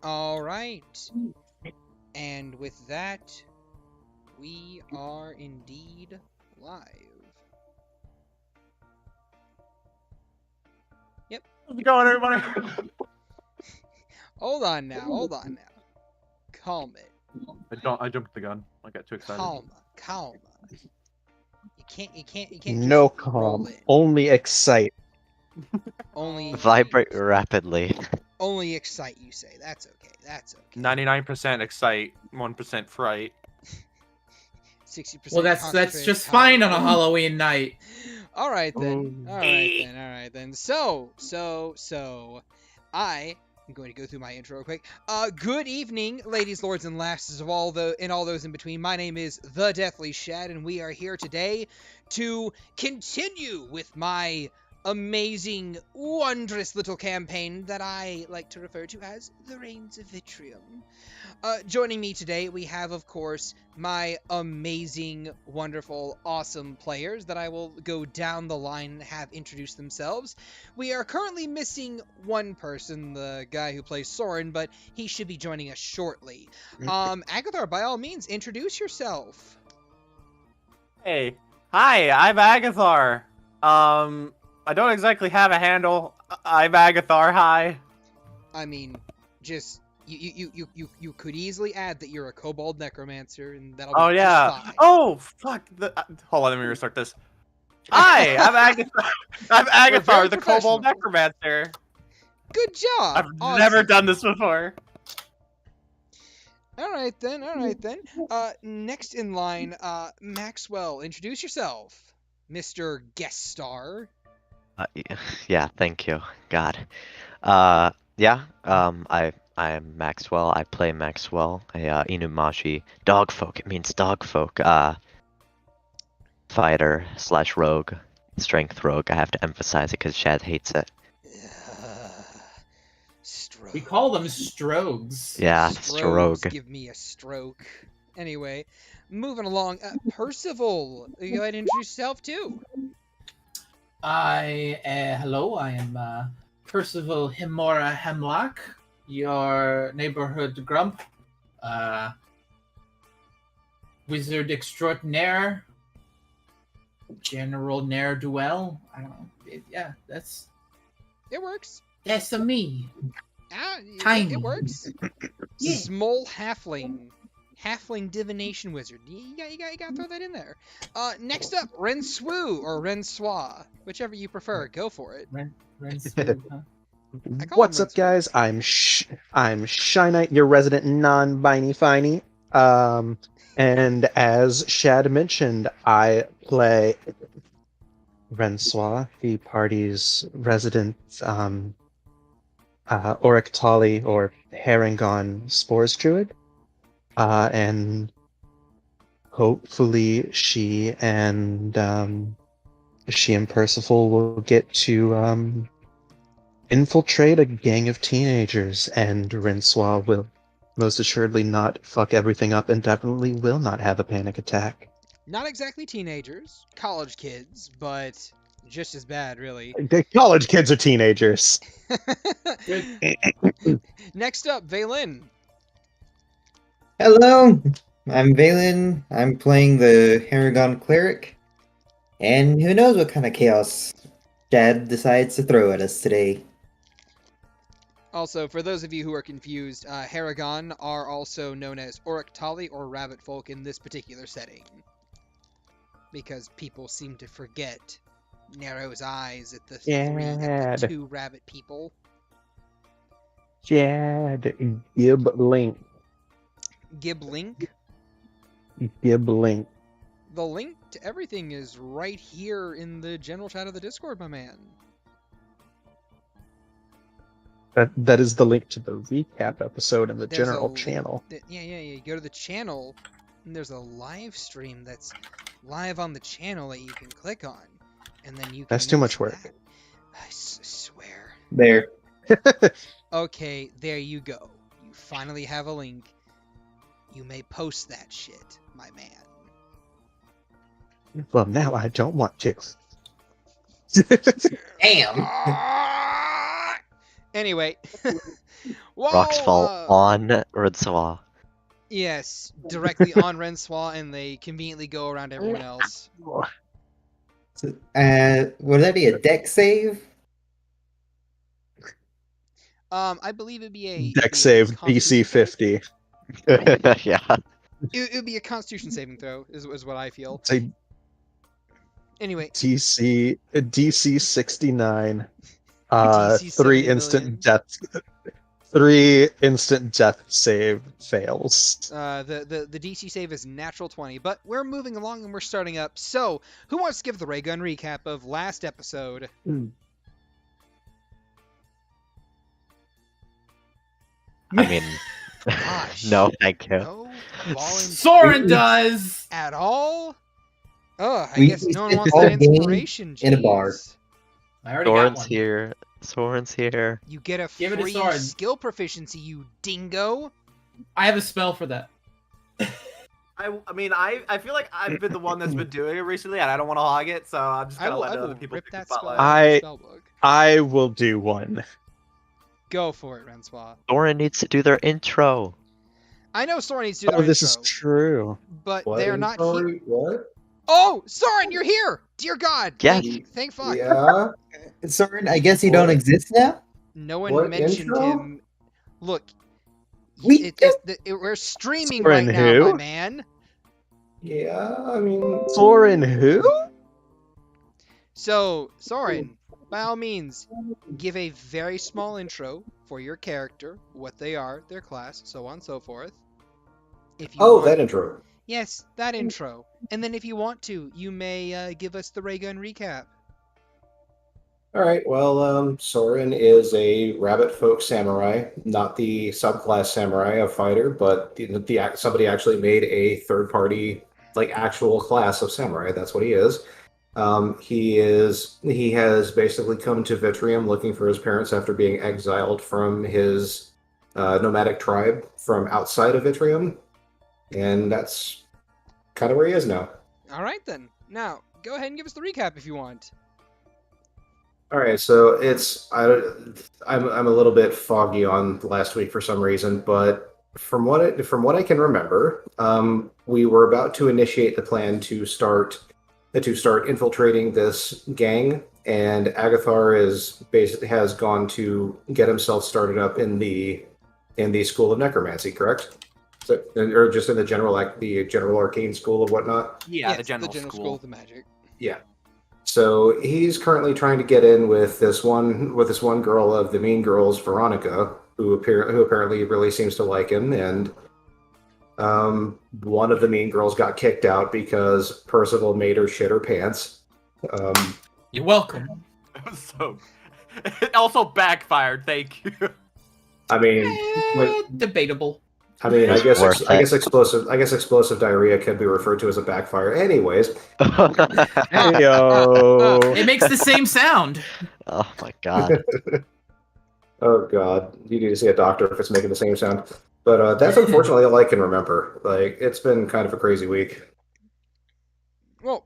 All right. And with that, we are indeed live. Yep. How's it going, everybody? Hold on now. Calm it. I jumped the gun. I got too excited. Calma. You can't No just roll calm, it. only excite. Only Vibrate rapidly. Only excite, you say. That's okay. 99% excite, 1% fright. 60%. Well, that's just fine on a Halloween night. All right then. All right then. So I am going to go through my intro real quick. Good evening, ladies, lords, and lasses of all those in between. My name is the Deathly Shad, and we are here today to continue with my amazing, wondrous little campaign that I like to refer to as the Rains of Vitrium. Joining me today, we have, of course, my amazing, wonderful, awesome players that I will go down the line and have introduce themselves. We are currently missing one person, the guy who plays Soren, but he should be joining us shortly. Agathar, by all means, introduce yourself. Hey. Hi, I'm Agathar. I don't exactly have a handle. I'm Agathar, hi. I mean, just you could easily add that you're a kobold necromancer, and that'll be Oh, yeah. just fine. Oh, fuck. Hold on, let me restart this. Hi, I'm Agathar. I'm Agathar, the kobold necromancer. Good job. I've Awesome. never done this before. All right then. Next in line, Maxwell. Introduce yourself, Mr. Guest Star. Yeah, thank you. God. I'm Maxwell. I play Maxwell, a Inumashi dogfolk. It means dogfolk. Fighter / rogue, strength rogue. I have to emphasize it because Shad hates it. Stroke. We call them strogues. Yeah, Strokes strogue. give me a stroke. Anyway, moving along. Percival, you go ahead and introduce yourself too. Hello, I am Percival Himora Hemlock, your neighborhood grump, wizard extraordinaire, general ne'er-do-well. I don't know. It works. That's me. It works. Yeah. Small halfling divination wizard. You gotta throw that in there. Next up, Rencois or Rencois, whichever you prefer. Go for it. What's up, guys? I'm Shy Knight, your resident non-binary finey. And as Shad mentioned, I play Rencois, the party's resident Orictali or Harangon Spores Druid. And hopefully she and Percival will get to infiltrate a gang of teenagers, and Rencois will most assuredly not fuck everything up and definitely will not have a panic attack. Not exactly teenagers, college kids, but just as bad, really. The college kids are teenagers. Next up, Veylyn. Hello, I'm Veylyn. I'm playing the Haragon Cleric. And who knows what kind of chaos Shad decides to throw at us today. Also, for those of you who are confused, Haragon are also known as Orictali or Rabbit Folk in this particular setting. Because people seem to forget Narrow's eyes at the two rabbit people. Shad, Gib Link. Gib Link? Gib Link. The link to everything is right here in the general chat of the Discord, my man. That is the link to the recap episode in the general channel. Yeah. You go to the channel, and there's a live stream that's live on the channel that you can click on, and then you can That's too much work. I swear. There. Okay, there you go. You finally have a link. You may post that shit, my man. Well, now I don't want to. Damn. Anyway, Rocks fall on Rensois. Yes, directly on Rencois, and they conveniently go around everyone else. So, would that be a deck save? I believe it'd be a Deck save DC Constitution 50. Yeah. It would be a Constitution saving throw, is what I feel. Say Anyway, DC 69. DC 3 70 instant million. death. 3 instant death save fails. The DC save is natural 20, but we're moving along and we're starting up. So, who wants to give the ray gun recap of last episode? I mean, Gosh. no, thank you. No volunteers Soren does. at all? Oh, I We guess no one spent wants all that game inspiration. in a bar. Jeez. I already got Soren's one. here. Soren's here. You get a Give it a free sword. skill proficiency, you dingo. I have a spell for that. I mean, I feel like I've been the one that's been doing it recently, and I don't want to hog it, so I'm just I gonna will, let I other will people rip take the that spell spotlight. out of the I- spell book. I will do one. Go for it, Rencois. Soren needs to do their intro. I know Soren needs to do Oh, their this is intro, true. but What? they're not here. Sorry, what? Oh, Soren, you're here! Dear God! Yes. Thank fuck. Yeah. Soren, I guess you don't exist now? No one What mentioned intro? him. Look, We we're streaming Soren right now, my who? man. Yeah, I mean, Soren who? So, Soren, by all means, give a very small intro for your character, what they are, their class, so on and so forth. If you oh, want- that intro. Yes, that intro. And then if you want to, you may give us the ray gun recap. All right. Well, Soren is a rabbit folk samurai, not the subclass samurai of fighter, but somebody actually made a third party, like actual class of samurai. That's what he is. He has basically come to Vitrium looking for his parents after being exiled from his nomadic tribe from outside of Vitrium, and that's kind of where he is now. All right, then. Now, go ahead and give us the recap if you want. All right, so I'm a little bit foggy on last week for some reason, but from what I can remember, we were about to initiate the plan to start infiltrating this gang, and Agathar has gone to get himself started up in the school of necromancy, correct? So, or just in the general arcane school of whatnot. Yeah, Yes, the general school school. of the magic. Yeah. So he's currently trying to get in with this one girl of the Mean Girls, Veronica, who apparently really seems to like him, and one of the Mean Girls got kicked out because Percival made her shit her pants. You're welcome. So, it also backfired. Thank you. I mean, Debatable. I mean, It's worth it. explosive diarrhea can be referred to as a backfire. Anyways, Heyo. It makes the same sound. Oh my god. oh god, you need to see a doctor if it's making the same sound. But that's unfortunately all I can remember. Like, it's been kind of a crazy week. Well,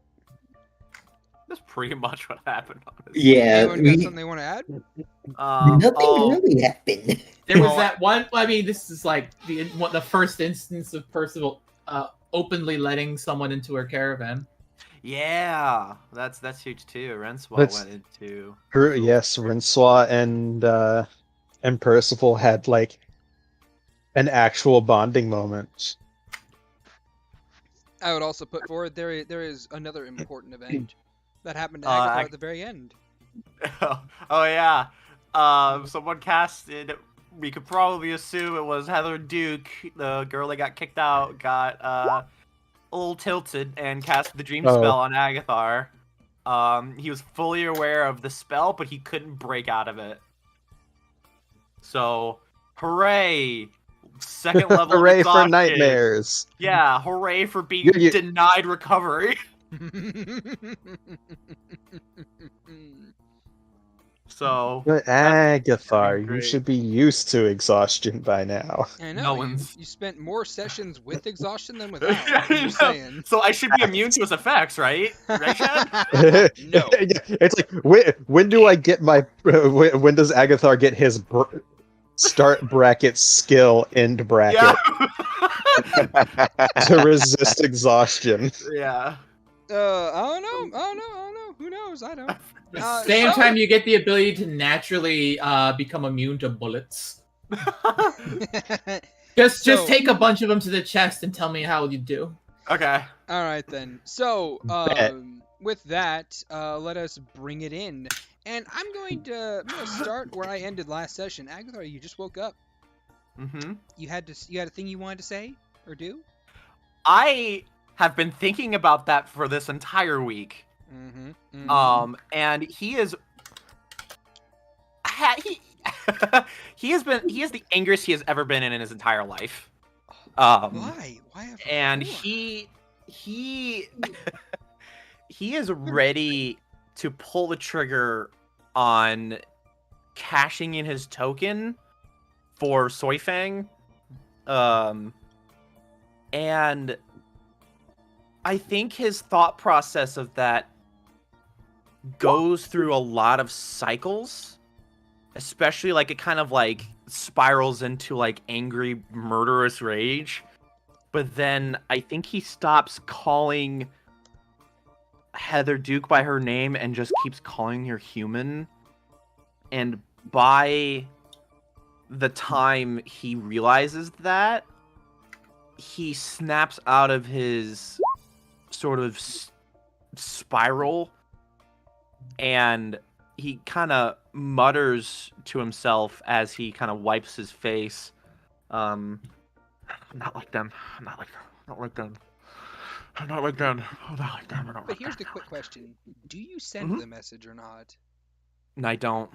That's pretty much what happened. Honestly. Yeah, anyone got something they want to add? nothing Oh, really happened. There was Oh, that one. I mean, this is like the first instance of Percival openly letting someone into her caravan. yeah, that's huge too. Rencois That's- went into. Yes, Rencois and Percival had like an actual bonding moment. I would also put forward there is another important event that happened to Uh, Agathar I- at the very end. Oh yeah. Someone casted. We could probably assume it was Heather Duke, the girl that got kicked out, got a little tilted and cast the dream Oh. spell on Agathar. He was fully aware of the spell, but he couldn't break out of it. So, hooray! Second level. of Hooray for exhaustion. nightmares! Yeah, hooray for being You- denied recovery. So, Agathar, you great. should be used to exhaustion by now. I know. No you- one's- You spent more sessions with exhaustion than without. I'm just saying. So I should be immune to its effects, right? Right, Shad? No. It's like when do I get my when does Agathar get his Start bracket skill end bracket Yeah. to resist exhaustion. Yeah. I don't know. Who knows? I don't. At the same So- time, you get the ability to naturally become immune to bullets. Just So- take a bunch of them to the chest and tell me how you do. Okay. All right then. So, Bet. with that, let us bring it in, and I'm gonna start where I ended last session. Agathar, you just woke up. Mm-hmm. You had a thing you wanted to say or do? I have been thinking about that for this entire week. Mm-hmm. And he is he is the angriest he has ever been in his entire life. Why? Why have And four? he is ready to pull the trigger on cashing in his token for Soifang. And I think his thought process of that goes through a lot of cycles, especially like it kind of like spirals into like angry murderous rage. But then I think he stops calling Heather Duke by her name and just keeps calling her human. And by the time he realizes that, he snaps out of his sort of spiral, and he kind of mutters to himself as he kind of wipes his face. I'm not like them. I'm not like them. I'm not like them. I'm not like them. I'm not like them. I'm not But like here's the them. quick question: do you send Mhm. the message or not? No, I don't.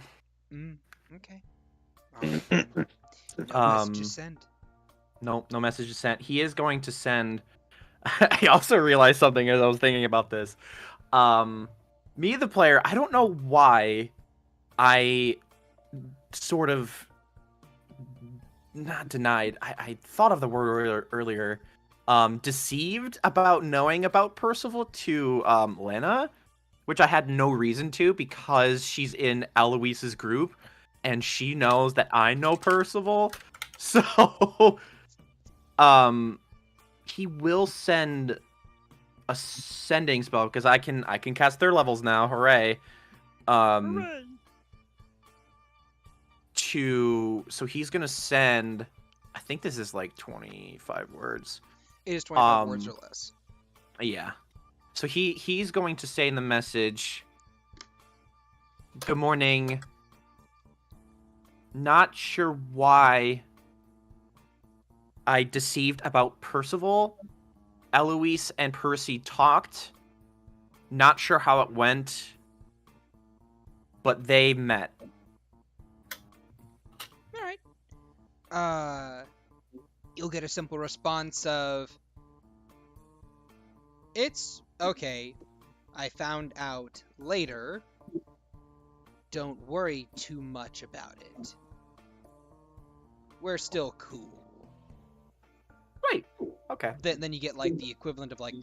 Okay. No message is sent. No message is sent. He is going to send. I also realized something as I was thinking about this. Me, the player, I don't know why I sort of not denied. I thought of the word earlier. Deceived about knowing about Percival to Lena, which I had no reason to because she's in Eloise's group and she knows that I know Percival. So, he will send a sending spell because I can cast their levels now. Hooray! So he's gonna send. I think this is like 25 words. It is 25 words or less. Yeah. So he's going to say in the message, "Good morning. Not sure why I deceived about Percival. Eloise and Percy talked. Not sure how it went, but they met." All right. You'll get a simple response of, "It's okay. I found out later. Don't worry too much about it. We're still cool." Right. Okay. Then you get like the equivalent of like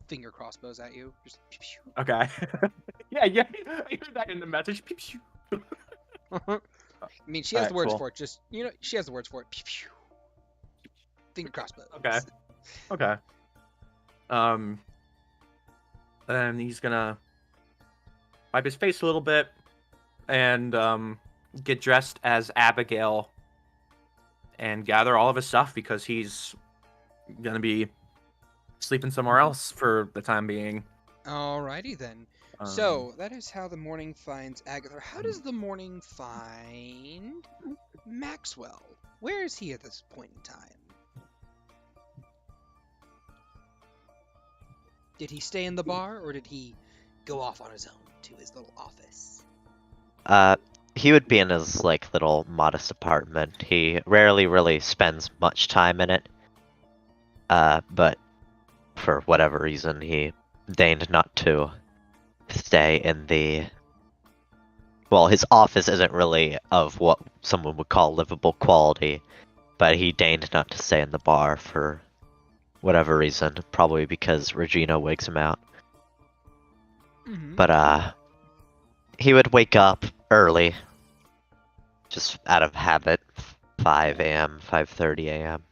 finger crossbows at you. Just pew, pew. Okay. yeah. I heard that in the message. Pew, pew. I mean, she has Alright, the words cool. for it. Just she has the words for it. Pew, pew. Finger crossbows. Okay. Okay. And he's gonna wipe his face a little bit and get dressed as Abigail and gather all of his stuff because he's gonna be sleeping somewhere else for the time being. Alrighty then. So that is how the morning finds Agathar. How does the morning find Maxwell? Where is he at this point in time? Did he stay in the bar, or did he go off on his own to his little office? He would be in his like little modest apartment. He rarely really spends much time in it. But for whatever reason, he deigned not to stay in the. Well, his office isn't really of what someone would call livable quality, but he deigned not to stay in the bar for whatever reason, probably because Regina wakes him out. Mm-hmm. But he would wake up early, just out of habit, 5 a.m., 5:30 a.m.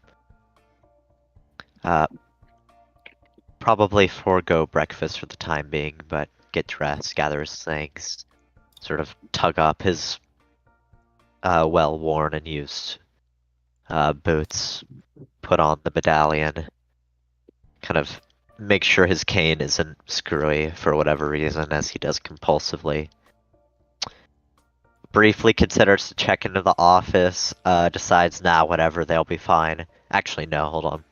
Probably forego breakfast for the time being, but get dressed, gather his things, sort of tug up his well-worn and used boots, put on the medallion, kind of make sure his cane isn't screwy for whatever reason, as he does compulsively. Briefly considers to check into the office, decides, nah, whatever, they'll be fine. Actually, no, hold on.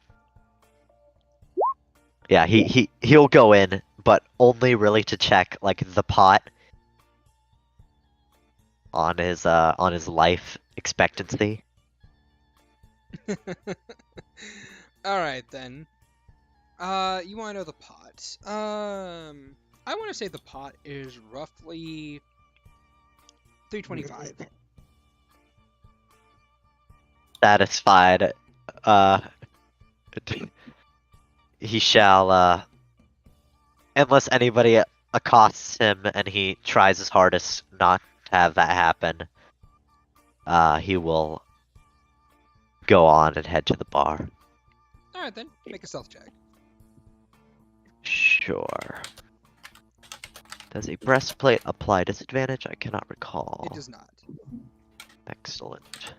Yeah, he'll go in, but only really to check, like, the pot on his life expectancy. Alright then. You want to know the pot. I want to say the pot is roughly 325. Satisfied, he shall, unless anybody accosts him and he tries his hardest not to have that happen, he will go on and head to the bar. Alright then, make a stealth check. Sure. Does a breastplate apply disadvantage? I cannot recall. It does not. Excellent.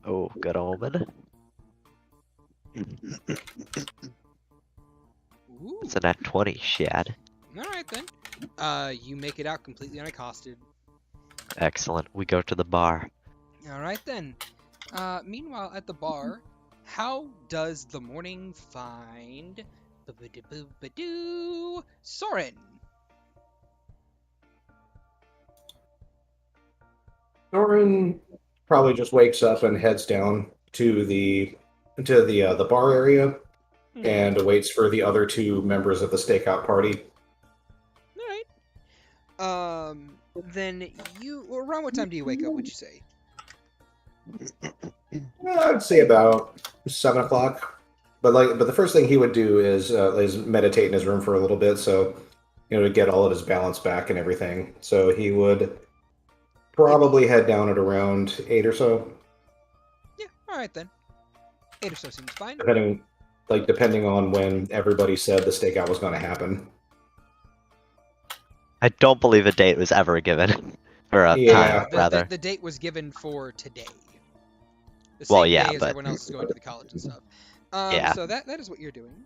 Oh, good omen. Ooh. It's a nat 20, Shad. Alright then. You make it out completely unaccosted. Excellent. We go to the bar. Alright then. Meanwhile, at the bar, how does the morning find Soren? Soren probably just wakes up and heads down to the bar area and waits for the other two members of the stakeout party. Alright. Then around what time do you wake up, would you say? I'd say about 7 o'clock. But the first thing he would do is meditate in his room for a little bit, so to get all of his balance back and everything. So he would probably head down at around 8 or so. Yeah, alright then. 8 or so seems fine. Depending on when everybody said the stakeout was going to happen. I don't believe a date was ever given. Or a Yeah. time, rather. The date was given for today. The Well, same yeah, day as but- everyone else is going to the college and stuff. Yeah. So that is what you're doing.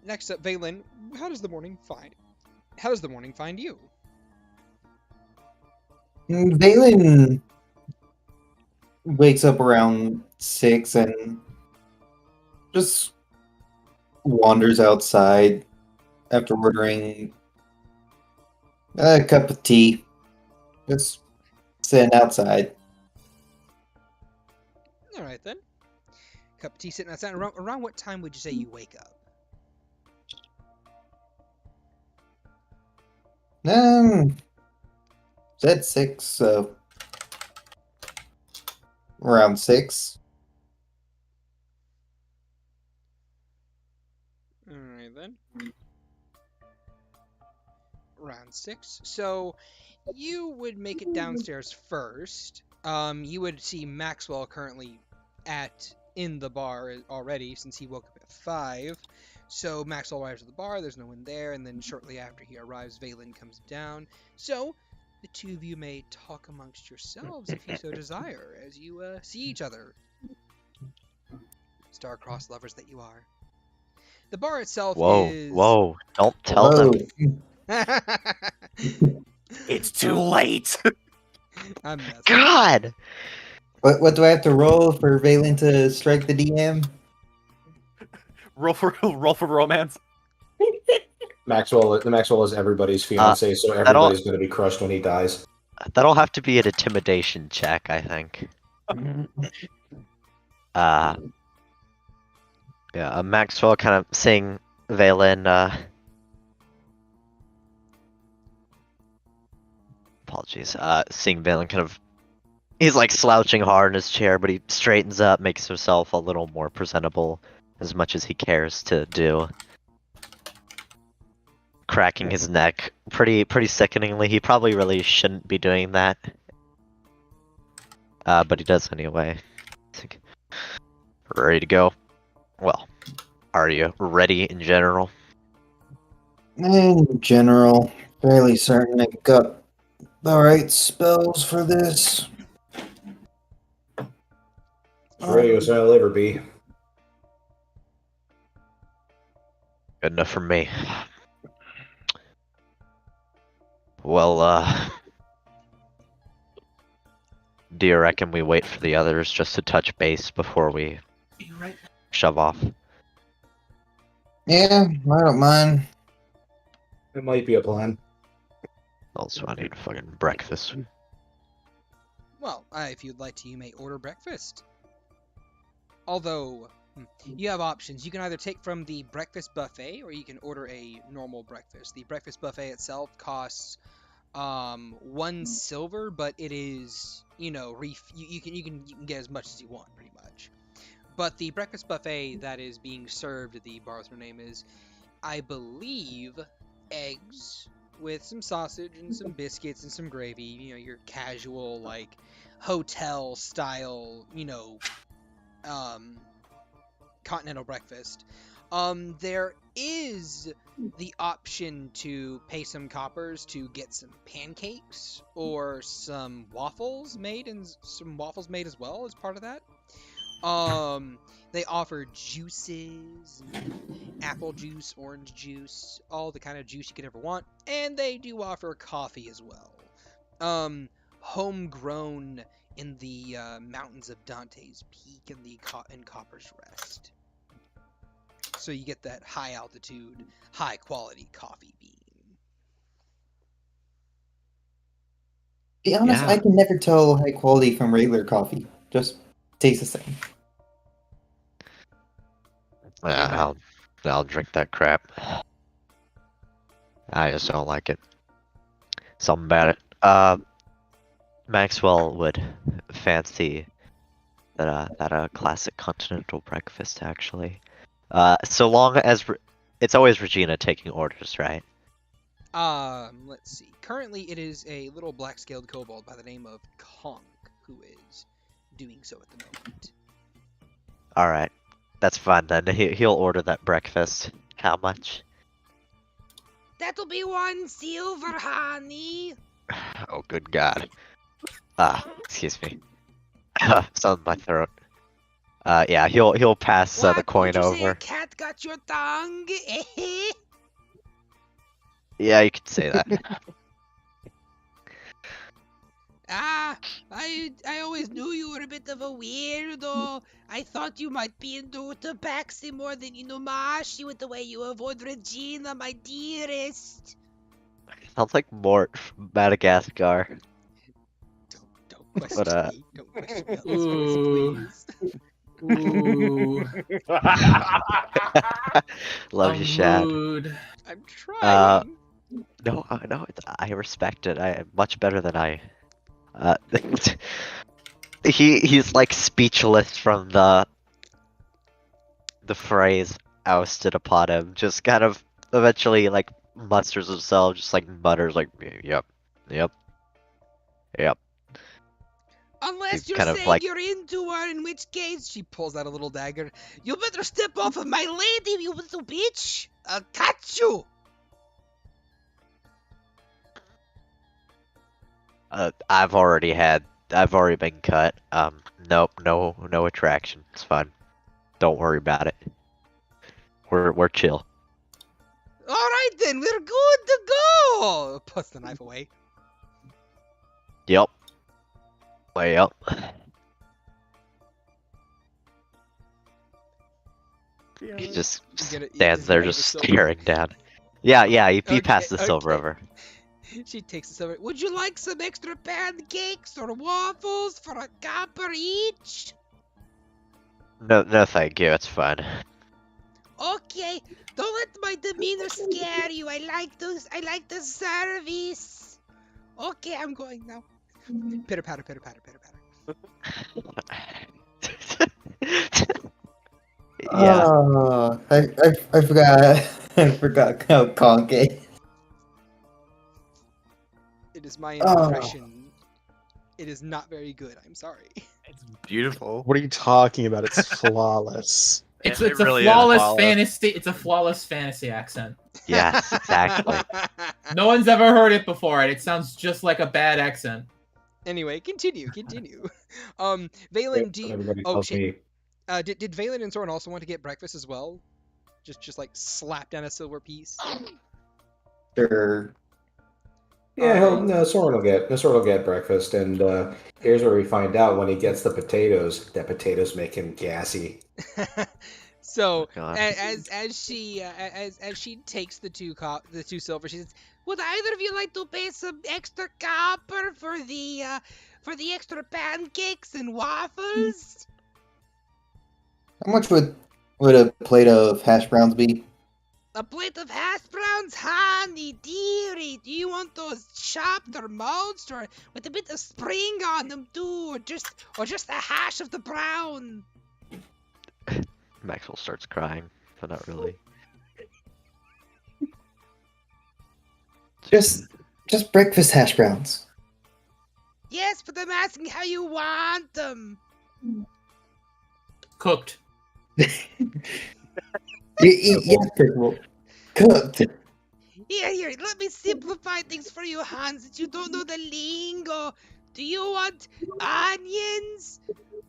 Next up, Veylyn, how does the morning find you? Veylyn wakes up around 6 and just wanders outside after ordering a cup of tea. Just sitting outside. Alright then. Cup of tea sitting outside. Around what time would you say you wake up? Said 6, so around 6. Alright then. Around 6. So you would make it downstairs first. You would see Maxwell currently in the bar already, since he woke up at 5. So Maxwell arrives at the bar, there's no one there, and then shortly after he arrives, Veylyn comes down. So the two of you may talk amongst yourselves if you so desire, as you see each other. Star-crossed lovers that you are. The bar itself is... Whoa, don't tell them. It's too late. I'm messing. God! What do I have to roll for Veylyn to strike the DM? roll for romance. Maxwell is everybody's fiance, so everybody's going to be crushed when he dies. That'll have to be an intimidation check, I think. Yeah, Maxwell kind of seeing Veylyn, apologies, seeing Veylyn kind of, he's like slouching hard in his chair, but he straightens up, makes himself a little more presentable, as much as he cares to do. cracking his neck pretty sickeningly. He probably really shouldn't be doing that. But he does anyway. Ready to go? Well, are you ready in general? In general, fairly certain I got the right spells for this. Ready as I'll ever be. Good enough for me. Well, do you reckon we wait for the others just to touch base before we You're right. shove off? Yeah, I don't mind. It might be a plan. Also, I need fucking breakfast. Well, if you'd like to, you may order breakfast. Although, you have options. You can either take from the breakfast buffet, or you can order a normal breakfast. The breakfast buffet itself costs 1 silver, but it is, you know, you can get as much as you want, pretty much. But the breakfast buffet that is being served, the bar's name is, I believe, eggs with some sausage and some biscuits and some gravy. You know, your casual, like, hotel style, you know, continental breakfast. There is the option to pay some coppers to get some pancakes or some waffles made, and some waffles made as well as part of that. They offer juices, apple juice, orange juice, all the kind of juice you could ever want, and they do offer coffee as well. Homegrown in the mountains of Dante's Peak and Copper's Rest. So you get that high altitude, high quality coffee bean. Be honest, Yeah. I can never tell high quality from regular coffee. Just tastes the same. I'll drink that crap. I just don't like it. Something about it. Maxwell would fancy that classic continental breakfast, actually. So long as it's always Regina taking orders, right? Let's see. Currently, it is a little black-scaled kobold by the name of Konk who is doing so at the moment. All right, that's fine then. He'll order that breakfast. How much? That'll be 1 silver, honey. Oh, good God. Excuse me. Something in my throat. Yeah, he'll pass the coin Did you say a over. cat got your tongue? Yeah, you could say that. I always knew you were a bit of a weirdo. I thought you might be into tabaxi more than Inumashi with the way you avoid Regina, my dearest. Sounds like Mort from Madagascar. Don't question me. Don't question me on this Ooh. voice, please. Ooh. Love you, Shad. Mood. I'm trying. No, I respect it. I much better than I. He's like speechless from the phrase ousted upon him. Just kind of eventually like musters himself, just like mutters like, yep. Unless He's you're kind of saying like- you're into her, in which case she pulls out a little dagger. You better step off of my lady, you little bitch! I'll catch you! I've already been cut. Nope, no attraction. It's fine. Don't worry about it. We're chill. Alright then, we're good to go! Puts the knife away. Yep. Way up. He just get it- stands you there get the just silver. staring down. Yeah, he Okay, passed the silver okay. over. She takes the silver. Would you like some extra pancakes or waffles for a copper each? No, thank you. It's fine. Okay, don't let my demeanor scare you. I like the service. Okay, I'm going now. Pitter patter, pitter patter, pitter patter. Yeah. Oh, I forgot. I forgot how conk is. It is my Oh. impression. It is not very good. I'm sorry. It's beautiful. What are you talking about? It's flawless. It's It a really is flawless flawless. fantasy. It's a flawless fantasy accent. Yes, exactly. No one's ever heard it before, and it sounds just like a bad accent. Anyway, continue. Veylyn, do you... Everybody Oh, tells shit. me Did Veylyn and Soren also want to get breakfast as well? Just like slap down a silver piece. Sure. Yeah, Alright. no, Soren will get breakfast, and here's where we find out when he gets the potatoes. That potatoes make him gassy. So God. as she takes the two silver, she says, "Would either of you like to pay some extra copper for the extra pancakes and waffles?" How much would a plate of hash browns be? A plate of hash browns, honey, dearie. Do you want those chopped or mulched, or with a bit of spring on them too, or just a hash of the brown? Maxwell starts crying, but not really. Just breakfast hash browns. Yes, but I'm asking how you want them. Cooked. Yes, Percival. Cooked. Here, let me simplify things for you, Hans, since you don't know the lingo. Do you want onions?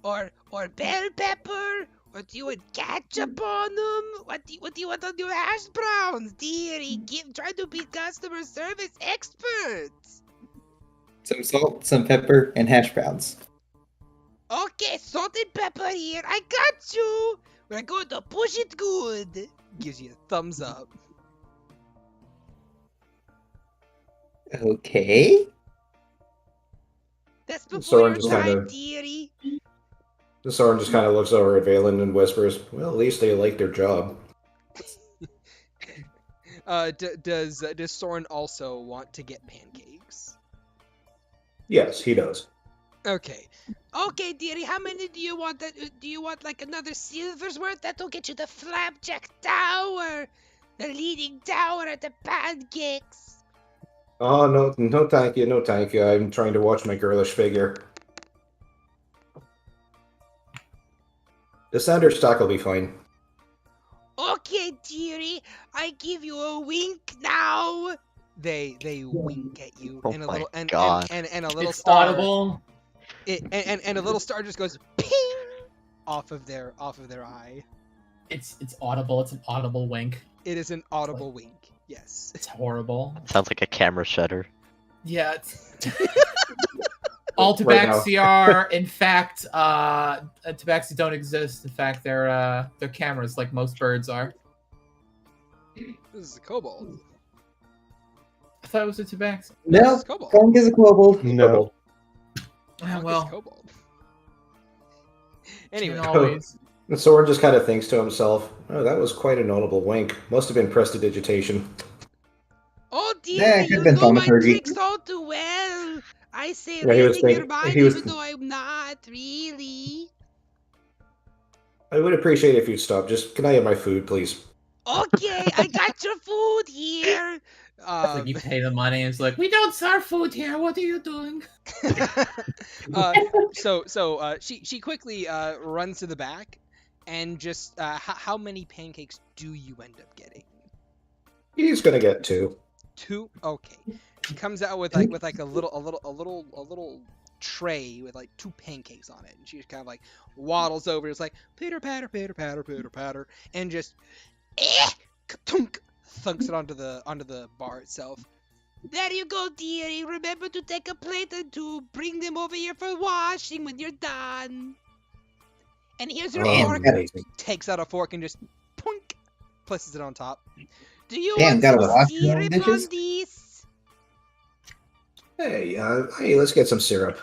Or bell pepper? Or do you want ketchup on them? What do you want on your hash browns, dearie? Try to be customer service experts. Some salt, some pepper, and hash browns. Okay, salt and pepper here. I got you. We're going to push it good. Gives you a thumbs up. Okay. That's before Soren your just time, kinda- dearie. Soren just kind of looks over at Veylyn and whispers, "Well, at least they like their job." Does Soren also want to get pancakes? Yes, he does. Okay, dearie. How many do you want? Do you want like another silver's worth? That'll get you the flapjack tower, the leading tower at the pancakes. Oh, no, thank you, no, thank you. I'm trying to watch my girlish figure. The standard stock will be fine. Okay, dearie. I give you a wink now. They wink at you, Oh and a my little God. and a little It's star. audible. And a little star just goes ping off of their eye. It's audible. It's an audible wink. It is an audible wink. Yes. It's horrible. Sounds like a camera shutter. Yeah. It's... All Right now. tabaxi are, in fact, tabaxi don't exist. In fact, they're cameras, like most birds are. This is a kobold. I thought it was a tabaxi. This No, is kobold. Funk is a kobold. No. Ah, Fuck is well, kobold. Anyway, always. And Soren just kind of thinks to himself, "Oh, that was quite a notable wink. Must have been prestidigitation." oh Yeah, dear, it could've you been know my thaumaturgy. tricks all too well. I say Yeah, he was reading your thinking- mind he was- even though I'm not really. I would appreciate it if you'd stop. Just, can I have my food, please? Okay, I got your food here. It's like you pay the money, and it's like, we don't serve food here. What are you doing? She quickly runs to the back, and just how many pancakes do you end up getting? He's gonna get 2. 2. Okay. She comes out with like a little tray with like 2 pancakes on it, and she just kind of like waddles over. It's like pitter patter, pitter patter, pitter patter, and just ka-tunk, thunks it onto the bar itself. There you go, dearie. Remember to take a plate and to bring them over here for washing when you're done. And here's your Damn, fork. amazing. Takes out a fork and just punk, places it on top. Do you Damn, want gotta some wash your own syrup dishes? on these? Hey, let's get some syrup.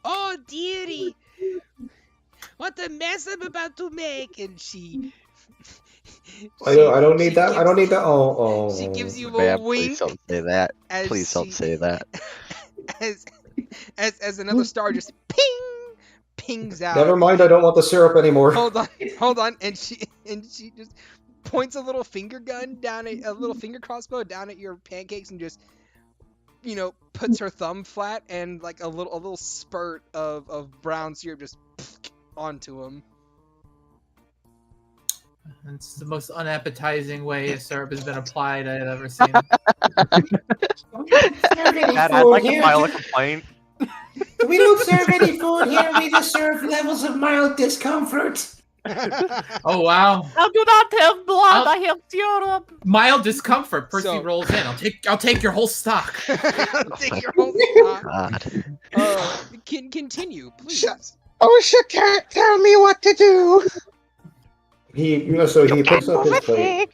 Oh, dearie. What a mess I'm about to make. And she... I don't need she that. I don't need gives- that. Oh. She gives you a Man, wink. please don't say that. as Please don't she- say that. As another star just pings out. Never mind. I don't want the syrup anymore. Hold on, and she just points a little finger gun down at a little finger crossbow down at your pancakes and just puts her thumb flat and like a little spurt of brown syrup just onto him. It's the most unappetizing way a syrup has been applied I've ever seen. Dad, I'd like to file a complaint. We don't serve any food here. We just serve levels of mild discomfort. Oh wow! I do not have blood. I have syrup. Mild discomfort. Percy So- rolls in. I'll take your whole stock. Take your whole stock. God. Continue, please. OSHA can't tell me what to do. He picks up his plate.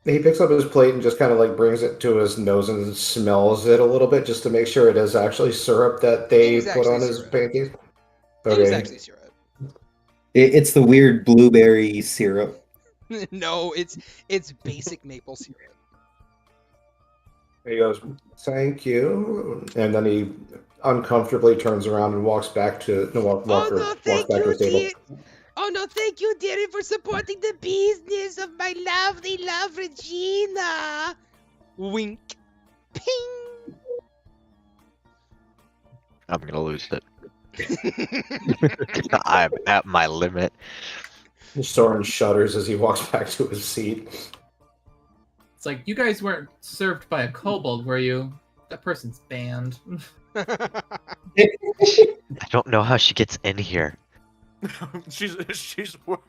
He picks up his plate and just kind of like brings it to his nose and smells it a little bit just to make sure it is actually syrup that they It is put on actually his syrup. pancakes. It is Okay. actually syrup. It's the weird blueberry syrup. No, it's basic maple syrup. He goes, "Thank you," and then he uncomfortably turns around and walks back to walks back to his table. Oh no, thank you, dearie, for supporting the business of my lovely love, Regina. Wink. Ping. I'm gonna lose it. I'm at my limit. Soren shudders as he walks back to his seat. It's like, you guys weren't served by a kobold, were you? That person's banned. I don't know how she gets in here. she's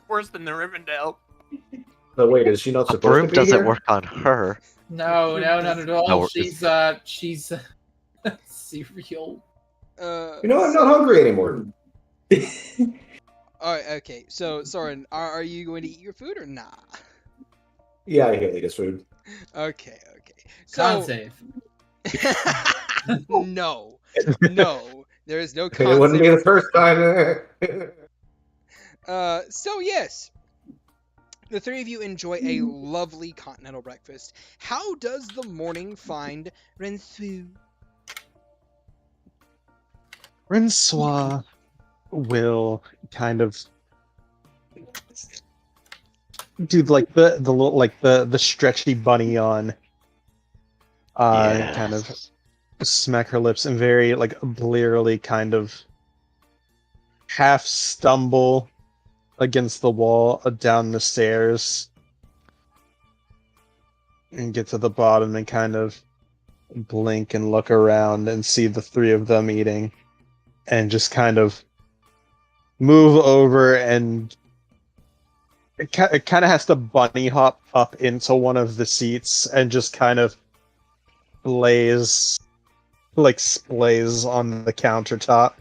worse than the Rivendell. But wait, is she not A supposed broom to be doesn't here? work on her. No, not at all. No, She's cereal. You know, I'm not hungry anymore. Alright, okay. So, Soren, are you going to eat your food or not? Yeah, I hate this food. Okay. Con So, save. no. There is no It wouldn't be the first time. So yes, the three of you enjoy a lovely continental breakfast. How does the morning find Rencois? Rencois will kind of do like the little like the stretchy bunny on, kind of smack her lips and very like blearily kind of half stumble against the wall down the stairs and get to the bottom and kind of blink and look around and see the three of them eating and just kind of move over and it kind of has to bunny hop up into one of the seats and just kind of splays on the countertop.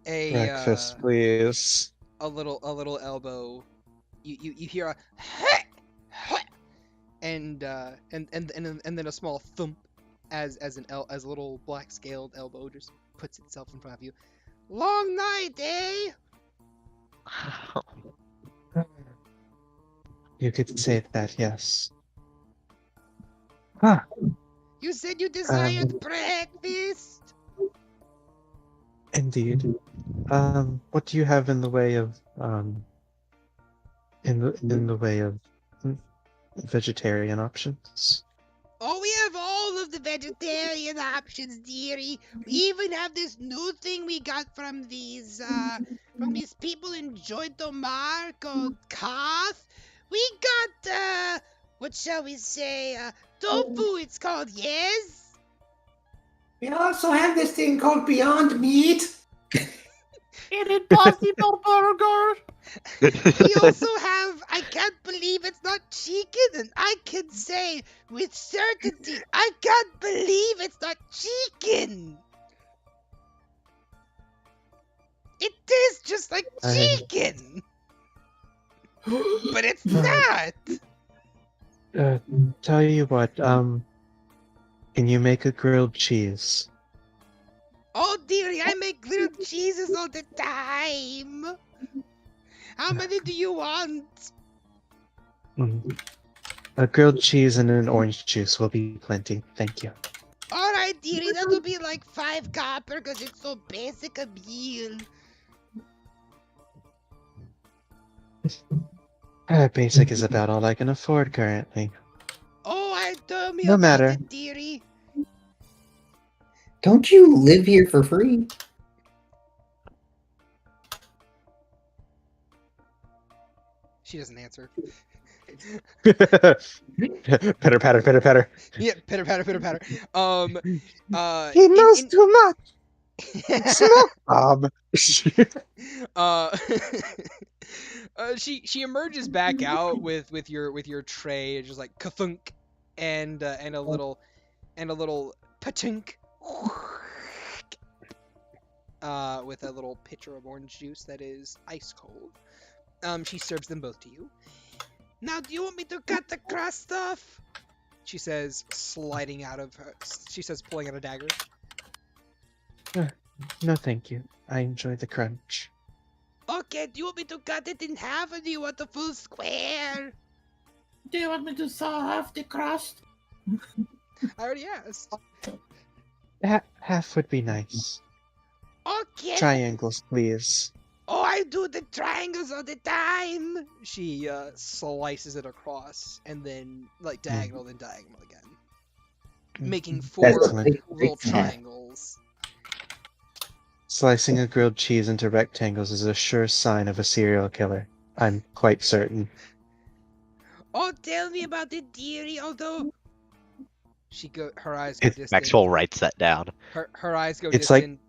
Breakfast, please. A little elbow. You hear a and then a small thump as a little black scaled elbow just puts itself in front of you. Long night, eh? You could say that, yes. Huh. You said you desired breakfast. Indeed. What do you have in the way of vegetarian options? Oh, we have all of the vegetarian options, dearie. We even have this new thing we got from these people in Joy Tomar called Koth. We got, what shall we say, tofu it's called, yes? We also have this thing called Beyond Meat. An impossible burger. We also have, I can't believe it's not chicken, and I can say with certainty, I can't believe it's not chicken. It tastes just like chicken. But it's not. Tell you what, can you make a grilled cheese? Oh, dearie, I make grilled cheeses all the time. How many do you want? A grilled cheese and an orange juice will be plenty. Thank you. Alright, dearie, that'll be like 5 copper because it's so basic a meal. Basic is about all I can afford currently. Oh, I told me No about matter. the theory. Don't you live here for free? She doesn't answer. Pitter patter, pitter patter. Yeah, pitter patter, pitter patter. He knows in- too much. Smoke bomb. uh, she emerges back out with your tray, just like kathunk, and a little patink, with a little pitcher of orange juice that is ice cold. She serves them both to you. Now, do you want me to cut the crust stuff? She says, sliding out of her. She says, pulling out a dagger. No, thank you. I enjoy the crunch. Okay, do you want me to cut it in half, or do you want the full square? Do you want me to saw off the crust? I already asked. Half would be nice. Okay. Triangles, please. Oh, I do the triangles all the time. She slices it across, and then like diagonal, then diagonal again, making four Excellent. little triangles. Slicing a grilled cheese into rectangles is a sure sign of a serial killer. I'm quite certain. Oh, tell me about the theory. Although her eyes go distant. Maxwell writes that down. Her eyes go It's like- distant.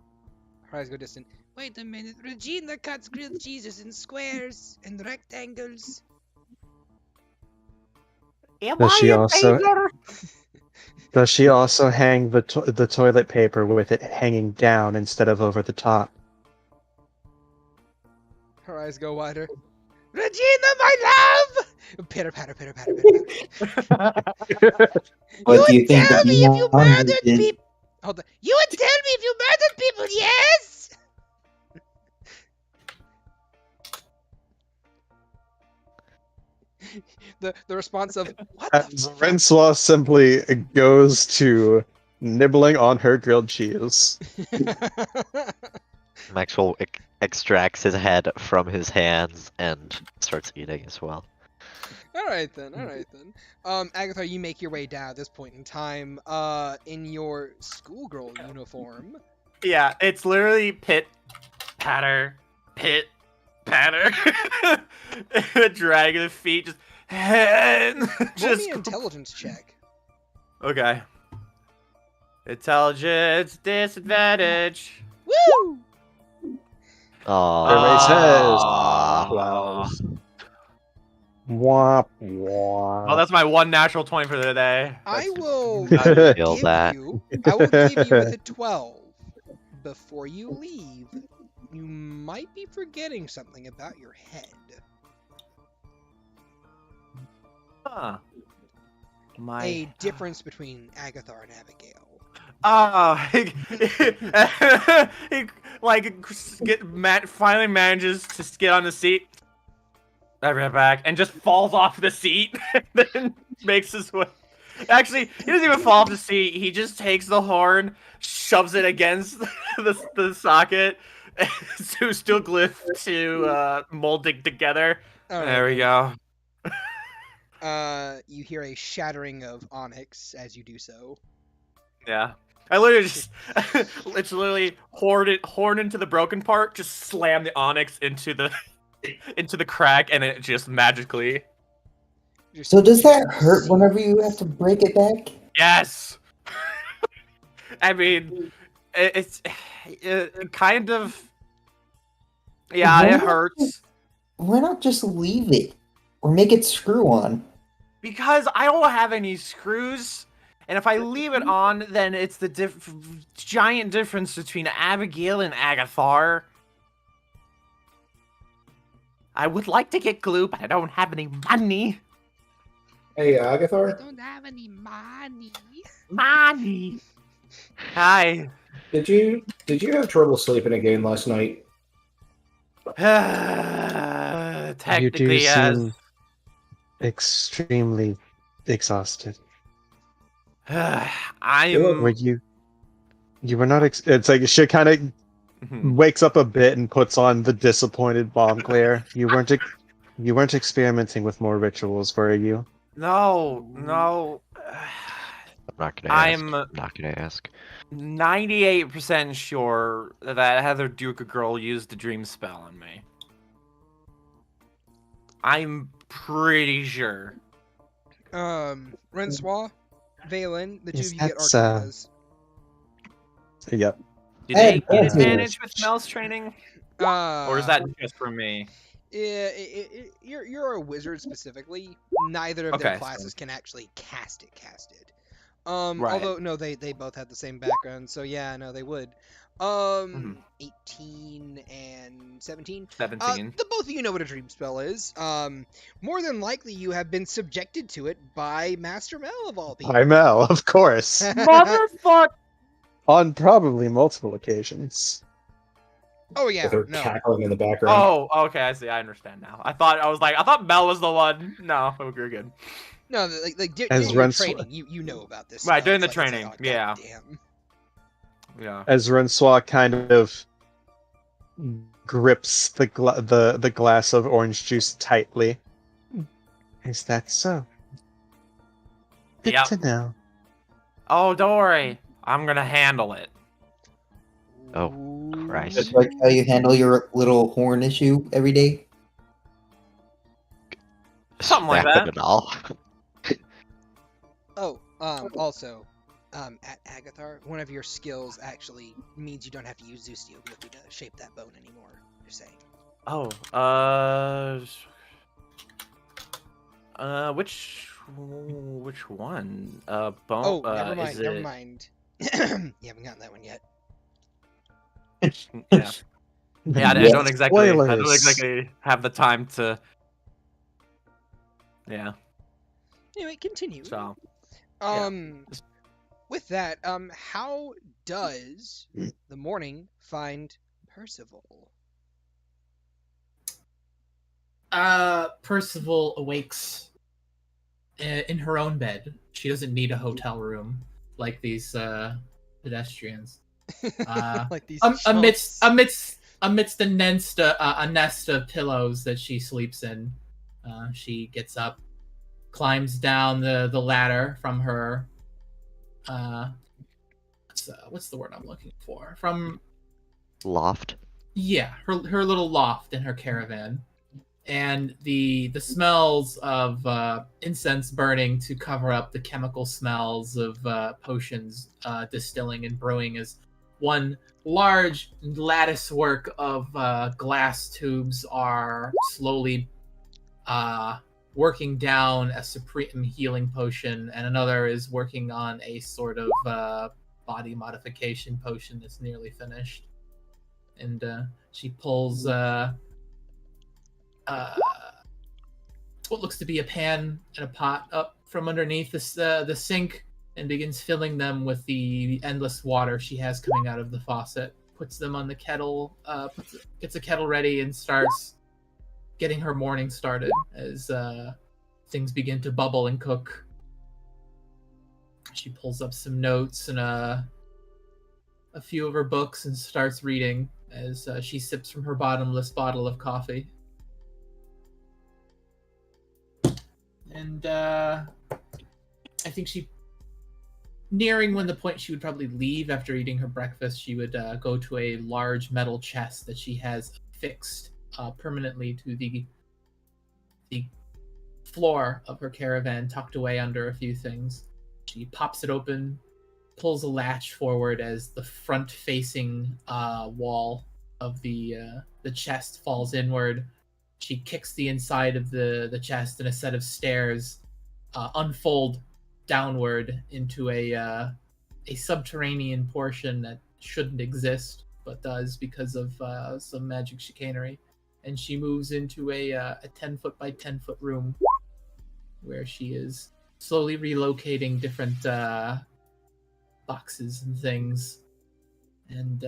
Her eyes go distant. Wait a minute. Regina cuts grilled cheeses in squares and rectangles. Does she also? Does she also hang the toilet paper with it hanging down instead of over the top? Her eyes go wider. Regina, my love! Pitter patter, pitter patter, pitter patter. What do you think? Tell the me if you demon murdered did? people. Hold on. You would tell me if you murdered people, yes? The response of what the As fuck? Rencois simply goes to nibbling on her grilled cheese. Maxwell extracts his head from his hands and starts eating as well. Alright then. Agathar, you make your way down at this point in time, in your schoolgirl uniform. Yeah, it's literally pit, patter, dragging the feet, just Roll me an intelligence check. Okay. Intelligence disadvantage. Woo! Aww. Womp Oh, womp. that's my one natural 20 for the day. I That's- will I feel give that. you. I will give you with a 12. Before you leave, you might be forgetting something about your head. Huh. A difference between Agathar and Abigail. He finally manages to get on the seat. I ran back and just falls off the seat, and then makes his way. Actually, he doesn't even fall off the seat. He just takes the horn, shoves it against the socket, to still glyph to molding together. All There we go. You hear a shattering of onyx as you do so. Yeah. I literally just, it's literally horn into the broken part, just slam the onyx into the crack, and it just magically. So does that hurt whenever you have to break it back? Yes. I mean, it's kind of. Yeah, it hurts Why not just leave it or make it screw on? because I don't have any screws. And if I leave it on, then it's the giant difference between Abigail and Agathar. I would like to get glue, but I don't have any money. Hey, I Agathar, don't have any money. Money. Hi. did you have trouble sleeping again last night? You do Technically, yes. seem extremely exhausted. I Were am. you? You were not. It's like she kind of wakes up a bit and puts on the disappointed bomb glare. You You weren't experimenting with more rituals, were you? No. I'm not gonna ask. I'm I'm not gonna ask. 98% sure that Heather Duke girl used the dream spell on me. I'm pretty sure. Rencois, Veylyn, the two Yes, of you get that's, Arcanas. Yep. Do they get Advantage. advantage with mouse training? Or is that just for me? You're a wizard specifically. Neither of their Okay, classes can actually cast it. Right. Although no, they both have the same background, so yeah, no, they would. 18 and 17. 17. The both of you know what a dream spell is. More than likely you have been subjected to it by Master Mel of all people. By Mel, of course. Motherfucker! On probably multiple occasions. Oh yeah, With her no. cackling in the background. Oh, okay, I see. I understand now. I thought Mel was the one. No, we're good. No, like As during your Rencois- training, you know about this. Right, spell. during It's the like, training, oh, yeah. goddamn. Yeah. As Rencois kind of grips the glass of orange juice tightly. Is that so? Good Yep. to know. Oh, don't worry. I'm gonna handle it. Oh, Christ. Just like how you handle your little horn issue every day. Something like Smack them that. and all. Oh, also, at Agathar, one of your skills actually means you don't have to use Zeus ability to shape that bone anymore. You're saying. Oh, which one? Bone. Oh, never mind. Is Never it... mind. You haven't gotten that one yet. Yeah. Yeah, I don't exactly. I don't Spoilers. exactly have the time to. Yeah. Anyway, continue. So. With that, how does the morning find Percival? Percival awakes in her own bed. She doesn't need a hotel room like these pedestrians. Like these amidst chumps. a nest of pillows that she sleeps in, she gets up, climbs down the ladder from her. What's the word I'm looking for? From Loft. yeah, her little loft in her caravan, and the smells of incense burning to cover up the chemical smells of potions distilling and brewing as one large lattice work of glass tubes are slowly working down a supreme healing potion, and another is working on a sort of body modification potion that's nearly finished. And she pulls what looks to be a pan and a pot up from underneath the sink and begins filling them with the endless water she has coming out of the faucet. Puts them on the kettle, gets a kettle ready, and starts getting her morning started as things begin to bubble and cook. She pulls up some notes and a few of her books and starts reading as she sips from her bottomless bottle of coffee. And I think nearing when the point she would probably leave after eating her breakfast, she would go to a large metal chest that she has fixed permanently to the floor of her caravan, tucked away under a few things. She pops it open, pulls a latch forward as the front-facing wall of the chest falls inward. She kicks the inside of the chest, and a set of stairs unfold downward into a subterranean portion that shouldn't exist, but does because of some magic chicanery. And she moves into a 10-foot by 10-foot room where she is slowly relocating different boxes and things. And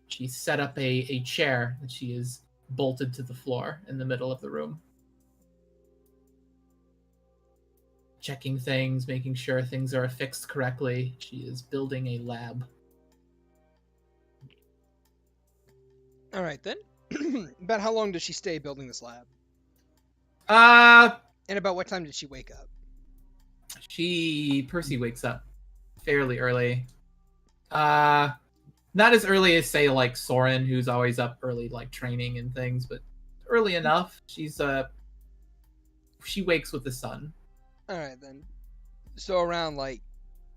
she set up a chair that she is bolted to the floor in the middle of the room. Checking things, making sure things are affixed correctly. She is building a lab. All right then. About how long does she stay building this lab? And about what time did she wake up? Percy wakes up fairly early. Not as early as say like Soren, who's always up early, like training and things, but early enough. She wakes with the sun. All right then. So around like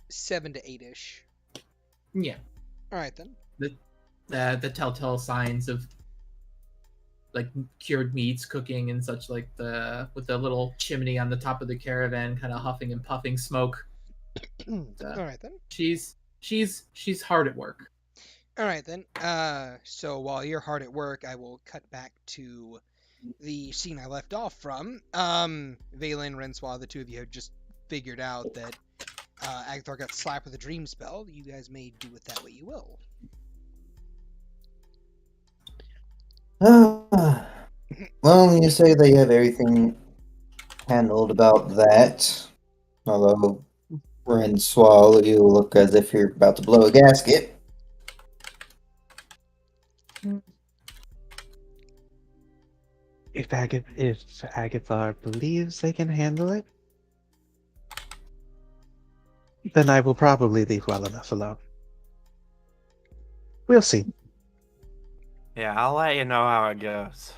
7 to 8ish. Yeah. All right then. The telltale signs of like cured meats cooking and such, like with the little chimney on the top of the caravan, kind of huffing and puffing smoke. All right then. She's hard at work. All right then. So while you're hard at work, I will cut back to the scene I left off from. Veylyn, Rencois, the two of you have just figured out that Agathar got slapped with a dream spell. You guys may do with that what you will. Well, you say that you have everything handled about that. Although, Rencois, you look as if you're about to blow a gasket. If Agathar believes they can handle it, then I will probably leave well enough alone. We'll see. Yeah, I'll let you know how it goes.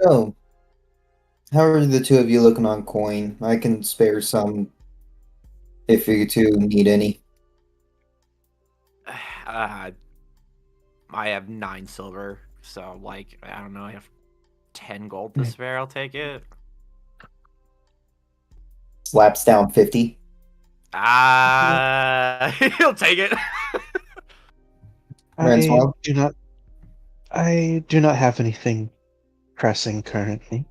Oh, how are the two of you looking on coin? I can spare some if you two need any. I have 9 silver, so like I don't know. I have 10 gold to spare. I'll take it. Slaps down 50. He'll take it. Rencois? I do not have anything pressing currently.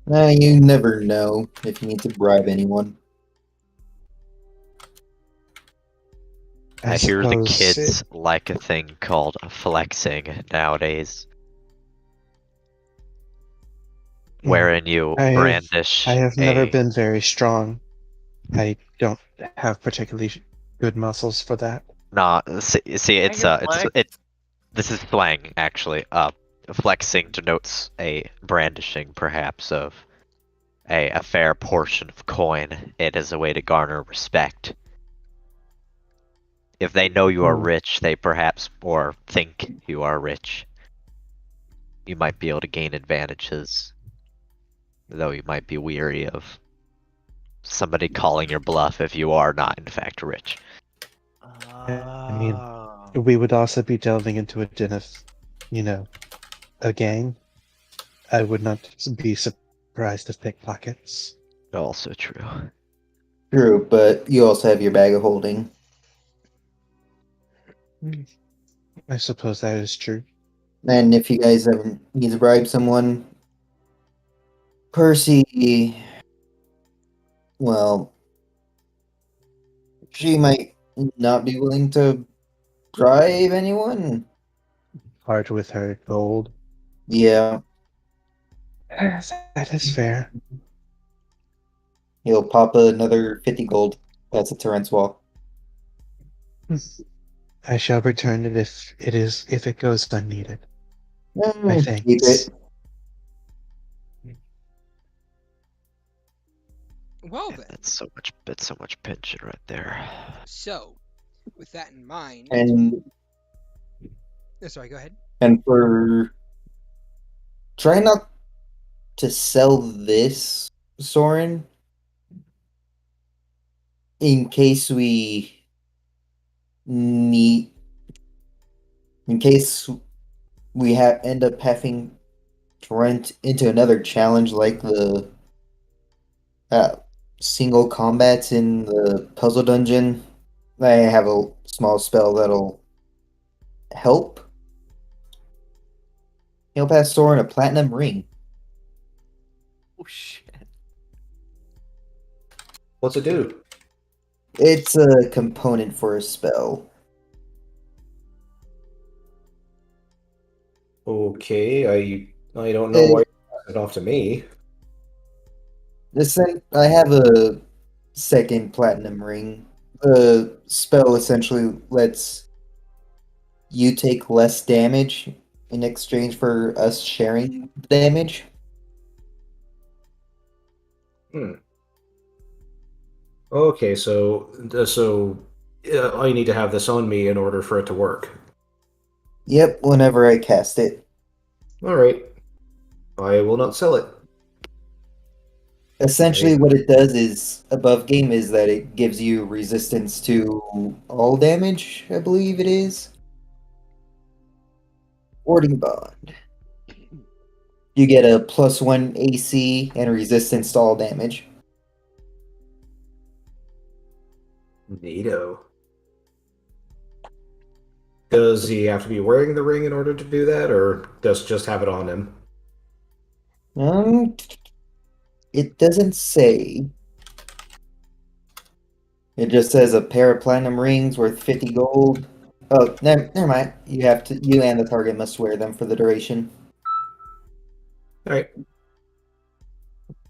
You never know if you need to bribe anyone. I hear the suppose kids like a thing called flexing nowadays. Wherein you brandish. I have never been very strong. I don't have particularly good muscles for that. Nah, see, it's this is slang actually. Flexing denotes a brandishing, perhaps, of a fair portion of coin. It is a way to garner respect. If they know you are rich, they perhaps or think you are rich. You might be able to gain advantages, though you might be weary of somebody calling your bluff if you are not in fact rich. I mean, we would also be delving into a den of, a gang. I would not be surprised if pickpockets. Also true. True, but you also have your bag of holding. I suppose that is true. And if you guys ever need to bribe someone, Percy, well, she might not be willing to bribe anyone. Part with her gold. Yeah, That is fair. he'll pop another 50 gold. That's a Torrance wall. I shall return it if it goes unneeded. My thanks. Keep it. Well then. That's so much pension right there. So, with that in mind. And sorry, go ahead. And for try not to sell this, Soren, in case we need, in case we end up having to rent into another challenge like the single combats in the puzzle dungeon. I have a small spell that'll help. He'll pass Soren a platinum ring. Oh shit. What's it do? It's a component for a spell. Okay, I don't know why you're passing it off to me. I have a second platinum ring. The spell essentially lets you take less damage in exchange for us sharing the damage. Okay, so I need to have this on me in order for it to work. Yep, whenever I cast it. All right, I will not sell it. Essentially, Okay. what it does is above game is that it gives you resistance to all damage, I believe it is. Warding Bond. You get a +1 AC and resistance to all damage. Neato. Does he have to be wearing the ring in order to do that, or does just have it on him? Um, it doesn't say. It just says a pair of platinum rings worth 50 gold. Oh, never mind. You and the target must wear them for the duration. All right.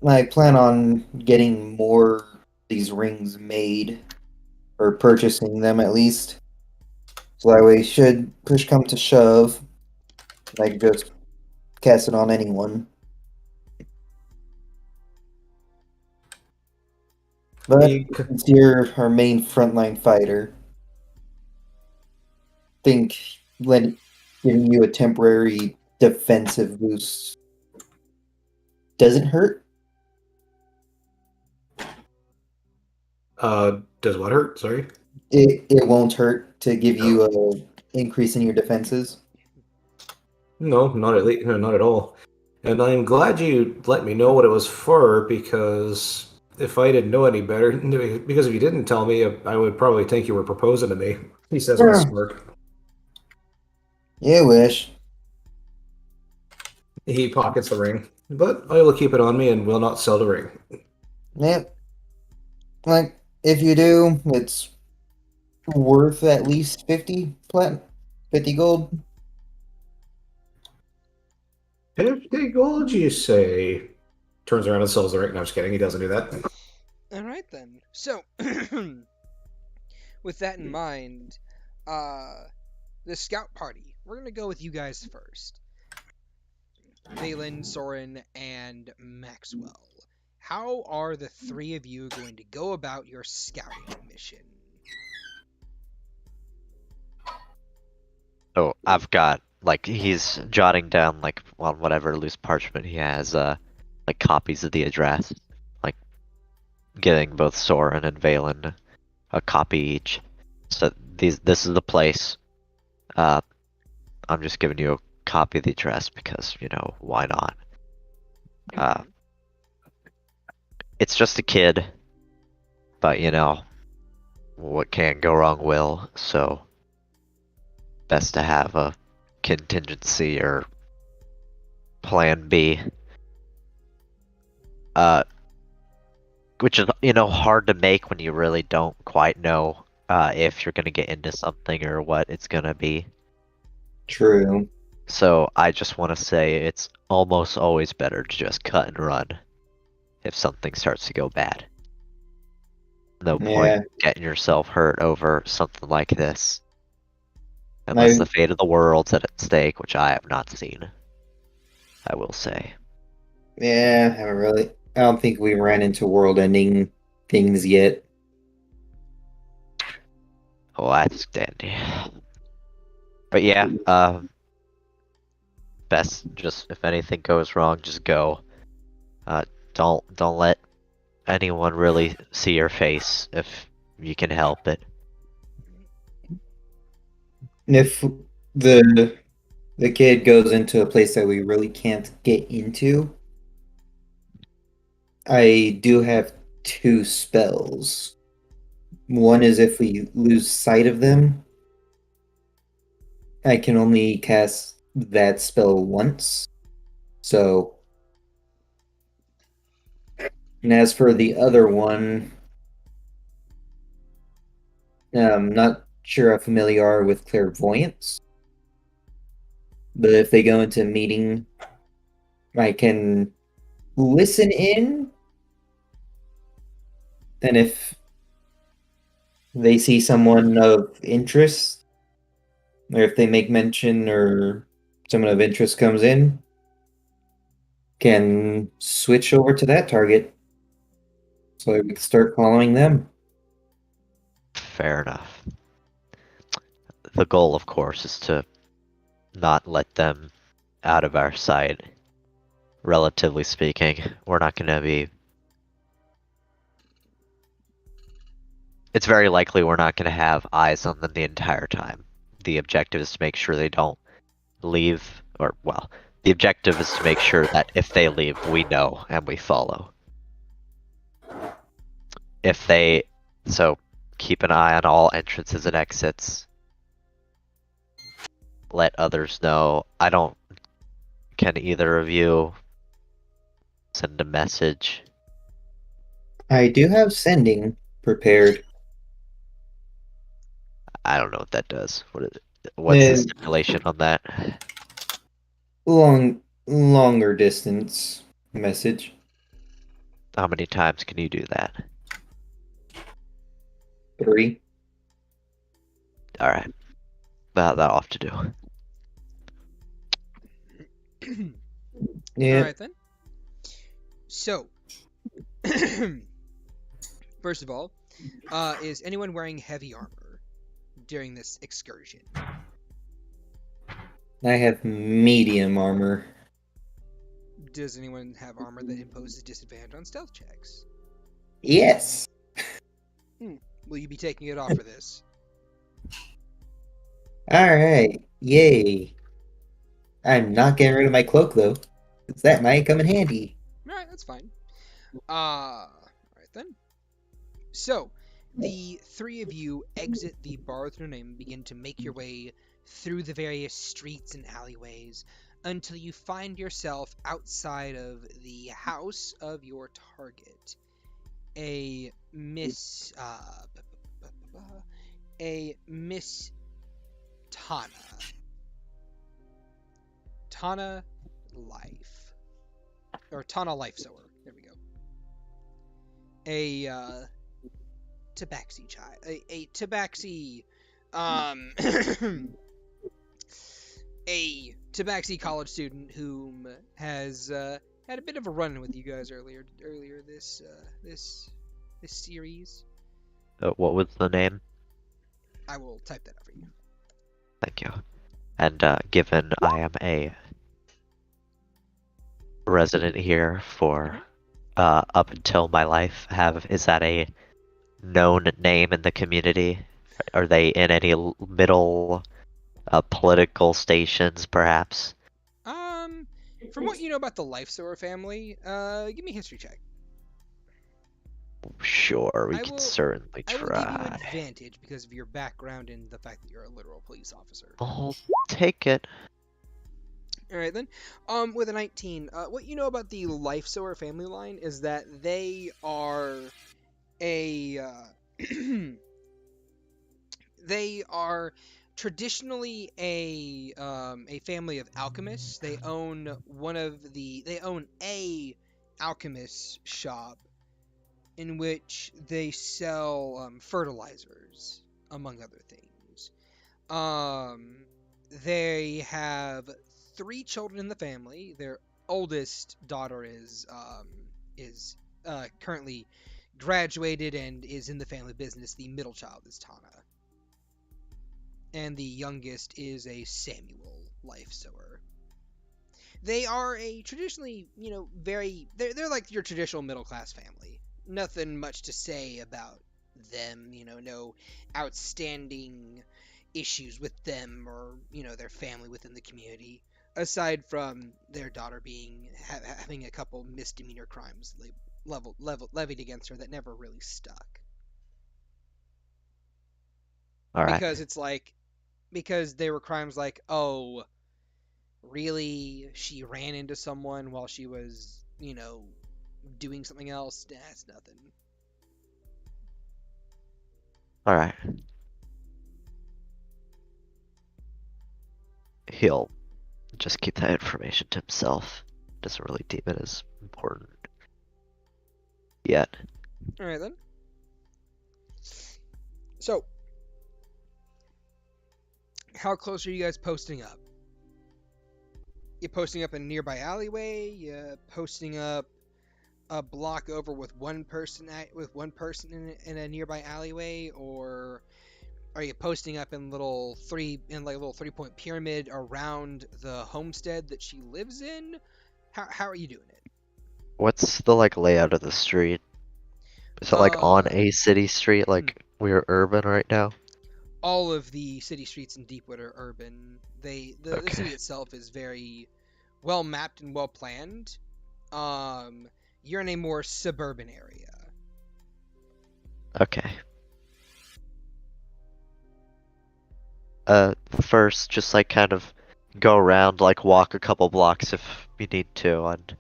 I plan on getting more these rings made, or purchasing them at least. So that way, should push come to shove, I can just cast it on anyone. But since you're our main frontline fighter, think giving you a temporary defensive boost doesn't hurt. Does what hurt? Sorry. It won't hurt to give you a increase in your defenses. No, not at least, no, not at all. And I'm glad you let me know what it was for, because if I didn't know any better, because if you didn't tell me, I would probably think you were proposing to me. He says with a smirk. You wish. He pockets the ring, but I will keep it on me and will not sell the ring. Yep. Like, if you do, it's worth at least 50 gold. 50 gold, you say? Turns around and sells the ring. No, I'm just kidding. He doesn't do that. All right then. So, with that in mind, the scout party. We're gonna go with you guys first. Veylyn, Soren, and Maxwell. How are the three of you going to go about your scouting mission? Oh, I've got like he's jotting down like on whatever loose parchment he has, like copies of the address, like getting both Soren and Veylyn a copy each. So this is the place. I'm just giving you a copy of the address because why not? It's just a kid, but what can go wrong will. So best to have a contingency or plan B. Which is hard to make when you really don't quite know if you're gonna get into something or what it's gonna be. True. So I just want to say it's almost always better to just cut and run if something starts to go bad. No point getting yourself hurt over something like this. Unless the fate of the world's at stake, which I have not seen. I will say. Yeah, I don't think we ran into world-ending things yet. Oh, that's dandy. But yeah, best just if anything goes wrong, just go. Don't let anyone really see your face if you can help it. If the kid goes into a place that we really can't get into, I do have 2 spells. One is if we lose sight of them, I can only cast that spell once. So, and as for the other one, I'm not sure how familiar you are with clairvoyance, but if they go into a meeting, I can listen in, and if they see someone of interest, or if they make mention or someone of interest comes in, can switch over to that target. So we can start following them. Fair enough. The goal, of course, is to not let them out of our sight. Relatively speaking, we're not going to be... It's very likely we're not going to have eyes on them the entire time. The objective is to make sure they don't leave, or, well, the objective is to make sure that if they leave, we know and we follow. If they... So, keep an eye on all entrances and exits. Let others know. I don't... Can either of you send a message? I do have sending prepared. I don't know what that does. What's the Uh, stipulation on that? Longer distance message. How many times can you do that? 3. Alright. That'll have to do. Yeah. All right then. So, first of all, is anyone wearing heavy armor during this excursion? I have medium armor. Does anyone have armor that imposes disadvantage on stealth checks? Yes. Will you be taking it off for this? Alright. Yay. I'm not getting rid of my cloak though, 'cause that might come in handy. Alright, that's fine. Alright then. So, the three of you exit the bar with no name and begin to make your way through the various streets and alleyways until you find yourself outside of the house of your target. A Miss Tana. Tana Life. Or Tana Life Sower. There we go. A Tabaxi child. A Tabaxi a Tabaxi college student whom has had a bit of a run with you guys earlier this series. What was the name? I will type that out for you. Thank you. And given I am a resident here for up until my life, is that a known name in the community? Are they in any middle political stations, perhaps? From what you know about the Life Sower family, give me a history check. Sure, we I can will- certainly I will give you try. advantage because of your background and the fact that you're a literal police officer. I'll take it. Alright then. With a 19, what you know about the Life Sower family line is that they are a they are traditionally a family of alchemists. They own a alchemist shop in which they sell fertilizers, among other things. They have 3 children in the family. Their oldest daughter is currently graduated and is in the family business. The middle child is Tana. And the youngest is a Samuel Life Sower. They are a traditionally, they're like your traditional middle class family. Nothing much to say about them, no outstanding issues with them or, their family within the community, aside from their daughter having a couple misdemeanor crimes levied against her that never really stuck. All right. Because they were crimes like, oh, really? She ran into someone while she was, doing something else? That's nothing. All right. He'll just keep that information to himself. Doesn't really deem it as important yet. Alright then. So, how close are you guys posting up? You posting up in a nearby alleyway? You posting up a block over with one person in a nearby alleyway, or are you posting up in little 3-point pyramid around the homestead that she lives in? How are you doing it? What's the like layout of the street? Is it like on a city street, like we're urban right now? All of the city streets in Deepwood are urban. The Okay. city itself is very well mapped and well planned. You're in a more suburban area. Okay. First, just like kind of go around, like walk a couple blocks if you need to, and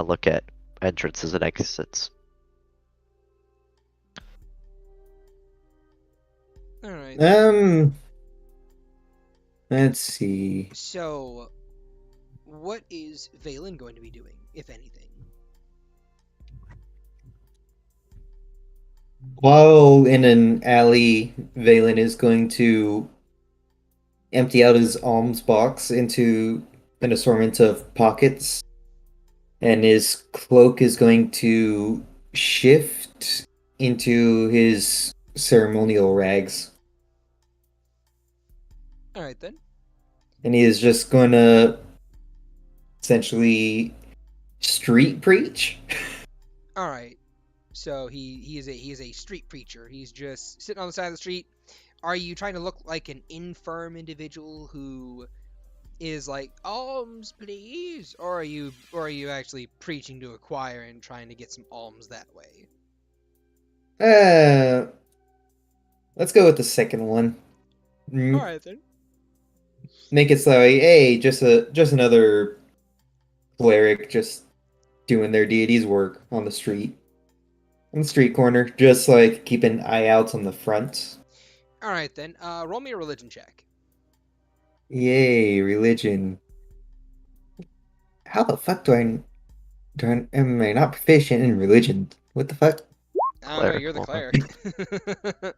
look at entrances and exits. All right. Let's see. So, what is Veylyn going to be doing, if anything? While in an alley, Veylyn is going to empty out his alms box into an assortment of pockets, and his cloak is going to shift into his ceremonial rags. All right then. And he is just going to essentially street preach. All right. So he is a street preacher. He's just sitting on the side of the street. Are you trying to look like an infirm individual who is like, alms please, or are you actually preaching to a choir and trying to get some alms that way? Let's go with the second one. All right then. Make it so, hey, just another cleric just doing their deity's work on the street. On the street corner, just like keep an eye out on the front. All right then. Roll me a religion check. Yay, religion. How the fuck am I not proficient in religion? What the fuck? I don't know, you're the cleric.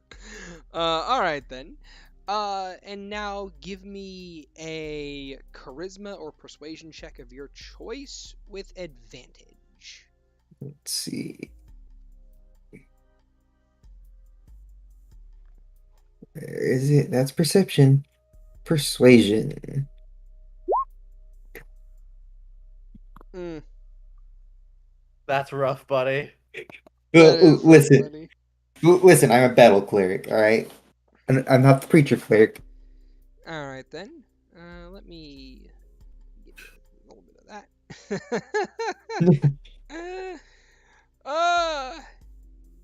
All right then. And now give me a charisma or persuasion check of your choice with advantage. Let's see. Where is it? That's perception. Persuasion. That's rough, buddy. Listen, listen. I'm a battle cleric. All right, I'm not the preacher cleric. All right then. Let me get a little bit of that.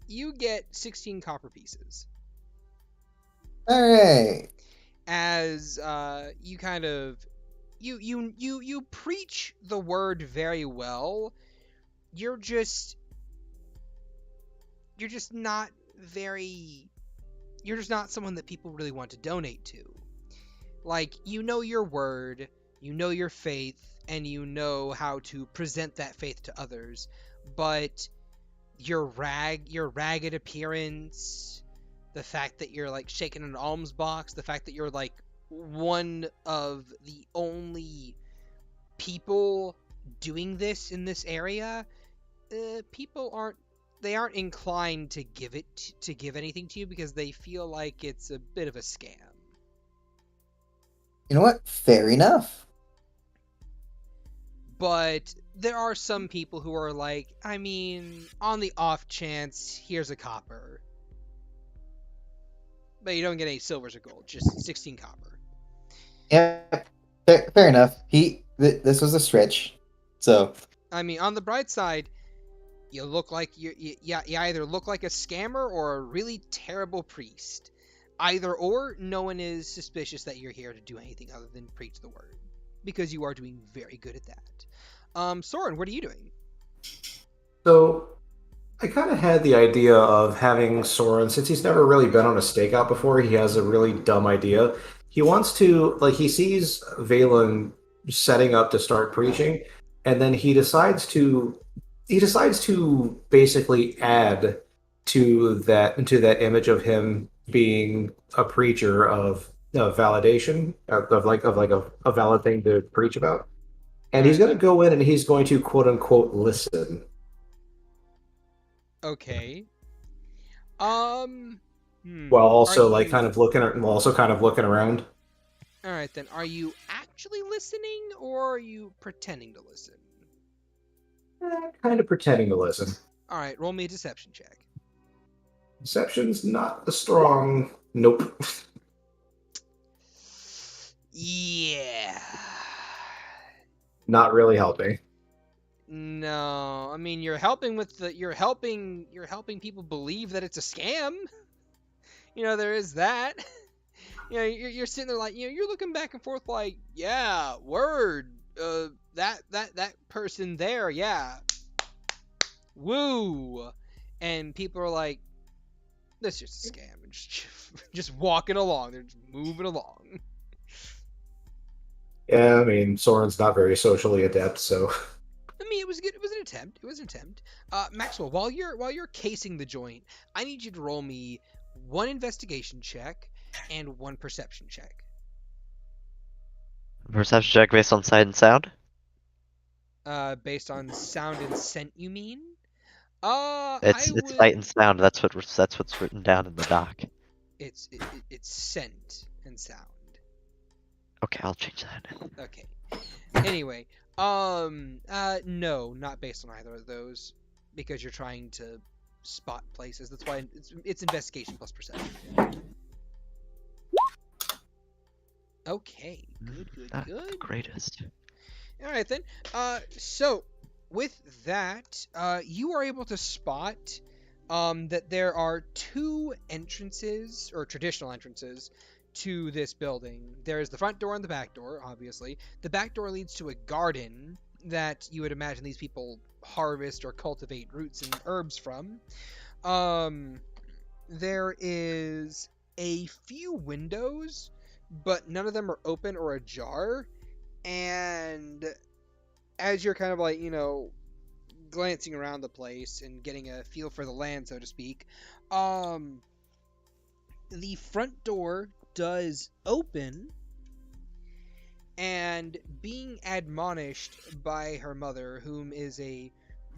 You get 16 copper pieces. All right. As you kind of you preach the word very well. You're just not someone that people really want to donate to. Like, you know your word, you know your faith, and you know how to present that faith to others, but your ragged appearance, the fact that you're like shaking an alms box, the fact that you're like one of the only people doing this in this area, people aren't inclined to give anything to you because they feel like it's a bit of a scam. You know what? Fair enough. But there are some people who are like, I mean, on the off chance, here's a copper. But you don't get any silvers or gold, just 16 copper. Yeah, fair enough. This was a stretch, so. I mean, on the bright side, you look like you either look like a scammer or a really terrible priest. Either or, no one is suspicious that you're here to do anything other than preach the word, because you are doing very good at that. Soren, what are you doing? So, I kind of had the idea of having Soren, since he's never really been on a stakeout before, he has a really dumb idea. He wants to, like, he sees Veylyn setting up to start preaching, and then he decides to basically add to that image of him being a preacher of validation of a valid thing to preach about. and he's Alright. going to go in and he's going to quote unquote listen. Okay. While also Are like you... kind of looking, while also kind of looking around. All right, then. Are you actually listening, or are you pretending to listen? Kind of pretending to listen. All right, roll me a deception check. Deception's not a strong. Nope. Yeah. Not really helping. No, I mean you're helping with the you're helping people believe that it's a scam. You know, there is that. You know, you're sitting there like, you know, you're looking back and forth like, yeah, word, that person there, yeah, woo, and people are like, that's just a scam, and just walking along, they're just moving along. Yeah, I mean, Soren's not very socially adept, so. I mean, it was good. It was an attempt. It was an attempt. Maxwell, while you're casing the joint, I need you to roll me one investigation check and one perception check. Perception check based on sight and sound? Based on sound and scent, you mean? It's sight and sound. That's what's written down in the doc. It's scent and sound. Okay, I'll change that. Okay. Anyway, no, not based on either of those, because you're trying to spot places. That's why it's investigation plus perception. Okay, good. The greatest. All right then. So with that, you are able to spot that there are two entrances, or traditional entrances, to this building. There is the front door and the back door, obviously. The back door leads to a garden that you would imagine these people harvest or cultivate roots and herbs from. There is a few windows, but none of them are open or ajar. And as you're kind of like, you know, glancing around the place and getting a feel for the land, so to speak, the front door does open, and being admonished by her mother, whom is a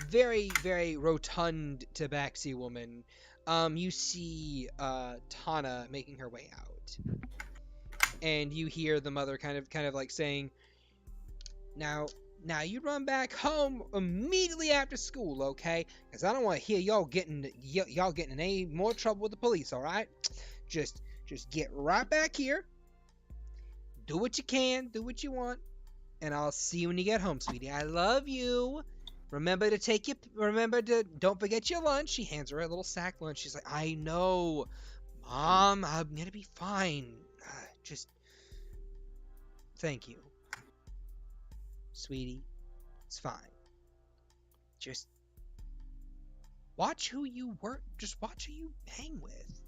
very, very rotund tabaxi woman, you see Tana making her way out, and you hear the mother kind of like saying, now you run back home immediately after school, okay? Because I don't want to hear y'all getting in any more trouble with the police, all right? Just get right back here, do what you can, do what you want, and I'll see you when you get home, sweetie. I love you. Remember to don't forget your lunch. She hands her a little sack lunch. She's like, I know, Mom, I'm gonna be fine. Just thank you, sweetie. It's fine. Just watch who you hang with.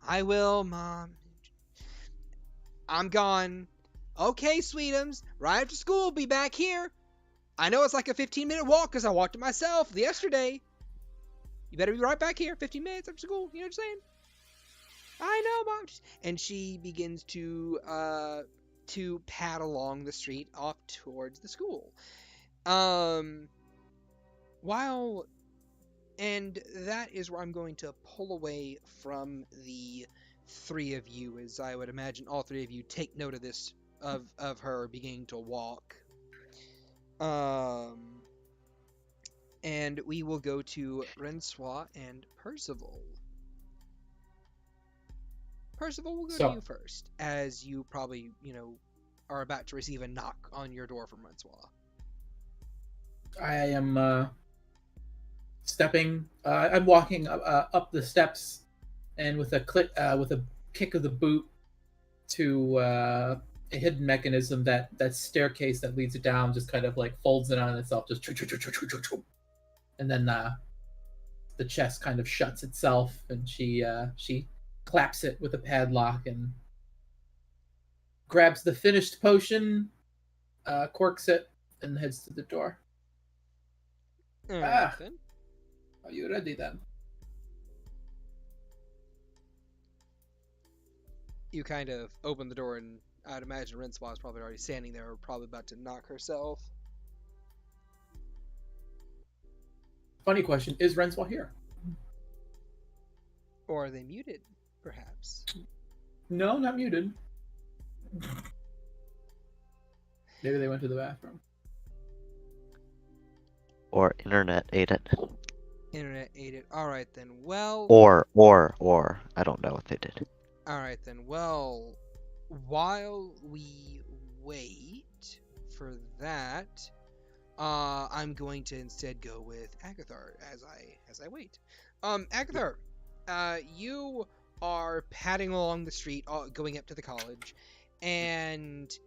I will, Mom. I'm gone. Okay, sweetums. Right after school, be back here. I know it's like a 15-minute walk because I walked it myself yesterday. You better be right back here. 15 minutes after school. You know what I'm saying? I know, Mom. And she begins to pad along the street off towards the school. And that is where I'm going to pull away from the three of you, as I would imagine all three of you take note of this, of her beginning to walk. And we will go to Rencois and Percival. Percival, we'll go to you first, as you probably, you know, are about to receive a knock on your door from Rencois. I am I'm walking up the steps, and with a kick of the boot to a hidden mechanism, that staircase that leads it down just kind of like folds in on itself, just and then the chest kind of shuts itself, and she claps it with a padlock and grabs the finished potion, corks it, and heads to the door. All right, then. Are you ready then? You kind of open the door and I'd imagine Rencois is probably already standing there, probably about to knock herself. Funny question: is Rencois here? Or are they muted, perhaps? No, not muted. Maybe they went to the bathroom. Or internet ate it. Internet ate it. Alright then, well... Or. I don't know what they did. Alright then, well... While we wait for that, I'm going to instead go with Agathar as I wait. Agathar, you are padding along the street, going up to the college, and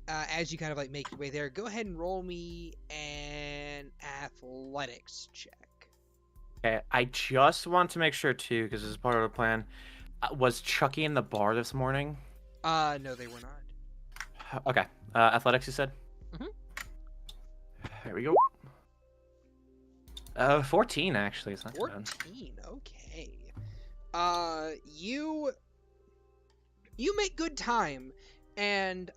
as you kind of like make your way there, go ahead and roll me an athletics check. Okay, I just want to make sure too, because this is part of the plan. Was Chucky in the bar this morning? No, they were not. Okay, athletics, you said? Mhm. There we go. 14 actually. It's not too bad. 14, okay. You make good time, and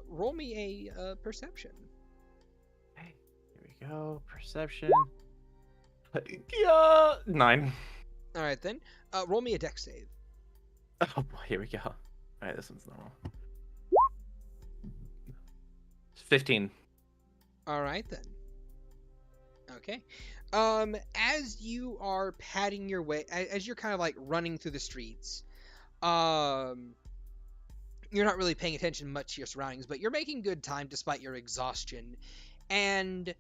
roll me a perception. Okay, here we go. Perception. Yeah, 9. All right then. Roll me a dex save. Oh boy, here we go. All right, this one's normal. 15. All right then. Okay. As you are padding your way, as you're kind of like running through the streets, you're not really paying attention much to your surroundings, but you're making good time despite your exhaustion. And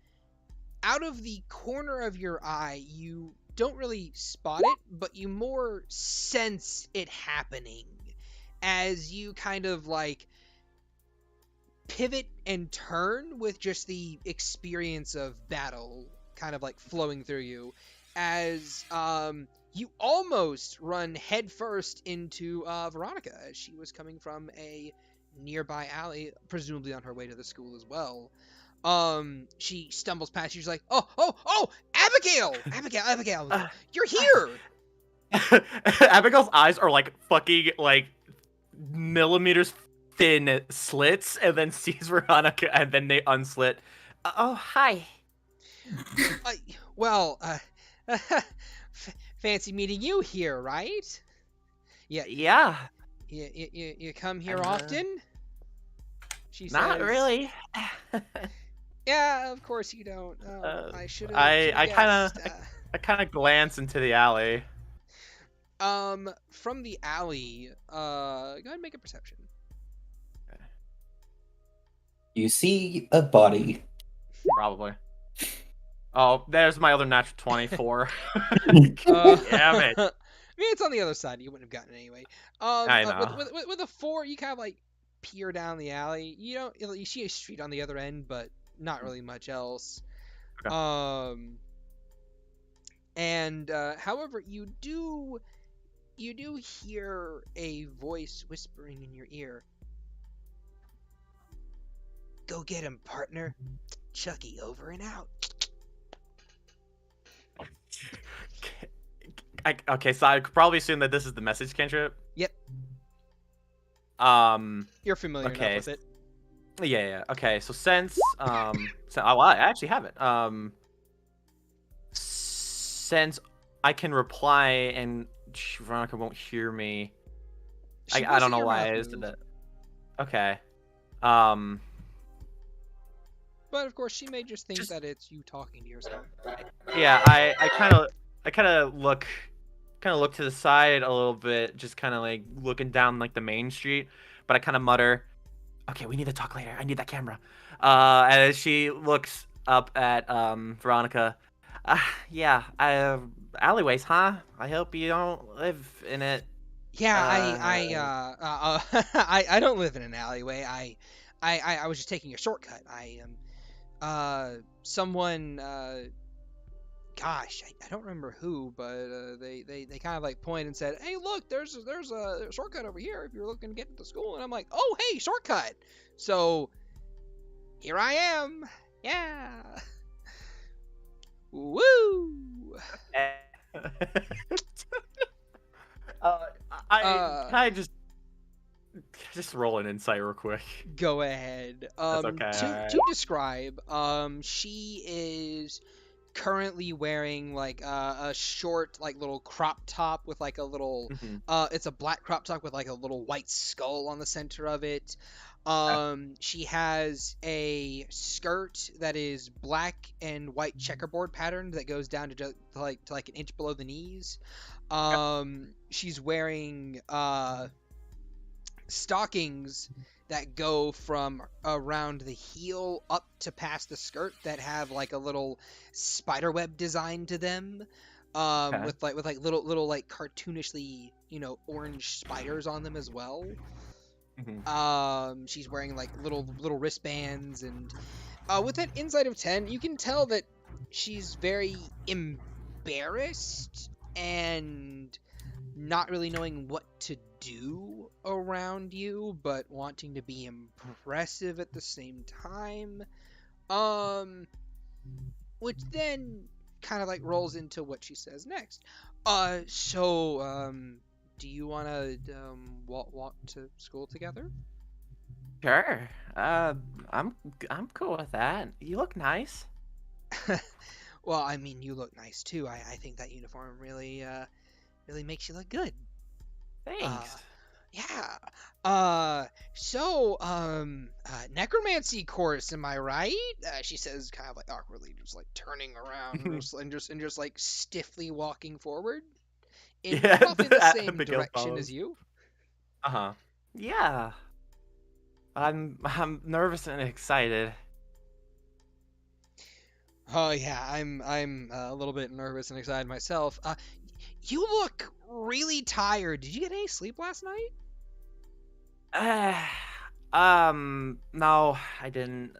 out of the corner of your eye, you don't really spot it, but you more sense it happening as you kind of like pivot and turn with just the experience of battle kind of like flowing through you, as you almost run headfirst into Veronica as she was coming from a nearby alley, presumably on her way to the school as well. She stumbles past you. She's like, oh, Abigail, you're here. Abigail's eyes are like fucking like millimeters thin slits, and then sees Veronica, and then they unslit. Oh, hi. Well, fancy meeting you here, right? Yeah. You come here often? She Not says, really. Yeah, of course you don't. I should have. I kind of glance into the alley. From the alley, go ahead and make a perception. You see a body. Probably. Oh, there's my other natural 24. Damn it. I mean, it's on the other side. You wouldn't have gotten it anyway. I know. With a 4, you kind of like peer down the alley. You see a street on the other end, but not really much else. Okay. And however, you do hear a voice whispering in your ear. Go get him, partner. Chucky over and out. Okay, so I could probably assume that this is the message cantrip. Yep. You're familiar enough with it. Yeah. Okay, so since I actually have it. Since I can reply and Veronica won't hear me. I don't know why I did that. Okay. But of course, she may just think that it's you talking to yourself. Yeah, I kind of look to the side a little bit, just kind of like looking down like the main street. But I kind of mutter, "Okay, we need to talk later. I need that camera." As she looks up at Veronica, yeah, alleyways, huh? I hope you don't live in it. Yeah, I don't live in an alleyway. I was just taking a shortcut. I am someone gosh, I don't remember who, but they kind of like pointed and said, "Hey, look, there's a shortcut over here if you're looking to get to school." And I'm like, "Oh, hey, shortcut!" So here I am. Yeah. Woo. I just just roll an insight real quick. Go ahead. That's okay, To alright. to describe, she is currently wearing like a short like little crop top with like a little it's a black crop top with like a little white skull on the center of it. She has a skirt that is black and white checkerboard pattern that goes down to just like an inch below the knees. She's wearing stockings that go from around the heel up to past the skirt that have like a little spiderweb design to them, with like little like cartoonishly orange spiders on them as well. She's wearing like little wristbands, and with that insight of 10, you can tell that she's very embarrassed and not really knowing what to do around you, but wanting to be impressive at the same time. Which then kind of like rolls into what she says next. Do you want to walk to school together? Sure. I'm cool with that. You look nice. Well, I mean, you look nice too. I think that uniform really makes you look good. Thanks. Yeah. Necromancy course, am I right? She says, kind of like awkwardly, just like turning around and just like stiffly walking forward in roughly the same direction as you. Yeah. I'm nervous and excited. Oh yeah, I'm a little bit nervous and excited myself. You look really tired. Did you get any sleep last night? No, I didn't.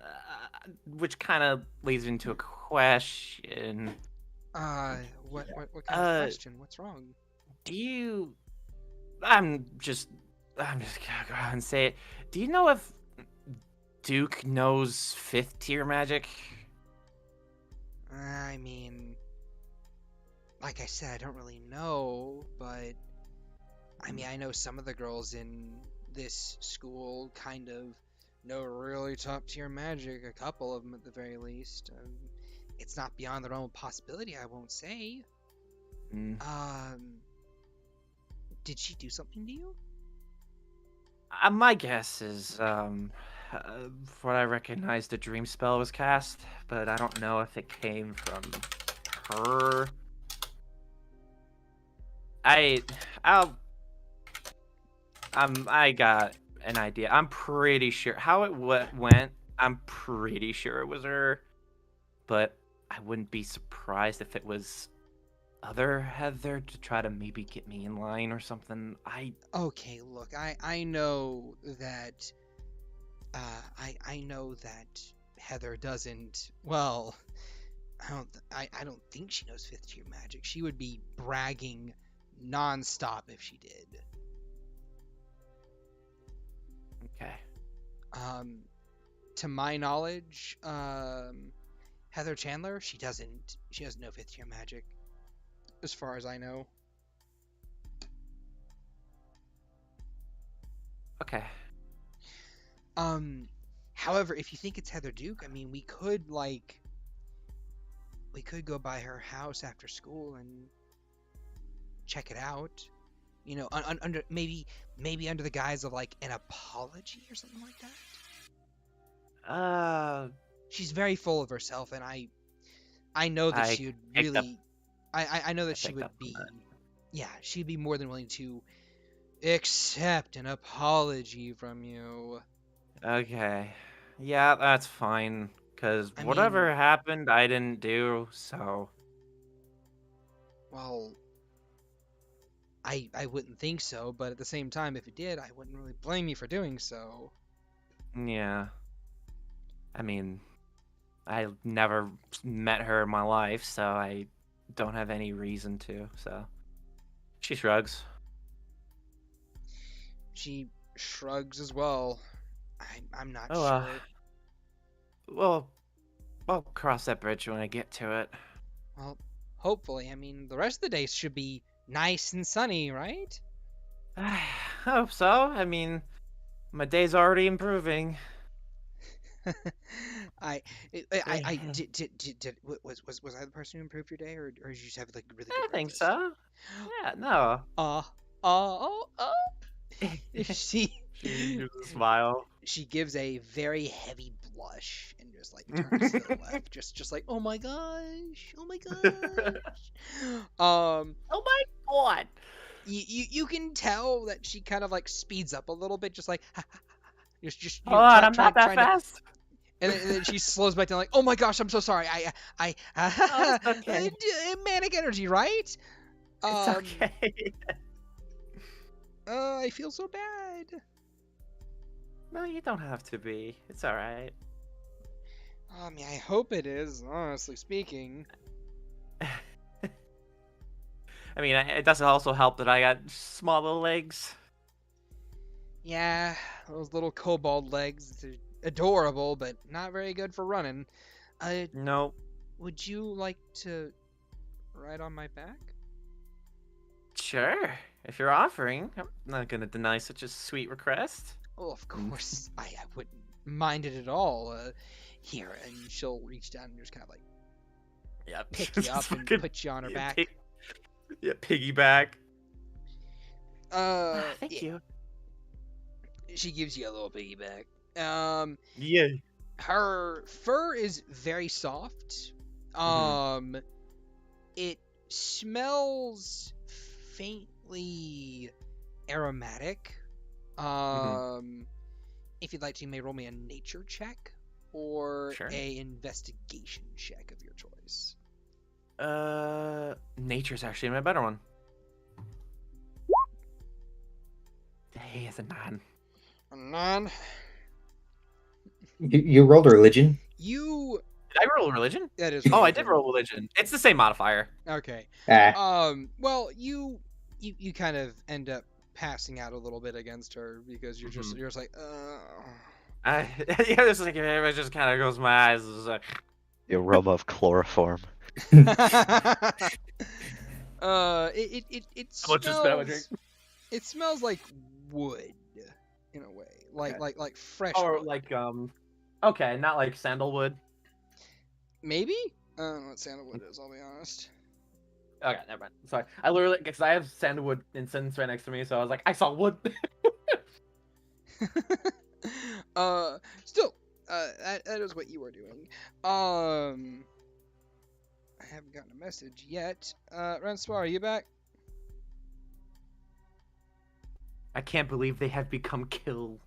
Which kind of leads into a question. What kind of question? What's wrong? I'm just gonna go out and say it. Do you know if Duke knows 5th tier magic? I mean, like I said, I don't really know, but I mean, I know some of the girls in this school kind of know really top tier magic, a couple of them at the very least. It's not beyond their own possibility, I won't say. Did she do something to you? My guess is, what I recognize, the dream spell was cast, but I don't know if it came from her. I got an idea. I'm pretty sure how it went. I'm pretty sure it was her, but I wouldn't be surprised if it was other Heather to try to maybe get me in line or something. Okay, look, I know that I know that Heather doesn't. Well, I don't think she knows 5th tier magic. She would be bragging nonstop if she did. Okay. To my knowledge, Heather Chandler, she doesn't know 5th tier magic, as far as I know. Okay. However, if you think it's Heather Duke, I mean, we could go by her house after school and check it out. Under maybe under the guise of like an apology or something like that. She's very full of herself, and I know that she would really. I know that she would be. Yeah, she'd be more than willing to accept an apology from you. Okay. Yeah, that's fine. Because whatever happened, I didn't do, so. Well, I wouldn't think so, but at the same time, if it did, I wouldn't really blame you for doing so. Yeah. I mean, I never met her in my life, so I don't have any reason to, so. She shrugs. She shrugs as well. I'm not Oh, sure. Well, I'll cross that bridge when I get to it. Well, hopefully. I mean, the rest of the day should be nice and sunny, right? I hope so. I mean, My day's already improving. Was I the person who improved your day, or did you just have like a really I good think breakfast? so. Yeah, no. Oh. She She gives a smile. she gives a very heavy blush and just like turns to the left, just like oh my gosh. Oh my god. You can tell that she kind of like speeds up a little bit, just like just Hold on, I'm not that trying to, fast. and then she slows back down like oh my gosh, I'm so sorry. Oh, it's okay. Manic energy, right? It's okay. I feel so bad. No, you don't have to be. It's alright. I mean, I hope it is, honestly speaking. I mean, it doesn't also help that I got small little legs. Yeah, those little kobold legs, they're adorable, but not very good for running. Nope. Would you like to ride on my back? Sure. If you're offering, I'm not gonna deny such a sweet request. Oh, of course, I wouldn't mind it at all. Here, and she'll reach down and just kind of like Yeah. pick you up and put you on her back. Yeah, piggyback. Yeah, Thank you. she gives you a little piggyback. Yeah. Her fur is very soft. It smells faintly aromatic. If you'd like to, you may roll me a nature check or Sure. a investigation check of your choice. Nature's actually my better one. Hey, it's a 9. A 9. You rolled religion? You. Did I roll religion? That is. Oh, I did roll religion. It's the same modifier. Okay. Ah. Well, you kind of end up passing out a little bit against her because you're just like, Yeah, it's like it just kind of goes my eyes. It's like, The aroma of chloroform. it How much is that, I drink? smells. It smells like wood, in a way, like fresh. or wood. like okay, not like sandalwood. Maybe. I don't know what sandalwood is. I'll be honest. Okay, never mind. Sorry, I literally because I have sandalwood incense right next to me, so I was like, I saw wood. Still, that is what you are doing. I haven't gotten a message yet. Rencois, are you back? I can't believe they have become kill.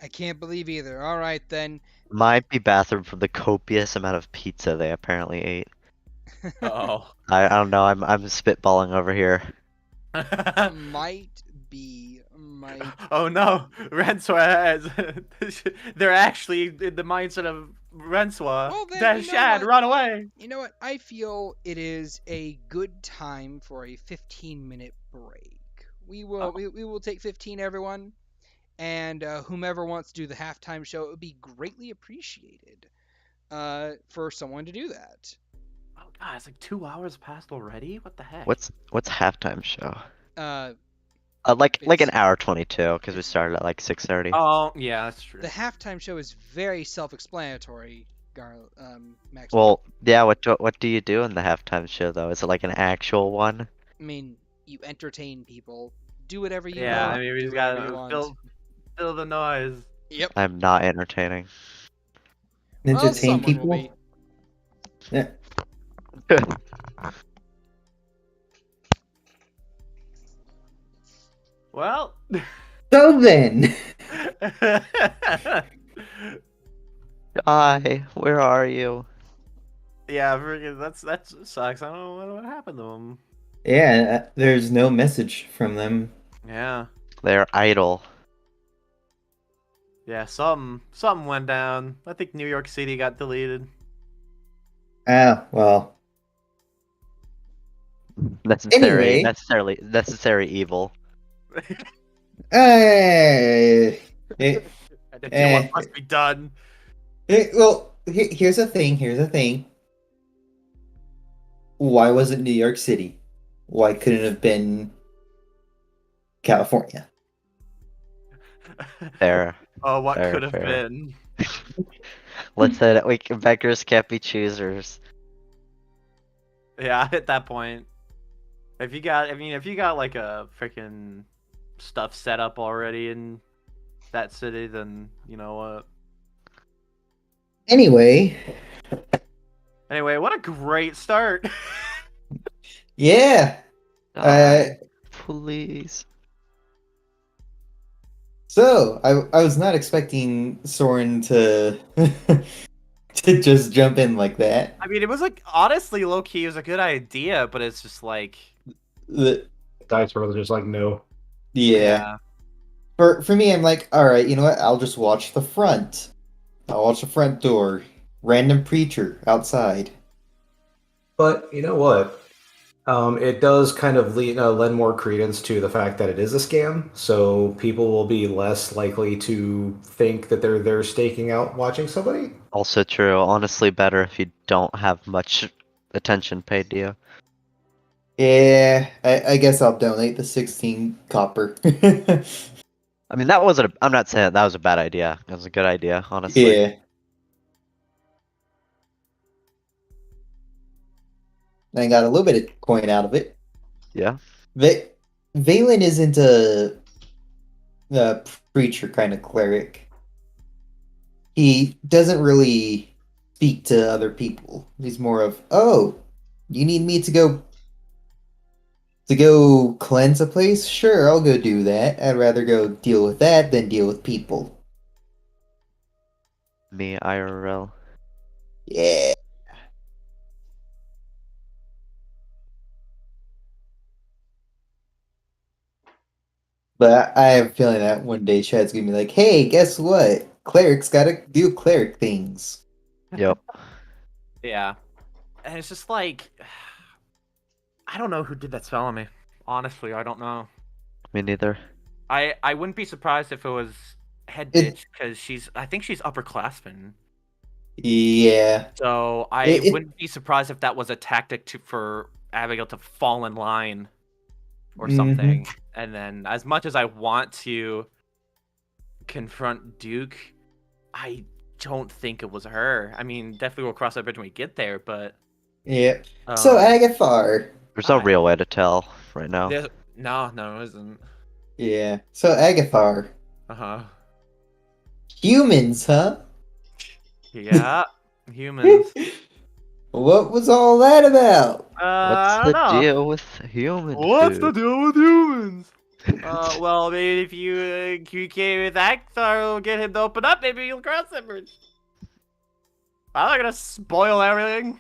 I can't believe either. All right then. Might be bathroom from the copious amount of pizza they apparently ate. Oh. I don't know. I'm spitballing over here. Might be. Oh no, Rencois. They're actually in the mindset of Rencois. Well, then, That you know Shad, what? run away. You know what? I feel it is a good time for a 15-minute break. We will we will take 15, everyone, and whomever wants to do the halftime show, it would be greatly appreciated for someone to do that. Oh god, it's like 2 hours past already. What the heck? What's halftime show? It's- Like an hour 22 because we started at like 6:30. Oh yeah, that's true. The halftime show is very self-explanatory, Maxwell. Well, yeah. What do you do in the halftime show though? Is it like an actual one? I mean, you entertain people. Do whatever you Yeah, want. I mean we do just whatever you gotta want. fill the noise. Yep. I'm not entertaining. Well, Entertain someone people? will be. Yeah. Well. So then, Hi, where are you? Yeah, freaking that sucks. I don't know what happened to him. yeah, there's no message from them. Yeah. They're idle. Yeah, something went down. I think New York City got deleted. Ah, well. Anyway. Necessary evil. Eh, And then what must be done. well, here's the thing. Here's the thing. Why was it New York City? Why couldn't it have been California? Fair. Oh, what Fair, could have fair. been? Listen, beggars can't be choosers. Yeah, at that point, if you got like a freaking stuff set up already in that city, then you know what. Anyway, Anyway, what a great start. yeah. Die, please. So I was not expecting Soren to to just jump in like that. I mean, it was like honestly, low key, it was a good idea, but it's just like, The- Dice World is just like no. yeah. yeah, For me, I'm like, all right, you know what? I'll just watch the front. I'll watch the front door. Random preacher outside. But you know what? It does kind of lend more credence to the fact that it is a scam, so people will be less likely to think that they're staking out watching somebody. Also true. Honestly, better if you don't have much attention paid to you. Yeah, I guess I'll donate the 16 copper. I mean, that wasn't. I'm not saying that was a bad idea. It was a good idea, honestly. Yeah. I got a little bit of coin out of it. Yeah. Veylyn isn't a preacher kind of cleric. He doesn't really speak to other people. He's more of, oh, you need me to go cleanse a place? Sure, I'll go do that. I'd rather go deal with that than deal with people. Me IRL. Yeah. But I have a feeling that one day Shad's gonna be like, hey, guess what? Clerics gotta do cleric things. Yep. yeah, and it's just like, I don't know who did that spell on me. Honestly, I don't know. Me neither. I wouldn't be surprised if it was head It- bitch because I think she's upperclassman. Yeah. So I It- wouldn't be surprised if that was a tactic for Abigail to fall in line or Mhm. something. And then, as much as I want to confront Duke, I don't think it was her. I mean, definitely we'll cross that bridge when we get there, but Yeah. So Agathar. There's no Hi. real way to tell right now. no, it isn't. Yeah. So Agathar. Uh-huh. Humans, huh? Yeah, humans. What was all that about? I What's don't the know. deal with human What's the food? deal with humans? Well, maybe if you communicate with Agathar, get him to open up, maybe you'll cross that bridge. I'm not gonna spoil everything.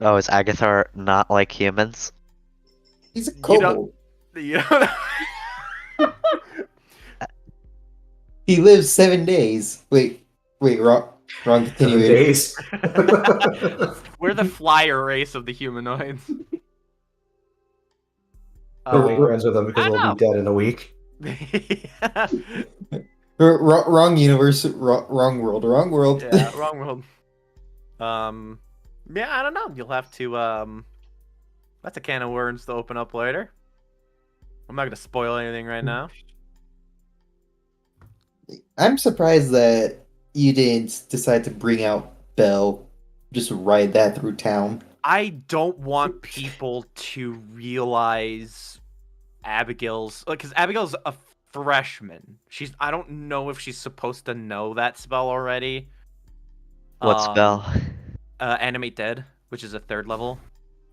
Oh, is Agathar not like humans? He's a You kobold. You know, He lives 7 days. Wait, wrong 7 continuation. days. we're the flyer race of the humanoids. Don't make friends with them because I we'll know. be dead in a week. Yeah, Wrong universe, wrong world, wrong world. wrong world. Yeah, I don't know. You'll have to that's a can of worms to open up later. I'm not gonna spoil anything right now. I'm surprised that you didn't decide to bring out Belle. Just ride that through town. I don't want people to realize Abigail's because Abigail's a freshman. I don't know if she's supposed to know that spell already. What spell? Animate Dead, which is a 3rd level.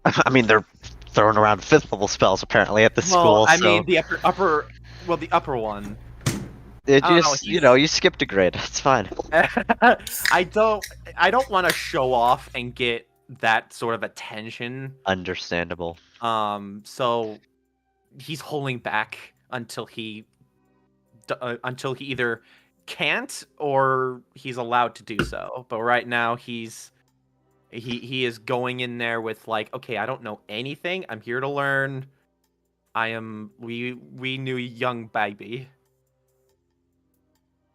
I mean, they're throwing around 5th level spells apparently at the school. I so mean the the upper one. it I don't know, just you skipped a grade. It's fine. I don't want to show off and get that sort of attention. Understandable. So he's holding back until he either can't or he's allowed to do so. But right now he is going in there with like, okay, I don't know anything. I'm here to learn. We knew young baby.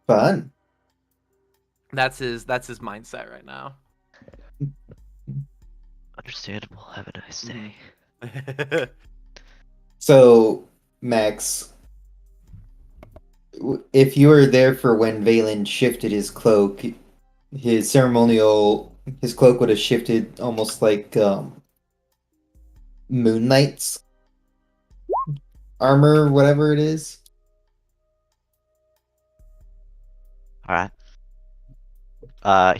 Fun. That's his mindset right now. Understandable. Have a nice day. So, Max, if you were there for when Veylyn shifted his cloak, his his cloak would have shifted almost like Moon Knight's armor, whatever it is. Alright.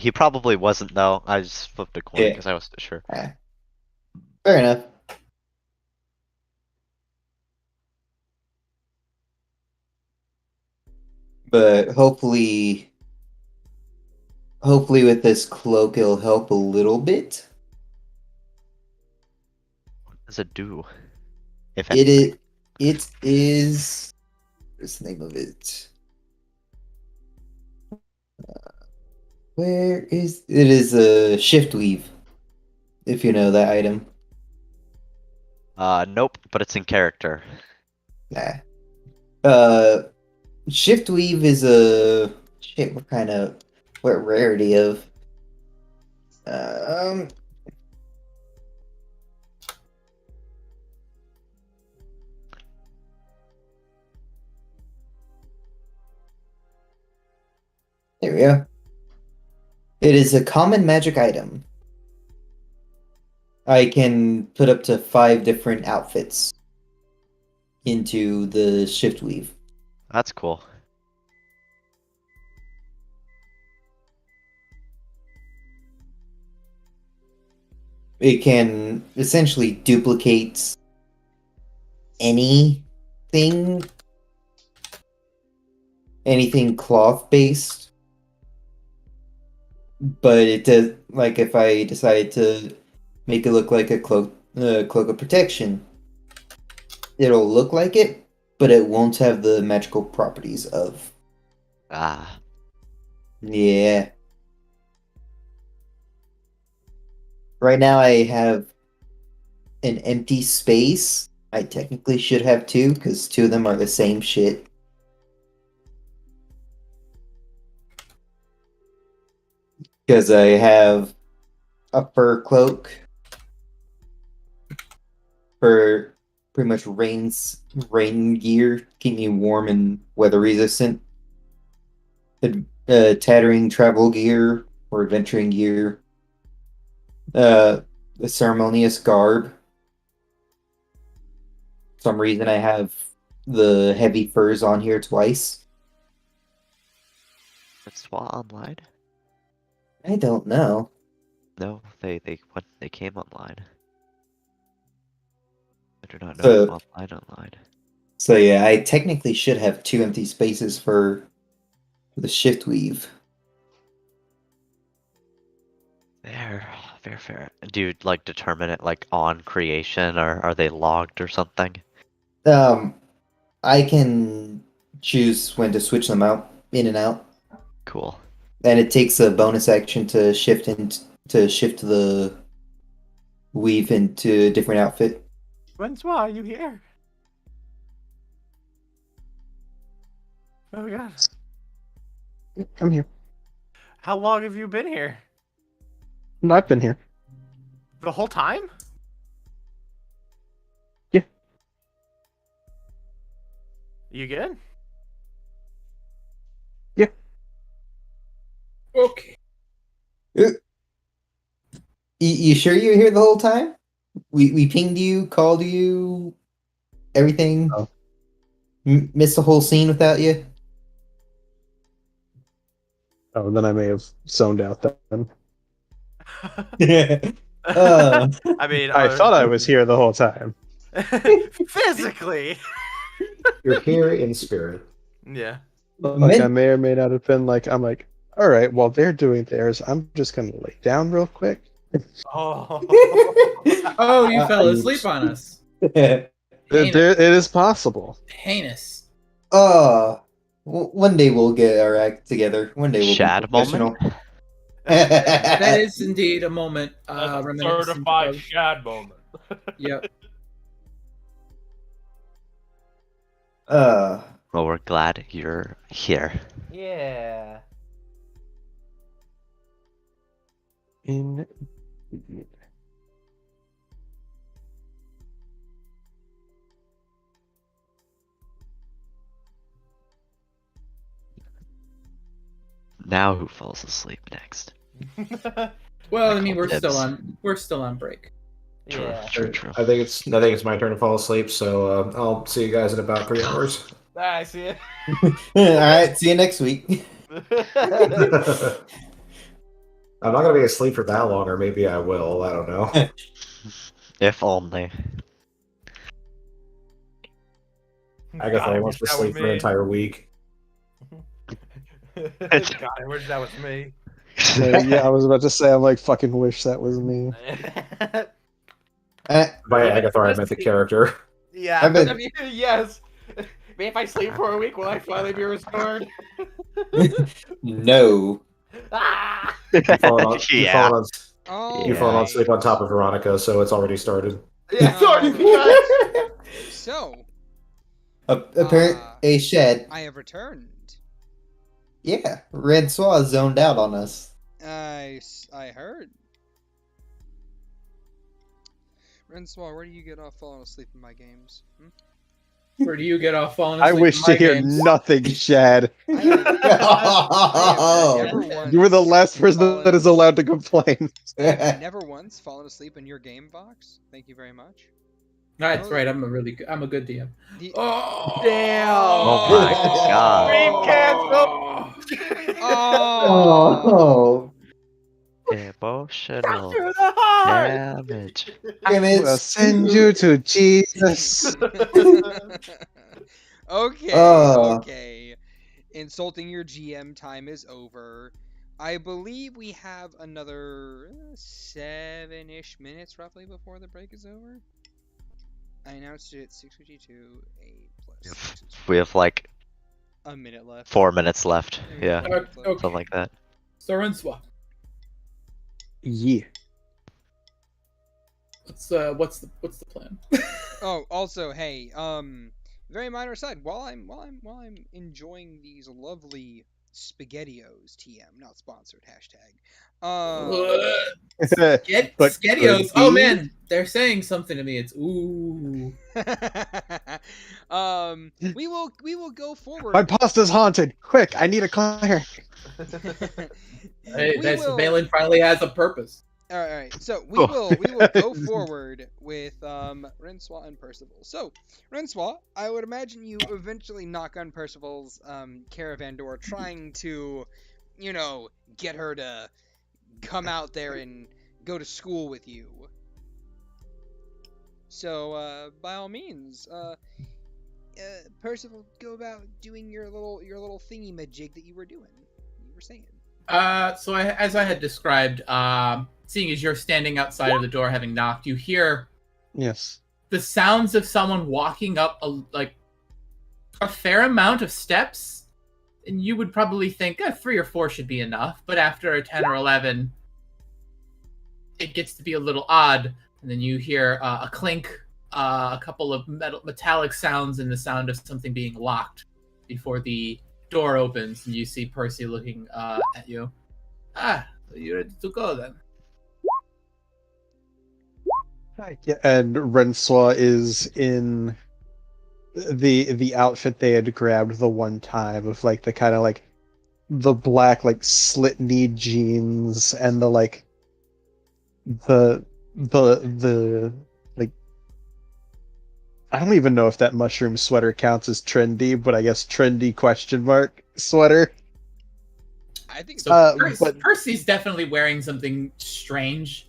He probably wasn't though. I just flipped a coin Yeah. because I wasn't sure. Fair enough. But hopefully with this cloak it'll help a little bit. What does it do? If It anything. is what's the name of it? Where is it? Is a shift weave, if you know that item. Nope, but it's in character. Nah. Shift weave is a shit. What rarity of? Um. There we go. It is a common magic item. I can put up to 5 different outfits into the shift weave. That's cool. It can essentially duplicate anything cloth based, but it does, like, if I decide to make it look like a cloak of protection, it'll look like it, but it won't have the magical properties of. Ah. Yeah. Right now I have an empty space. I technically should have 2 because 2 of them are the same shit. Because I have a fur cloak for pretty much rain gear, keep me warm and weather resistant. Tattering travel gear or adventuring gear. The ceremonious garb. For some reason I have the heavy furs on here twice. It's SWAT online? I don't know. No, they came online. I do not know So, online. so yeah, I technically should have 2 empty spaces for the shift weave. Fair. Do you like determine it like on creation, or are they logged or something? I can choose when to switch them out, in and out, Cool. and it takes a bonus action to shift the weave into a different outfit. Rencois, are you here? Oh my god. I'm here. How long have you been here? No, I've been here. The whole time? Yeah. You good? Yeah. Okay. You sure you were here the whole time? We pinged you, called you, everything. Oh. Missed the whole scene without you. Oh, then I may have zoned out then. I mean, I thought I was here the whole time. physically. You're here in spirit. Yeah. Like, I may or may not have been like, I'm like, all right, while they're doing theirs, I'm just going to lay down real quick. Oh. Oh, you fell Oops. asleep on us. It is possible. Heinous. One day we'll get our act together. One day we'll Shad be professional. moment? That is indeed a moment. That's a Reminiscent certified of- Shad moment. Yep. Uh, Well, we're glad you're here. Yeah. In Now who falls asleep next? Well, I I mean, call we're still on break. True, Yeah. true. I think it's my turn to fall asleep. So I'll see you guys in about 3 hours. I see it. All right, see you next week. I'm not gonna be asleep for that long, or maybe I will. I don't know. If only. Agathar wants to sleep for an entire week. God, I wish that was me. Yeah, I was about to say, I'm like, fucking wish that was me. Uh, By Agathar, I meant the character. Yeah, I've been- I mean, yes. If I sleep for a week, will I finally be restored? no. Ah! You've fallen on, Yeah. you've fallen on sleep on top of Veronica, so it's already started. Yeah, it's already begun. So, Apparently, Shad. I have returned. Yeah, Rencois zoned out on us. I heard. Rencois, where do you get off falling asleep in my games? Where do you get off falling I asleep? wish in to my hear games? nothing, Shad. I have never once You were the last person fallen- that is allowed to complain. never once fallen asleep in your game box. Thank you very much. That's right. I'm a good DM. The- Oh Damn. Oh my God. Dream cancel. Oh, Emotional Through the heart. damage. and I will it's send you to Jesus. Okay, Oh. okay. Insulting your GM time is over. I believe we have another 7-ish minutes roughly before the break is over. I announced it at 6:52, 8 plus 6 is We have like a minute left. 4 minutes left. Yeah. Yeah, Okay. something like that. Soren swap. Yeah. What's the plan? Oh, also, hey, very minor aside. While I'm enjoying these lovely SpaghettiOs, TM, not sponsored, hashtag. But Skedios. could Oh be. man, they're saying something to me. It's ooh. We will go forward. My pasta's haunted. Quick, I need a cleric. Hey, We that's will- Veylyn finally has a purpose. All right. So we will go forward with Rencois and Percival. So Rencois, I would imagine you eventually knock on Percival's caravan door, trying to, get her to come out there and go to school with you. So by all means, Percival, go about doing your little thingy majig that you were doing. You were saying. So as I had described, seeing as you're standing outside of the door having knocked, you hear Yes. the sounds of someone walking up a fair amount of steps, and you would probably think 3 or 4 should be enough, but after a 10 or 11, it gets to be a little odd, and then you hear a clink, a couple of metallic sounds, and the sound of something being locked before the door opens, and you see Percy looking at you. You ready to go then? Yeah, and Rencois is in the outfit they had grabbed the one time of like the kind of like the black like slit knee jeans and the like the like I don't even know if that mushroom sweater counts as trendy, but I guess trendy question mark sweater. I think So but- Percy's definitely wearing something strange.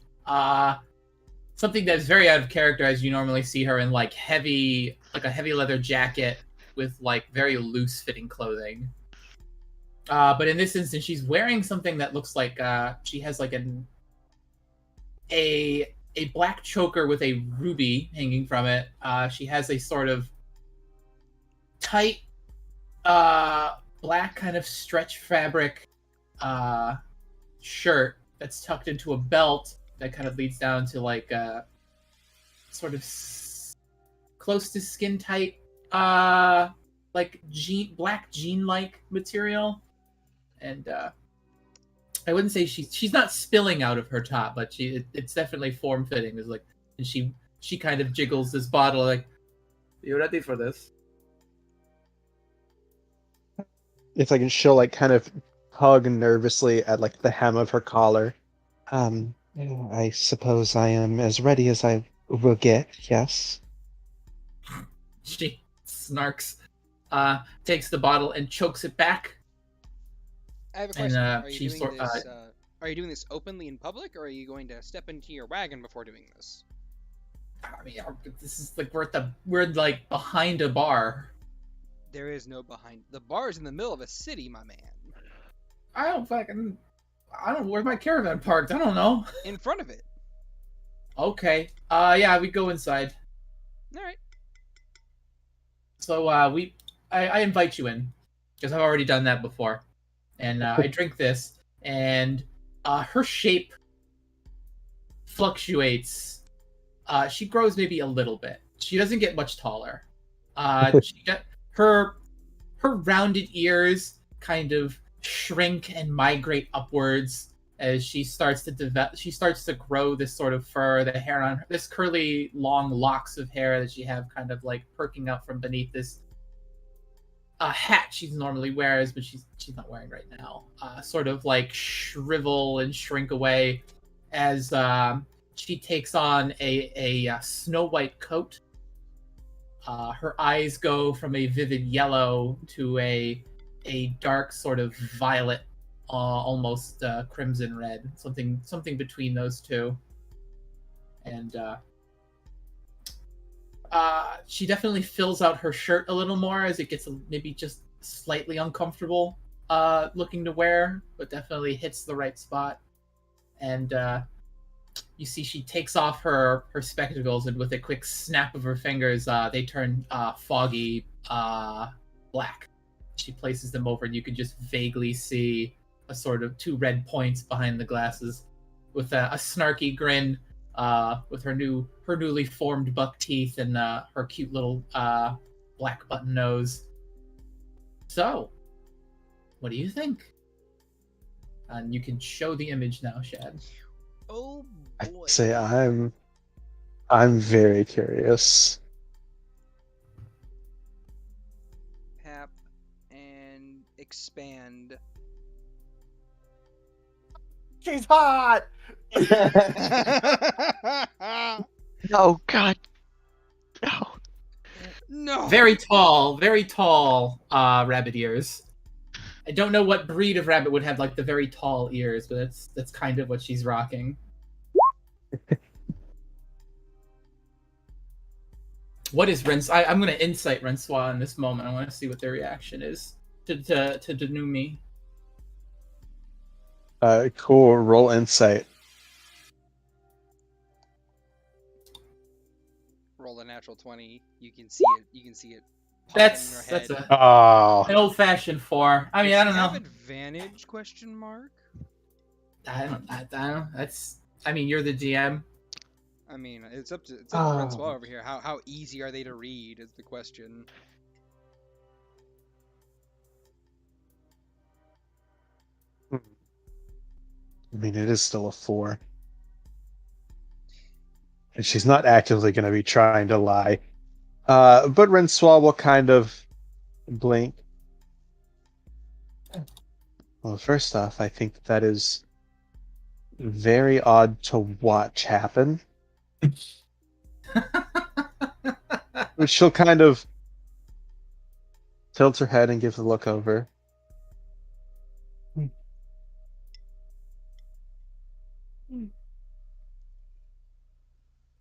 Something that's very out of character, as you normally see her in like a heavy leather jacket with like very loose fitting clothing. But in this instance, she's wearing something that looks like she has like a black choker with a ruby hanging from it. She has a sort of tight black kind of stretch fabric shirt that's tucked into a belt that kind of leads down to like sort of close to skin tight like black jean like material, and I wouldn't say she's not spilling out of her top, but it's definitely form fitting. It's like, and she kind of jiggles this bottle like, you ready for this? It's like she'll like kind of tug nervously at like the hem of her collar. I suppose I am as ready as I will get, yes. She snarks, takes the bottle and chokes it back. I have a And question. Are you she doing sort this? Are you doing this openly in public, or are you going to step into your wagon before doing this? I mean, this is like we're like behind a bar. There is no behind. The bar is in the middle of a city, my man. I don't know where my caravan parked. I don't know. In front of it. Okay. Yeah, we go inside. All right. So I invite you in because I've already done that before, and I drink this, and her shape fluctuates. She grows maybe a little bit. She doesn't get much taller. She got her rounded ears kind of shrink and migrate upwards as she starts to develop. She starts to grow this sort of fur. The hair on her, this curly, long locks of hair that she have, kind of like perking out from beneath this hat she normally wears, but she's not wearing right now. Sort of like shrivel and shrink away as she takes on a snow white coat. Her eyes go from a vivid yellow to a dark sort of violet, almost crimson red, something between those two. And she definitely fills out her shirt a little more as it gets maybe just slightly uncomfortable looking to wear, but definitely hits the right spot. And you see she takes off her spectacles, and with a quick snap of her fingers, they turn foggy black. She places them over, and you can just vaguely see a sort of two red points behind the glasses, with a snarky grin, with her newly formed buck teeth and her cute little black button nose. So, what do you think? And you can show the image now, Shad. Oh boy. I'd say I'm very curious. Tap and expand. She's hot. Oh God. No. No. Very tall rabbit ears. I don't know what breed of rabbit would have like the very tall ears, but that's kind of what she's rocking. What is Rens? I'm gonna insight Rencois in this moment. I want to see what their reaction is to Denumi. Cool. Roll insight. Roll a natural 20. You can see it. You can see it. popping in your That's head. an old-fashioned 4. I mean, Does I don't she have know. advantage? Question mark. I don't. That's. I mean, you're the GM. I mean, it's up to Rencois over here. How easy are they to read is the question. I mean, it is still a 4. And she's not actively going to be trying to lie. But Rencois will kind of blink. Well, first off, I think that is very odd to watch happen. Which she'll kind of tilt her head and give a look over.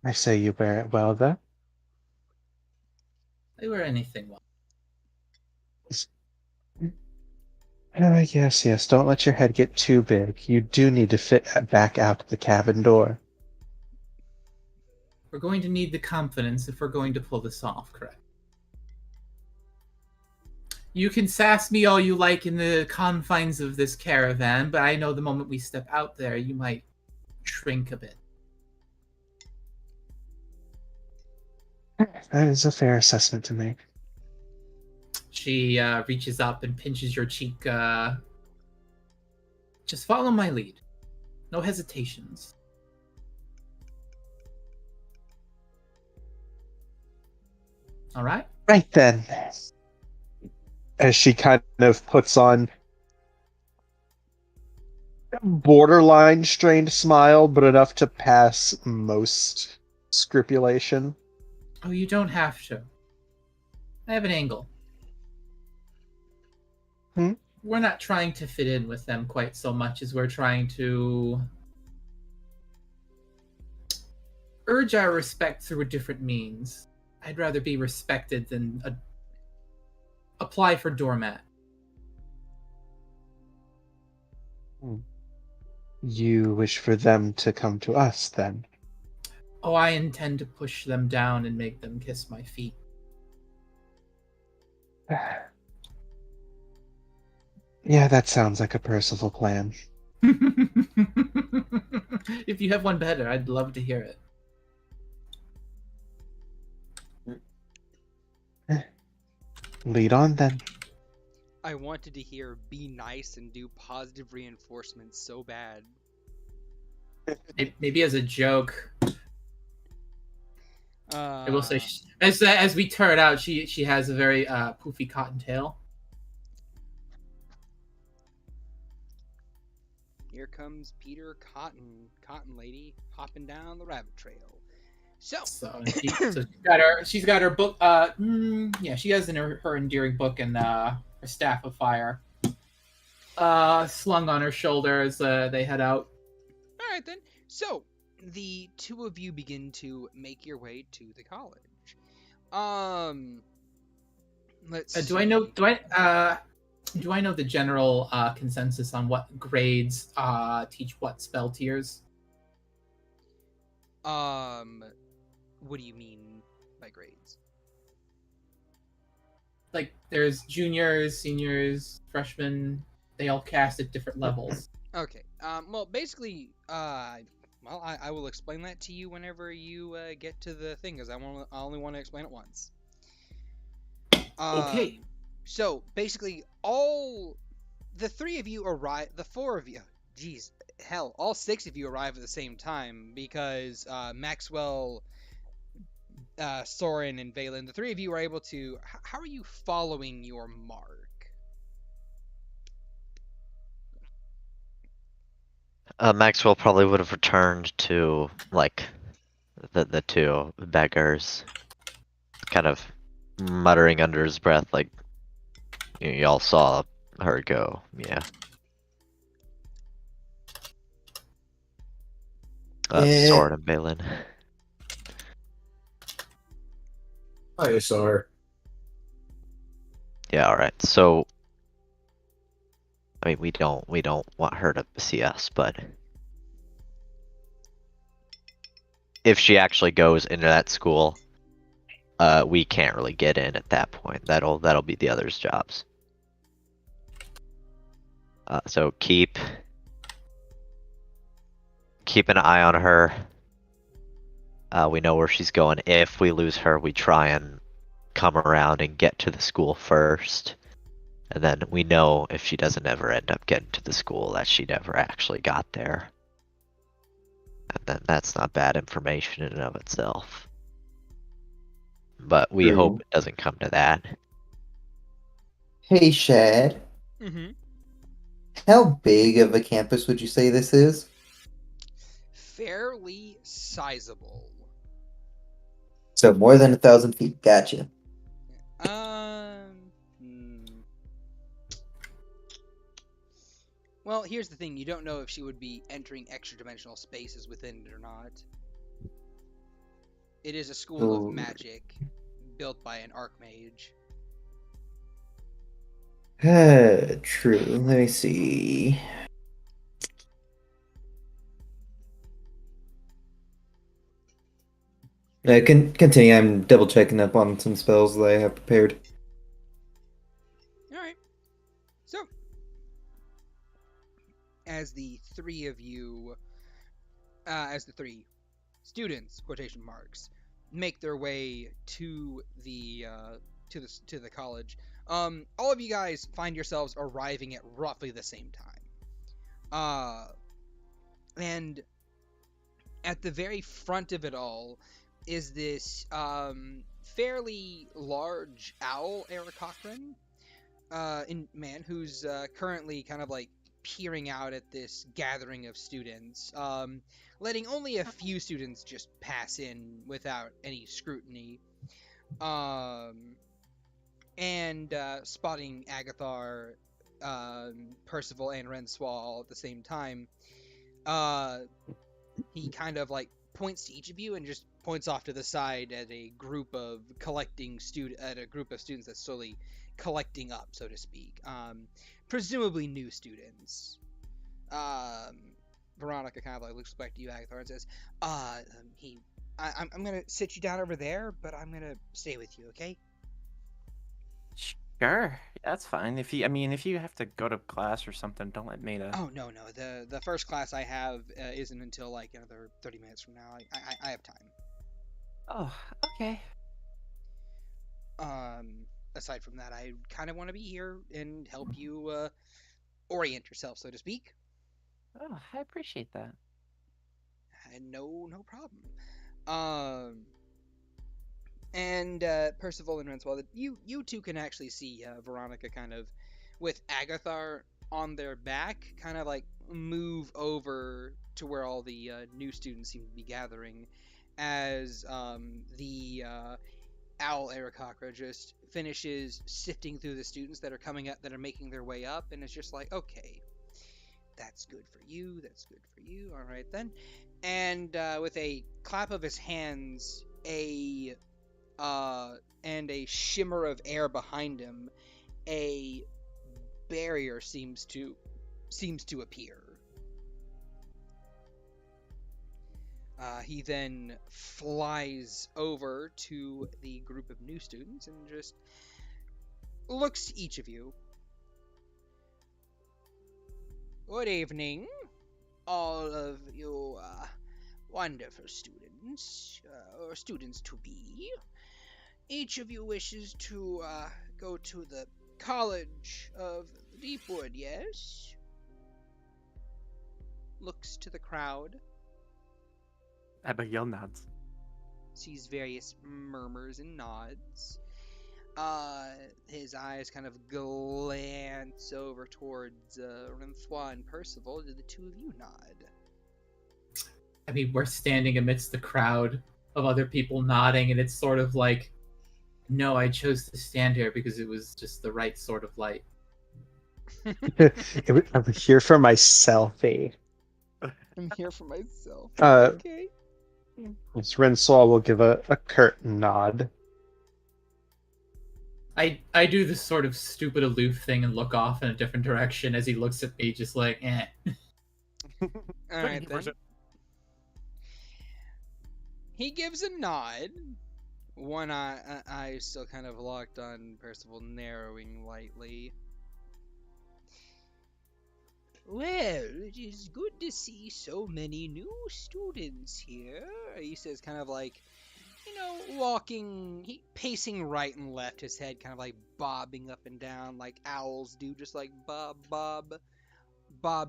I say you bear it well, then. They wear anything well. Yes. Don't let your head get too big. You do need to fit back out the cabin door. We're going to need the confidence if we're going to pull this off, correct? You can sass me all you like in the confines of this caravan, but I know the moment we step out there, you might shrink a bit. That is a fair assessment to make. She reaches up and pinches your cheek. Just follow my lead. No hesitations. All right? Right then. As she kind of puts on borderline strained smile, but enough to pass most scrupulation. Oh, you don't have to. I have an angle. Hmm? We're not trying to fit in with them quite so much as we're trying to urge our respect through a different means. I'd rather be respected than apply for doormat. You wish for them to come to us, then? Oh, I intend to push them down and make them kiss my feet. Yeah, that sounds like a Percival plan. If you have one better, I'd love to hear it. Lead on, then. I wanted to hear "be nice" and do positive reinforcement so bad. Maybe as a joke. I will say, Uh, as we turn out, she has a very poofy cotton tail. Here comes Peter Cotton Lady, hopping down the rabbit trail. So She's got her book. Yeah, she has her endearing book and her staff of fire, slung on her shoulder as they head out. all right then. So the two of you begin to make your way to the college. Let's. Do I know the general consensus on what grades teach what spell tiers? What do you mean by grades? Like, there's juniors, seniors, freshmen. They all cast at different levels. Okay. Well, basically, I will explain that to you whenever you get to the thing, because I only want to explain it once. Okay. So basically, all the three of you arrive. The four of you. Geez, hell, all six of you arrive at the same time because Maxwell, Soren, and Veylyn. The three of you are able to. How are you following your mark? Maxwell probably would have returned to, like, the two beggars, kind of muttering under his breath, like, y'all saw her go, yeah. Soren and Veylyn. I saw her. Yeah, alright, so... I mean, we don't want her to see us, but... if she actually goes into that school, we can't really get in at that point. That'll be the others' jobs. So keep an eye on her. We know where she's going. If we lose her, we try and come around and get to the school first. And then we know if she doesn't ever end up getting to the school that she never actually got there. And then that's not bad information in and of itself. But we hope it doesn't come to that. Hey, Shad. Mm-hmm. How big of a campus would you say this is? Fairly sizable. So more than 1,000 feet. Gotcha. Well, here's the thing. You don't know if she would be entering extra-dimensional spaces within it or not. It is a school of magic built by an archmage. True. Let me see. Continue. I'm double checking up on some spells that I have prepared. Alright. So, as the three of you, as the three students, quotation marks, make their way to the college, all of you guys find yourselves arriving at roughly the same time. And at the very front of it all is this fairly large owl, Aarakocran, man who's currently kind of like peering out at this gathering of students, letting only a few students just pass in without any scrutiny, and spotting Agathar, Percival, and Rencois all at the same time. He kind of like points to each of you and just points off to the side at a group of students that's slowly collecting up, so to speak. Presumably new students. Veronica kind of like looks back to you, Agathar, and says, I'm gonna sit you down over there, but I'm gonna stay with you, okay? Sure, that's fine. If you have to go to class or something, don't let me to. Oh, no. The first class I have isn't until like another 30 minutes from now. I have time. Oh, okay. Aside from that, I kind of want to be here and help you orient yourself, so to speak. Oh, I appreciate that. And no problem. And Percival and Rencois, you two can actually see Veronica kind of with Agathar on their back, kind of like move over to where all the new students seem to be gathering, as the owl Aarakocra just finishes sifting through the students that are coming up, that are making their way up, and it's just like, okay, that's good for you, that's good for you, all right then. And with a clap of his hands, and a shimmer of air behind him, a barrier seems to appear. He then flies over to the group of new students and just looks to each of you. Good evening, all of you wonderful students, or students to be. Each of you wishes to go to the College of Deepwood, yes? Looks to the crowd. Abigail nods. Sees various murmurs and nods. His eyes kind of glance over towards Rencois and Percival. Do the two of you nod? I mean, we're standing amidst the crowd of other people nodding, and it's sort of like, no, I chose to stand here because it was just the right sort of light. I'm here for my selfie. I'm here for myself. Okay. Rencois will give a curt nod. I do this sort of stupid aloof thing and look off in a different direction as he looks at me, just like, eh. Alright then. He gives a nod. One eye still kind of locked on Percival, narrowing lightly. Well, it is good to see so many new students here, he says, kind of like, pacing right and left, his head kind of like bobbing up and down like owls do, just like bob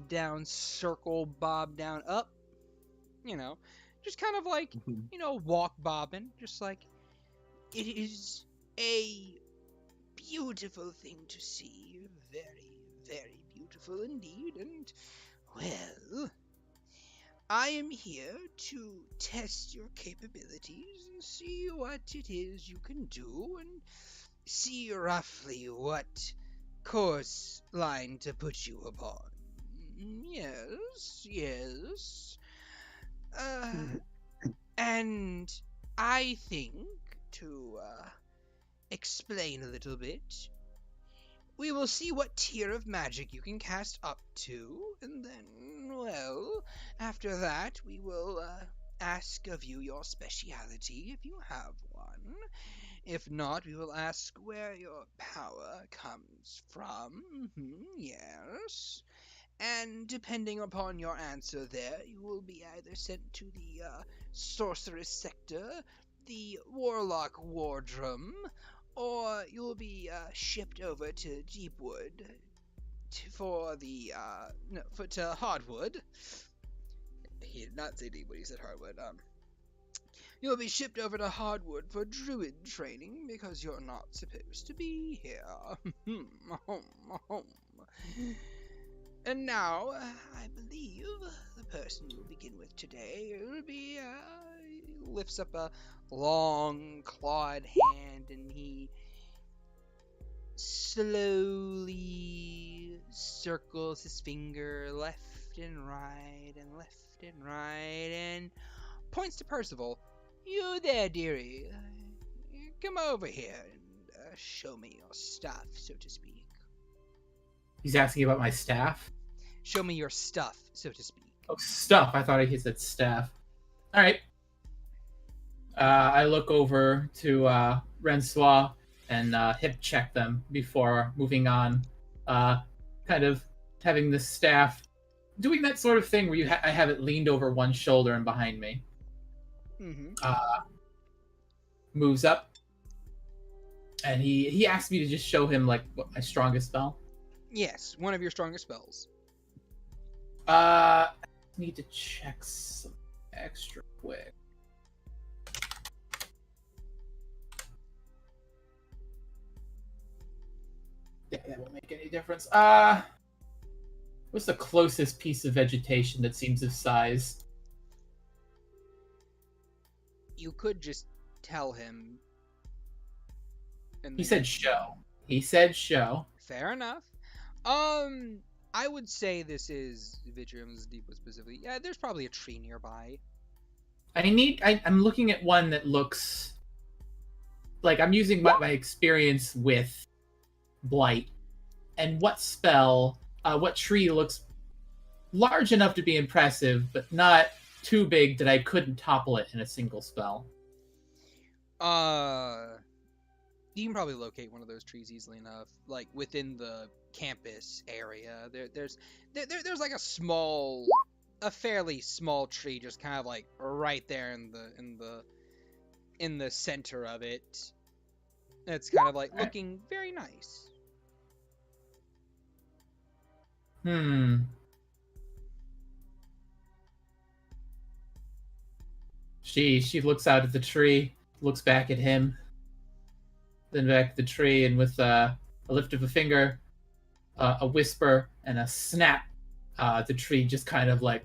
down, circle, bob down, up, just kind of like, walk bobbing, just like, it is a beautiful thing to see, very, very beautiful indeed, and, well, I am here to test your capabilities and see what it is you can do, and see roughly what course line to put you upon. Yes. And I think, to explain a little bit, we will see what tier of magic you can cast up to, and then, well, after that we will ask of you your speciality, if you have one. If not, we will ask where your power comes from. Yes. And depending upon your answer there, you will be either sent to the sorceress sector, the warlock wardroom, or you'll be shipped over to Deepwood to Hardwood. He did not say Deepwood, he said Hardwood. You'll be shipped over to Hardwood for druid training because you're not supposed to be here. And now, I believe the person we'll begin with today will be, lifts up a long, clawed hand, and he slowly circles his finger left and right, and points to Percival. You there, dearie. Come over here and show me your stuff, so to speak. He's asking about my staff. Show me your stuff, so to speak. Oh, stuff. I thought he said staff. All right. I look over to Rencois and hip check them before moving on. Kind of having the staff doing that sort of thing where I have it leaned over one shoulder and behind me. Mm-hmm. Moves up, and he asked me to just show him like what my strongest spell. Yes, one of your strongest spells. Need to check some extra quick. Yeah, that won't make any difference. What's the closest piece of vegetation that seems of size? You could just tell him. And He said show. He said show. Fair enough. I would say this is Vitrium's Deepwood specifically. Yeah, there's probably a tree nearby. I'm looking at one that looks like I'm using my experience with Blight, and what tree looks large enough to be impressive, but not too big that I couldn't topple it in a single spell. You can probably locate one of those trees easily enough, like within the campus area. There's like a fairly small tree, just kind of like right there in the center of it. It's kind of like looking very nice. She looks out at the tree, looks back at him, then back at the tree, and with a lift of a finger, a whisper, and a snap, the tree just kind of like,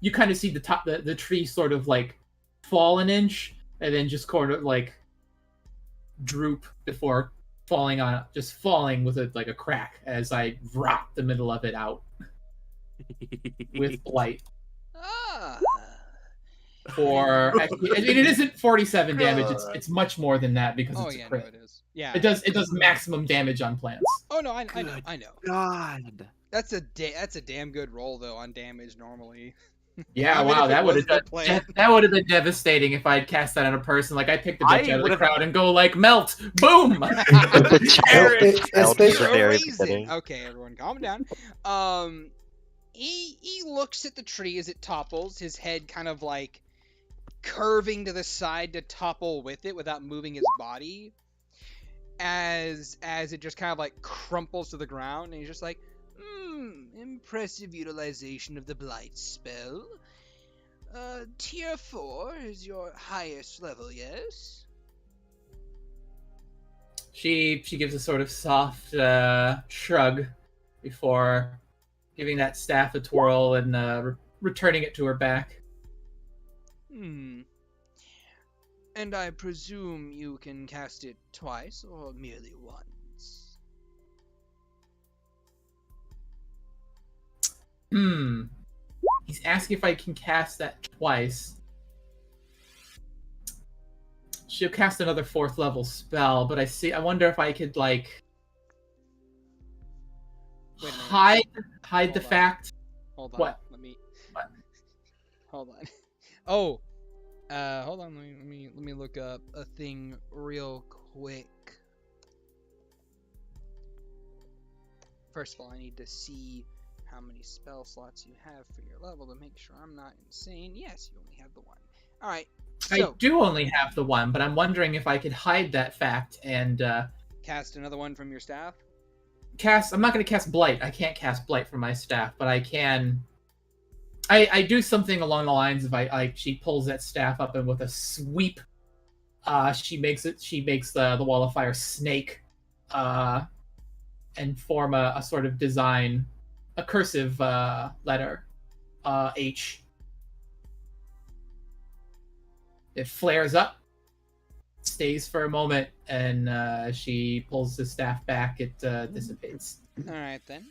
you kind of see the tree sort of like fall an inch, and then just sort of like droop before falling with like a crack as I rock the middle of it out with Blight. Actually, it isn't 47 damage. It's much more than that because it's a crit. No, it is. Yeah, it does maximum damage on plants. Oh no, I know. God, that's a damn good roll though on damage normally. Yeah, wow, that would have been devastating if I'd cast that on a person. Like I picked the bitch out of the crowd and go like melt, boom. Okay, everyone, calm down. He looks at the tree as it topples, his head kind of like curving to the side to topple with it without moving his body. As it just kind of like crumples to the ground, and he's just like, impressive utilization of the Blight spell. Tier 4 is your highest level, yes? She gives a sort of soft shrug before giving that staff a twirl and returning it to her back. And I presume you can cast it twice or merely once? He's asking if I can cast that twice. She'll cast another 4th level spell, but I wonder if I could like hide the fact. Hold on. What? Hold on. Oh. Hold on. Let me look up a thing real quick. First of all, I need to see how many spell slots you have for your level to make sure I'm not insane. Yes, you only have the one. All right. So, I do only have the one, but I'm wondering if I could hide that fact and cast another one from your staff. I'm not going to cast Blight. I can't cast Blight from my staff, but I can. I do something along the lines of she pulls that staff up and with a sweep, she makes the wall of fire snake, and form a sort of design a cursive letter, H. It flares up, stays for a moment, and she pulls the staff back. It dissipates. All right then.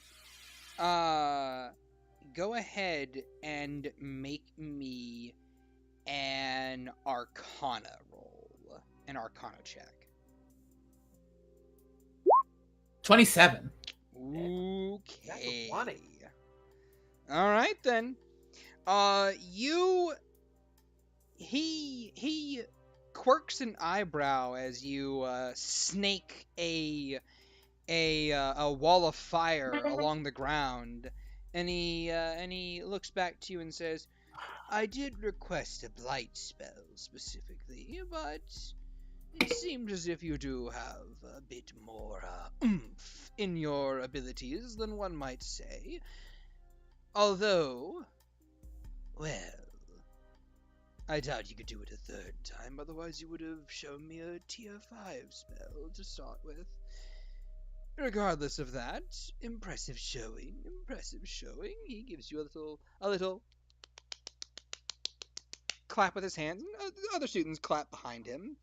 Go ahead and make me an Arcana roll, an Arcana check. 27. Okay. 20. All right then. He quirks an eyebrow as you snake a wall of fire along the ground, and he looks back to you and says, "I did request a blight spell specifically, but it seems as if you do have a bit more oomph in your abilities than one might say. Although, well, I doubt you could do it a third time, otherwise you would have shown me a tier 5 spell to start with. Regardless of that, impressive showing. He gives you a little clap with his hands, and other students clap behind him.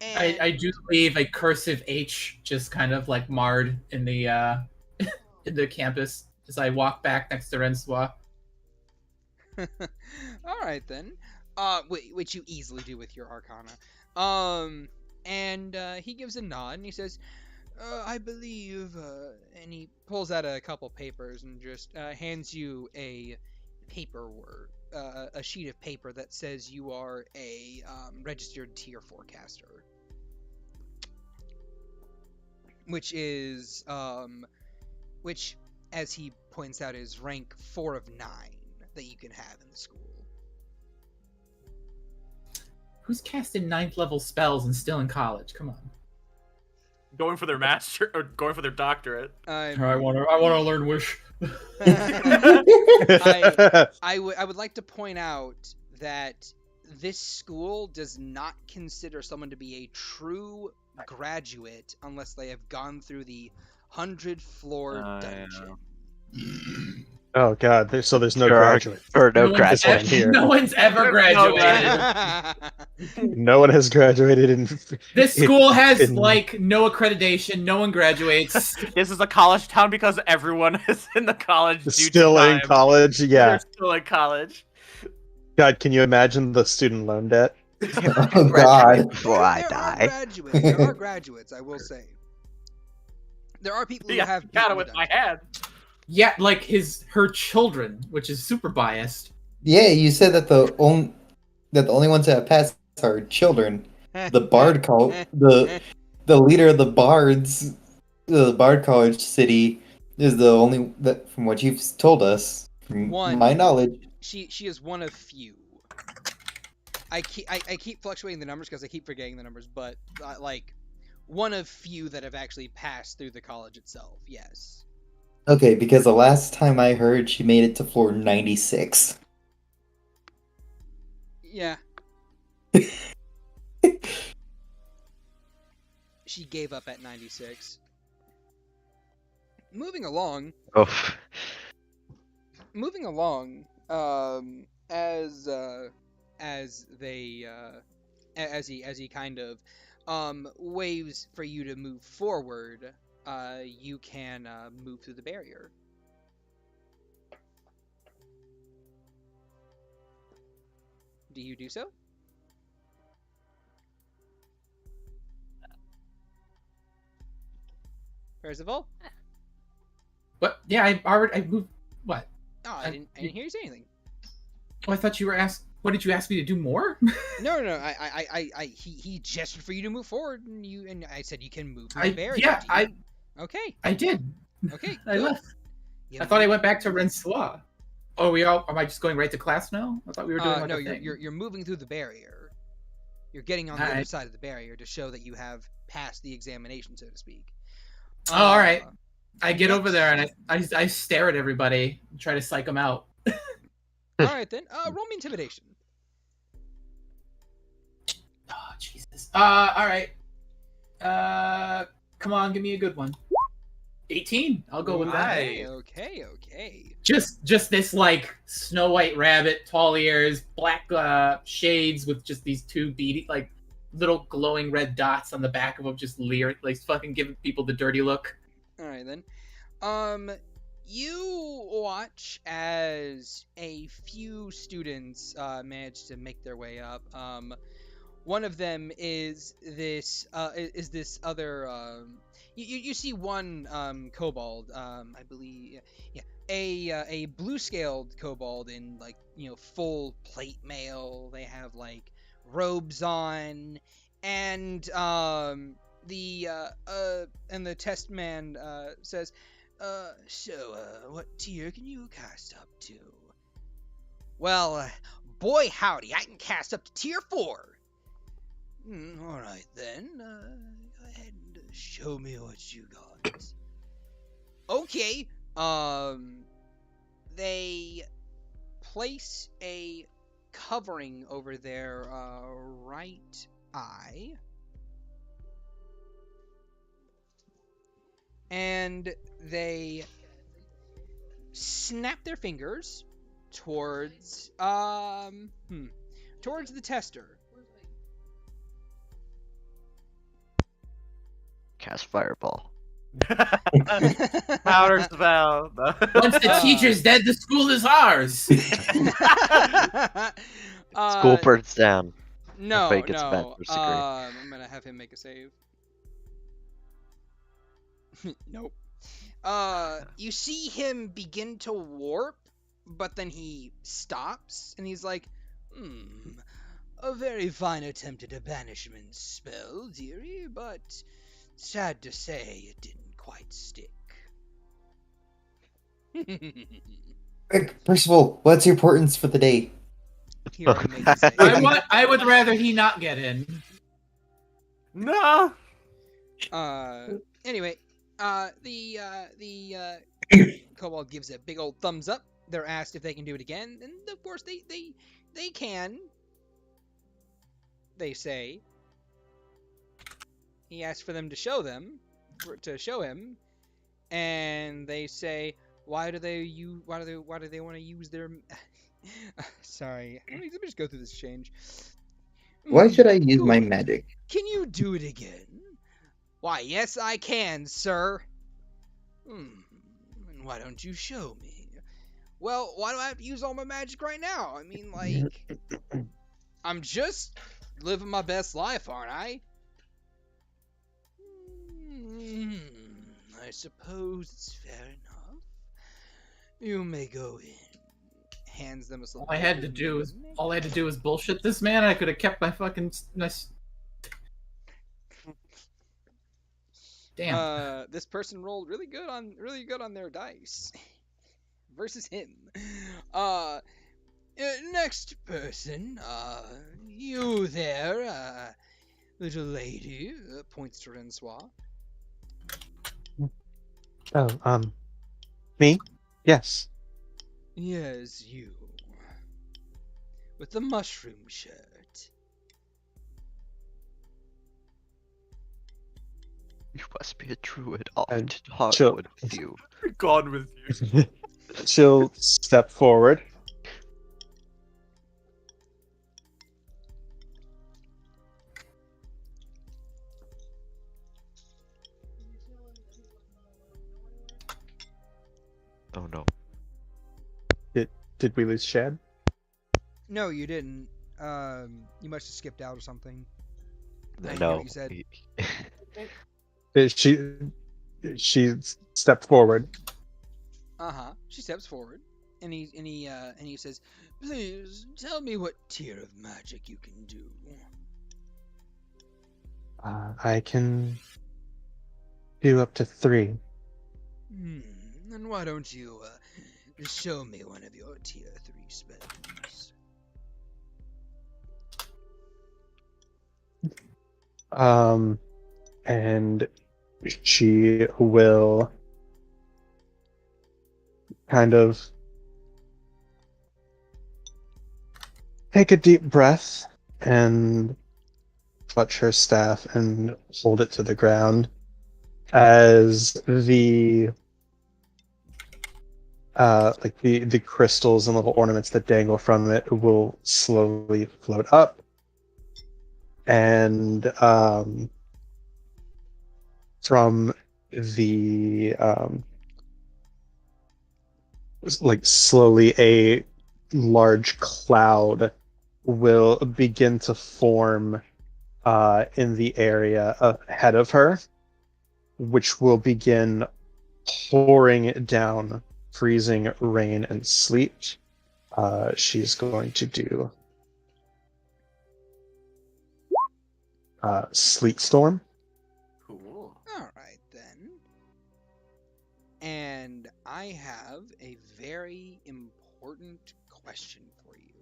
And I do leave a cursive H just kind of like marred in the in the campus as I walk back next to Rencois. All right then. Which you easily do with your Arcana. And he gives a nod and he says, I believe, and he pulls out a couple papers and just hands you a paperwork, a sheet of paper that says you are a registered tier 4 caster. Which is, which, as he points out, is rank 4 of 9 that you can have in the school. Who's casting 9th level spells and still in college? Come on. Going for their master or going for their doctorate. I want to learn Wish. I would like to point out that this school does not consider someone to be a true graduate unless they have gone through the 100-floor dungeon. Oh god, there's no There are- graduate. Or no one's graduate. here. No one's ever graduated. No one has graduated in. This school has in- like no accreditation. No one graduates. This is a college town because everyone is in the college. Due Still to in time. college, yeah. They're still in college. God, can you imagine the student loan debt? Oh God. Before I There are die. graduates. There are graduates, I will say. There are people who Yeah, have got beaten it the with my dungeon. hand. Yeah, like her children, which is super biased. Yeah, you said that the only ones that have passed are children. The bard the leader of the bards, the bard college city, is the only that from what you've told us, from One. my knowledge. She is one of few. I keep fluctuating the numbers because I keep forgetting the numbers, but like one of few that have actually passed through the college itself. Yes. Okay, because the last time I heard, she made it to floor 96. Yeah. She gave up at 96. Moving along, Oof. as he kind of waves for you to move forward, you can move through the barrier. Do you do so? Percival? What? Yeah, I moved. What? Oh, I didn't hear you say anything. Oh, I thought you were asked. What did you ask me to do more? No. He gestured for you to move forward, and I said you can move through the barrier. Yeah, Okay. I did. Okay. I good. left. You I thought I moved- went back to Rencois. Oh, am I just going right to class now? I thought we were doing like no, a thing. you're moving through the barrier. You're getting on the other Alright. side of the barrier to show that you have passed the examination, so to speak. Oh, all right. I get yes. over there and I stare at everybody and try to psych them out. All right then. Roll me intimidation. Oh, Jesus. All right. Come on, give me a good one. 18. I'll go with that. Nice. Okay. Just this like Snow White rabbit, tall ears, black shades with just these two beady like little glowing red dots on the back of them, just leering, like fucking giving people the dirty look. All right then. You watch as a few students manage to make their way up. One of them is this other you see one kobold, I believe, yeah, a blue scaled kobold in like, you know, full plate mail. They have like robes on, and the test man says, so what tier can you cast up to? Well, boy howdy, I can cast up to tier 4. All right then. Go ahead and show me what you got. Okay. They place a covering over their right eye, and they snap their fingers towards towards the tester. Cast fireball. Powder spell. Once the teacher's dead, the school is ours. School burns down. No, Everybody gets no. bad first degree. I'm gonna have him make a save. Nope. You see him begin to warp, but then he stops, and he's like, a very fine attempt at a banishment spell, dearie, but sad to say it didn't quite stick. Quick, Percival, what's your importance for the day? Here, I make a save. I would rather he not get in. No. Anyway, the kobold gives a big old thumbs up. They're asked if they can do it again, and of course they can. They say. He asked for them to show him, and they say, why do they want to use their? Sorry, let me just go through this change. Why should I use my magic? Can you do it again? Why, yes, I can, sir. And why don't you show me? Well, why do I have to use all my magic right now? I mean, like, I'm just living my best life, aren't I? I suppose it's fair enough. You may go in. Hands them a slip. All I had to do was bullshit this man. I could have kept my fucking nice. Damn. This person rolled really good on their dice versus him. Next person, you there, little lady, points to Rencois. Oh, me? Yes. Yes, you. With the mushroom shirt. You must be a druid. Often chill. hardwood with you. Gone with you. She'll step forward. Oh no. Did we lose Shad? No, you didn't. You must have skipped out or something. I didn't hear No. what you said. She stepped forward. She steps forward, and he says, "Please tell me what tier of magic you can do." I can do up to 3. Then why don't you show me one of your tier 3 spells? And she will kind of take a deep breath and clutch her staff and hold it to the ground as the the crystals and little ornaments that dangle from it will slowly float up, and from the slowly a large cloud will begin to form in the area ahead of her, which will begin pouring down freezing rain and sleet. She's going to do Sleet Storm. Cool. All right, then. And I have a very important question for you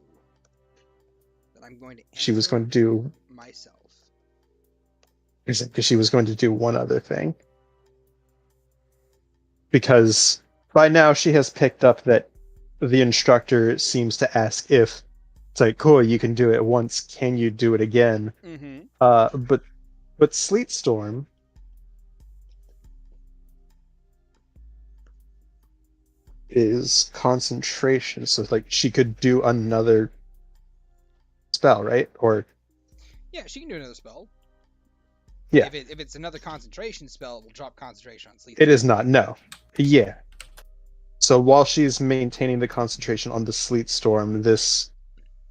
that I'm going to answer She was going to do myself. because she was going to do one other thing. Because by now she has picked up that the instructor seems to ask if it's like, cool, you can do it once, can you do it again? Mm-hmm. But Sleet Storm is concentration, so like she could do another spell, right? Or Yeah, she can do another spell. yeah, If it's another concentration spell, it will drop concentration on sleep. it is not. No, yeah. So while she's maintaining the concentration on the Sleet Storm, this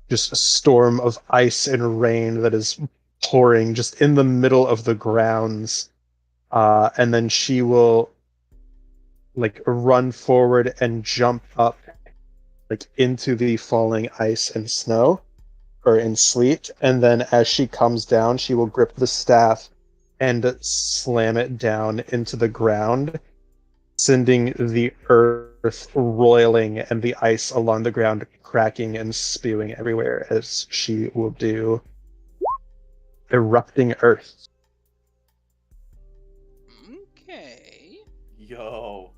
just a storm of ice and rain that is pouring just in the middle of the grounds, and then she will like run forward and jump up like into the falling ice and snow or in sleet, and then as she comes down she will grip the staff and slam it down into the ground, sending the earth roiling and the ice along the ground cracking and spewing everywhere, as she will do Erupting Earth. Okay. Yo.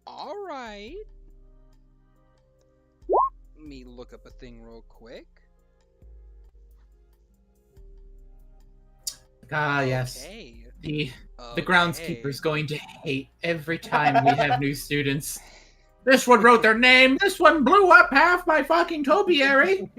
All right. Let me look up a thing real quick. Ah, yes. Okay. The Okay. groundskeeper's going to hate every time we have new students. This one wrote their name. This one blew up half my fucking topiary.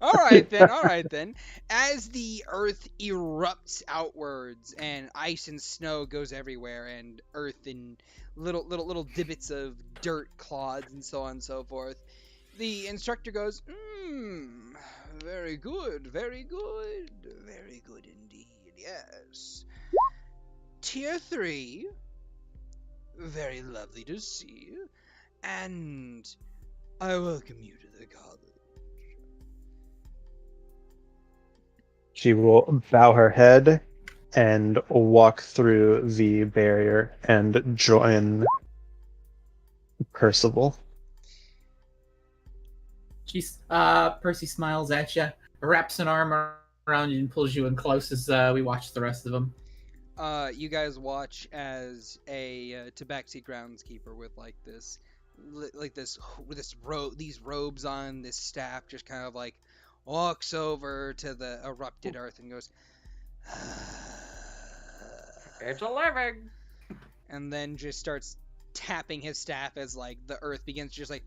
All right then. All right then. As the earth erupts outwards and ice and snow goes everywhere, and earth and little divots of dirt, clods, and so on and so forth, the instructor goes, very good, very good, very good indeed. Yes. Tier 3. Very lovely to see. And I welcome you to the college. She will bow her head and walk through the barrier and join Percival. Percy smiles at you, wraps an arm around you, and pulls you in close as we watch the rest of them. You guys watch as a tabaxi groundskeeper with these robes on, this staff, just kind of like walks over to the erupted earth and goes, It's a living. and then just starts tapping his staff as like the earth begins to just like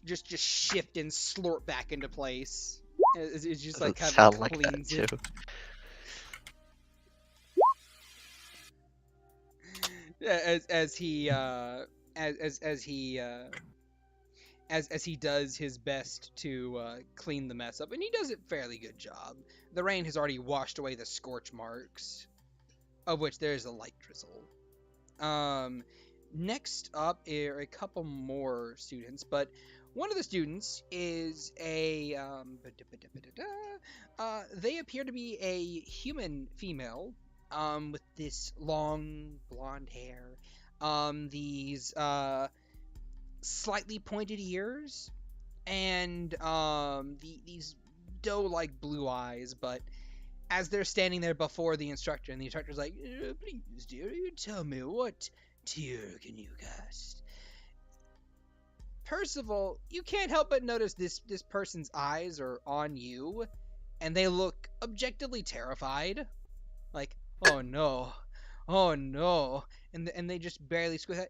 just shift and slurp back into place. It's just like kind Sound of like that cleans too. it. As he does his best to clean the mess up, and he does a fairly good job. The rain has already washed away the scorch marks, of which there's a light drizzle. Next up are a couple more students, but one of the students is they appear to be a human female, with this long blonde hair, these slightly pointed ears, and these doe-like blue eyes. But as they're standing there before the instructor, and the instructor's like, please, dear, you tell me, what tier can you cast? Percival, you can't help but notice this person's eyes are on you, and they look objectively terrified. Like, oh no, oh no, and they just barely squeeze out.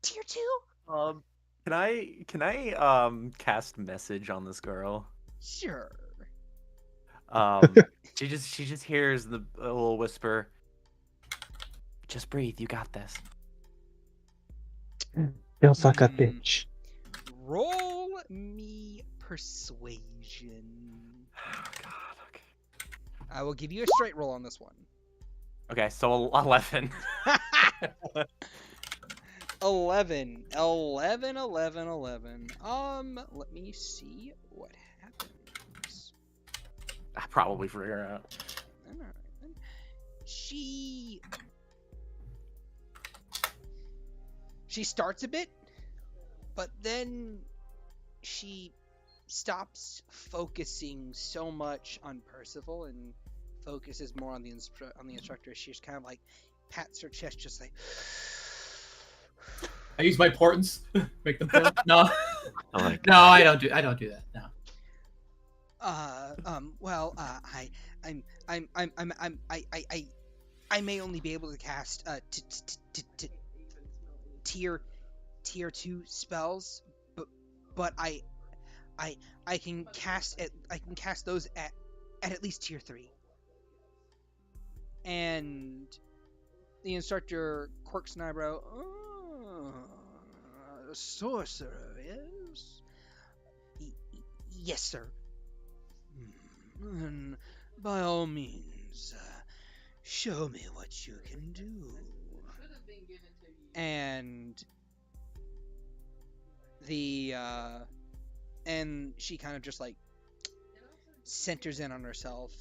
Tier 2? Can I cast message on this girl? Sure. She just hears the little whisper. Just breathe. You got this. Don't fuck up, bitch. Roll me persuasion. Oh God. Okay. I will give you a straight roll on this one. Okay, so 11. 11. Let me see what happens. I probably figure it out. Alright then. She starts a bit, but then she stops focusing so much on Percival and focuses more on the instructor. She just kind of like pats her chest, just like. I use my portents, make them feel. No, Oh my no, I don't do that. No. I may only be able to cast tier 2 spells, but I can cast those at least tier 3. And the instructor quirks an eyebrow. Sorcerer, yes? Yes, sir. And by all means, show me what you can do. And and she kind of just like centers in on herself,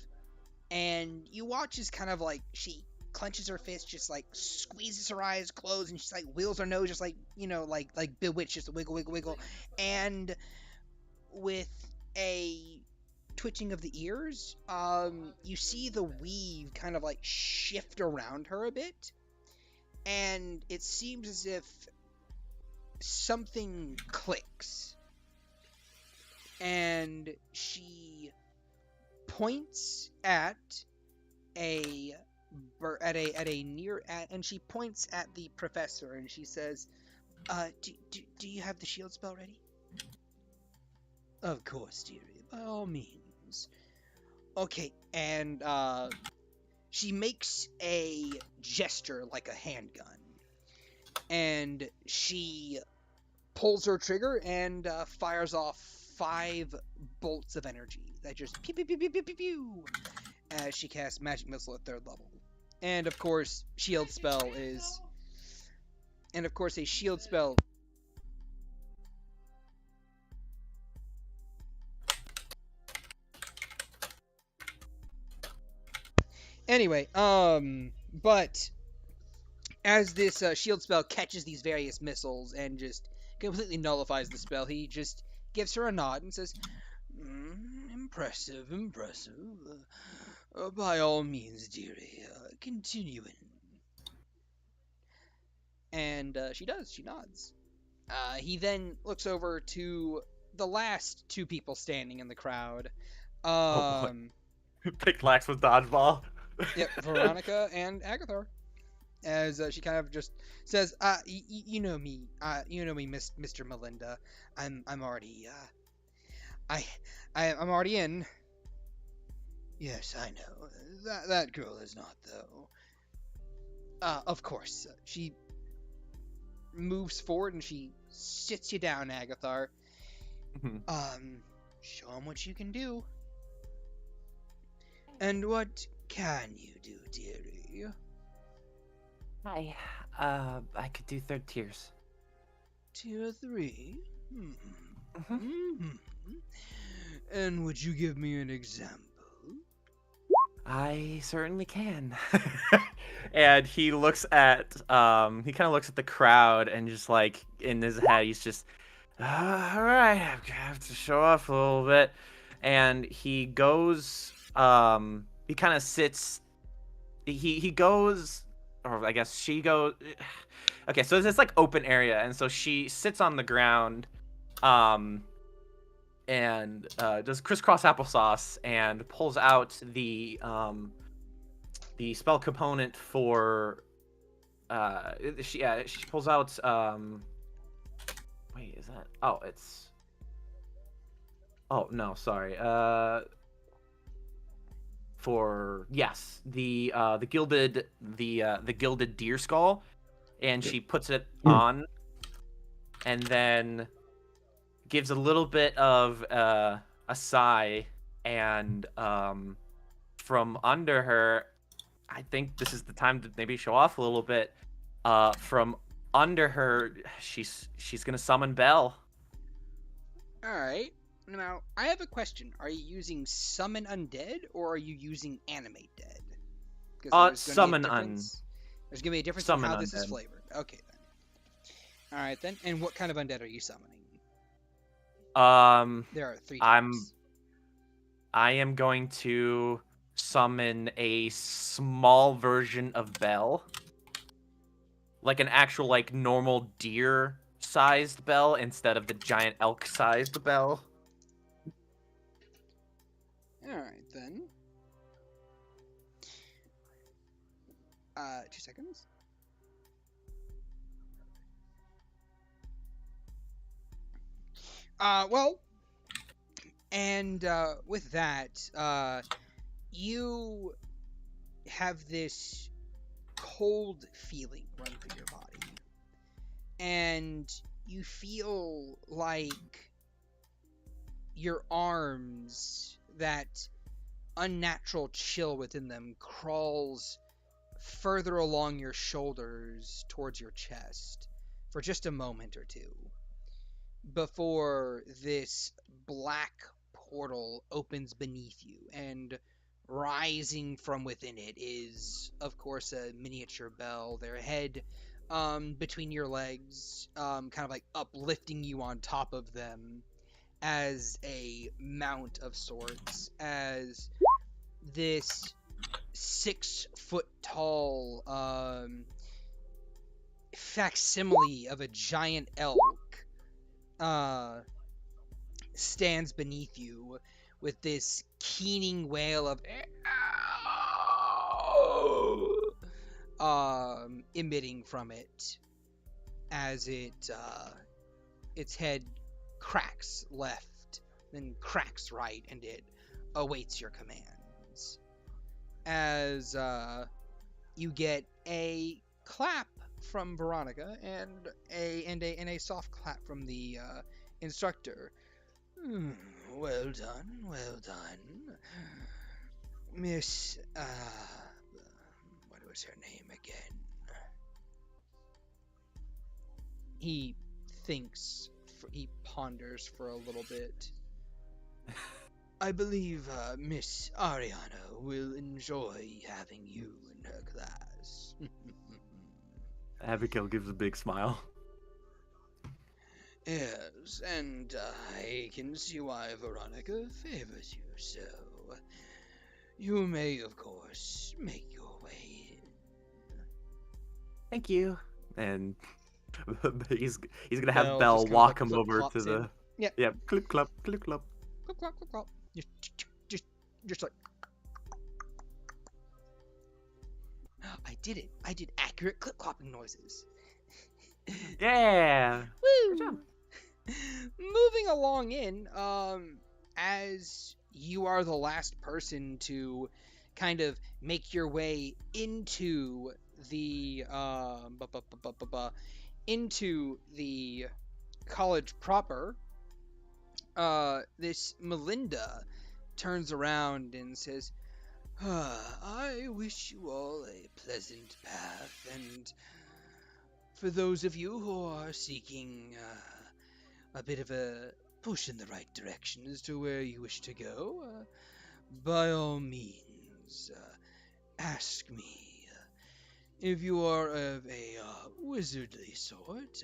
and you watch as kind of like she clenches her fist, just like squeezes her eyes closed, and she's like wiggles her nose, just like, you know, like Bewitched, just wiggle, and with a twitching of the ears, you see the weave kind of like shift around her a bit, and it seems as if something clicks, and she points at and she points at the professor, and she says, do you have the shield spell ready? Of course, dearie, by all means. Okay, and she makes a gesture like a handgun, and she pulls her trigger and fires off 5 bolts of energy that just pew pew pew pew pew pew pew as she casts magic missile at 3rd level. And of course, a shield spell. Anyway, but as this shield spell catches these various missiles and just completely nullifies the spell, he just gives her a nod and says, impressive. By all means, dearie, continuing. And she does. She nods. He then looks over to the last 2 people standing in the crowd. Pick Lax with dodgeball. Yep, Veronica and Agathar. As she kind of just says, you know me, Mr. Melinda. I'm already, I'm already in. Yes, I know. That girl is not, though. Of course. She moves forward and she sits you down, Agathar. Show him what you can do. And what can you do, dearie? Hi. I could do 3rd tiers. Tier 3? And would you give me an example? I certainly can. And he looks at, he kind of looks at the crowd and just like in his head, he's just, all right, I have to show off a little bit. And he goes, he kind of sits, he goes, or I guess she goes, okay, so it's this like open area. And so she sits on the ground, and does crisscross applesauce and pulls out the spell component for she pulls out wait, is that, oh, it's, oh no, sorry, for, yes, the gilded deer skull, and she puts it on, and then gives a little bit of a sigh, and from under her, I think this is the time to maybe show off a little bit. From under her, she's gonna summon Belle. All right. Now, I have a question. Are you using summon undead, or are you using animate dead? Summon There's gonna be a difference in how this is flavored. Okay then. All right then. And what kind of undead are you summoning? There are 3 types. I am going to summon a small version of Belle, like an actual, like, normal deer-sized Belle instead of the giant elk-sized Belle. All right then. 2 seconds. Well, and with that, you have this cold feeling run through your body, and you feel like your arms, that unnatural chill within them, crawls further along your shoulders towards your chest for just a moment or two before this black portal opens beneath you, and rising from within it is, of course, a miniature Belle, their head between your legs, kind of like uplifting you on top of them as a mount of sorts, as this 6-foot tall facsimile of a giant elk stands beneath you with this keening wail of emitting from it as its head cracks left, then cracks right, and it awaits your commands. As you get a clap from Veronica and a soft clap from the instructor. Well done, well done. Miss, what was her name again? He thinks, he ponders for a little bit. I believe Miss Ariana will enjoy having you in her class. Abigail gives a big smile. Yes, and I can see why Veronica favors you so. You may, of course, make your way in. Thank you. And he's gonna have Belle Belle just kind of, walk like, him over flip-flops to the in. Yep. yeah, clip clop, clip clop. Clip clop, clip clop. Just like. I did it. I did accurate clip clopping noises. Yeah. Woo! Good job. Moving along in, as you are the last person to kind of make your way into the into the college proper, this Melinda turns around and says, I wish you all a pleasant path, and for those of you who are seeking a bit of a push in the right direction as to where you wish to go, by all means, ask me. If you are of a wizardly sort,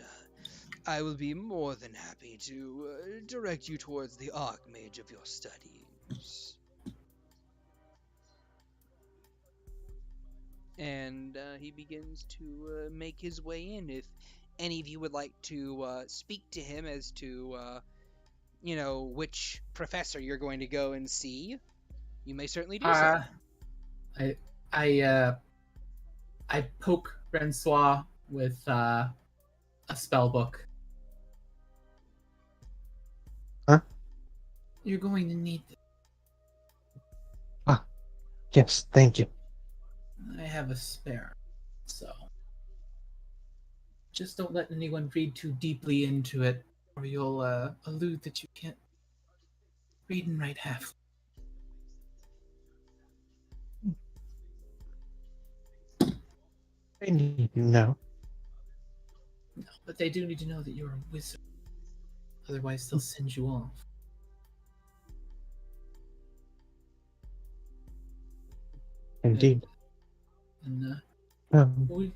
I will be more than happy to direct you towards the Archmage of your studies. And he begins to make his way in. If any of you would like to speak to him as to which professor you're going to go and see, you may certainly do so. I poke Rencois with a spell book. Huh? You're going to need this. Yes, thank you. I have a spare, so just don't let anyone read too deeply into it, or you'll allude that you can't read and write half. I need to know. No, but they do need to know that you're a wizard. Otherwise, they'll send you off. Indeed. And we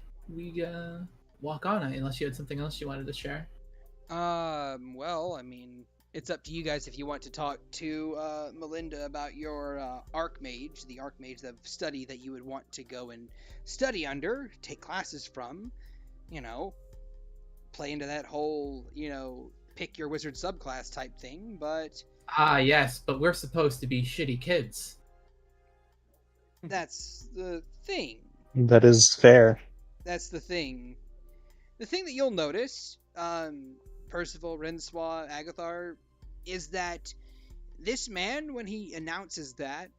walk on, unless you had something else you wanted to share. Well, I mean, it's up to you guys if you want to talk to Melinda about your Archmage, the Archmage of study that you would want to go and study under, take classes from, play into that whole, pick your wizard subclass type thing, but... Yes, but we're supposed to be shitty kids. That's the thing. That is fair. That's the thing. The thing that you'll notice, Percival, Rencois, Agathar, is that this man, when he announces that,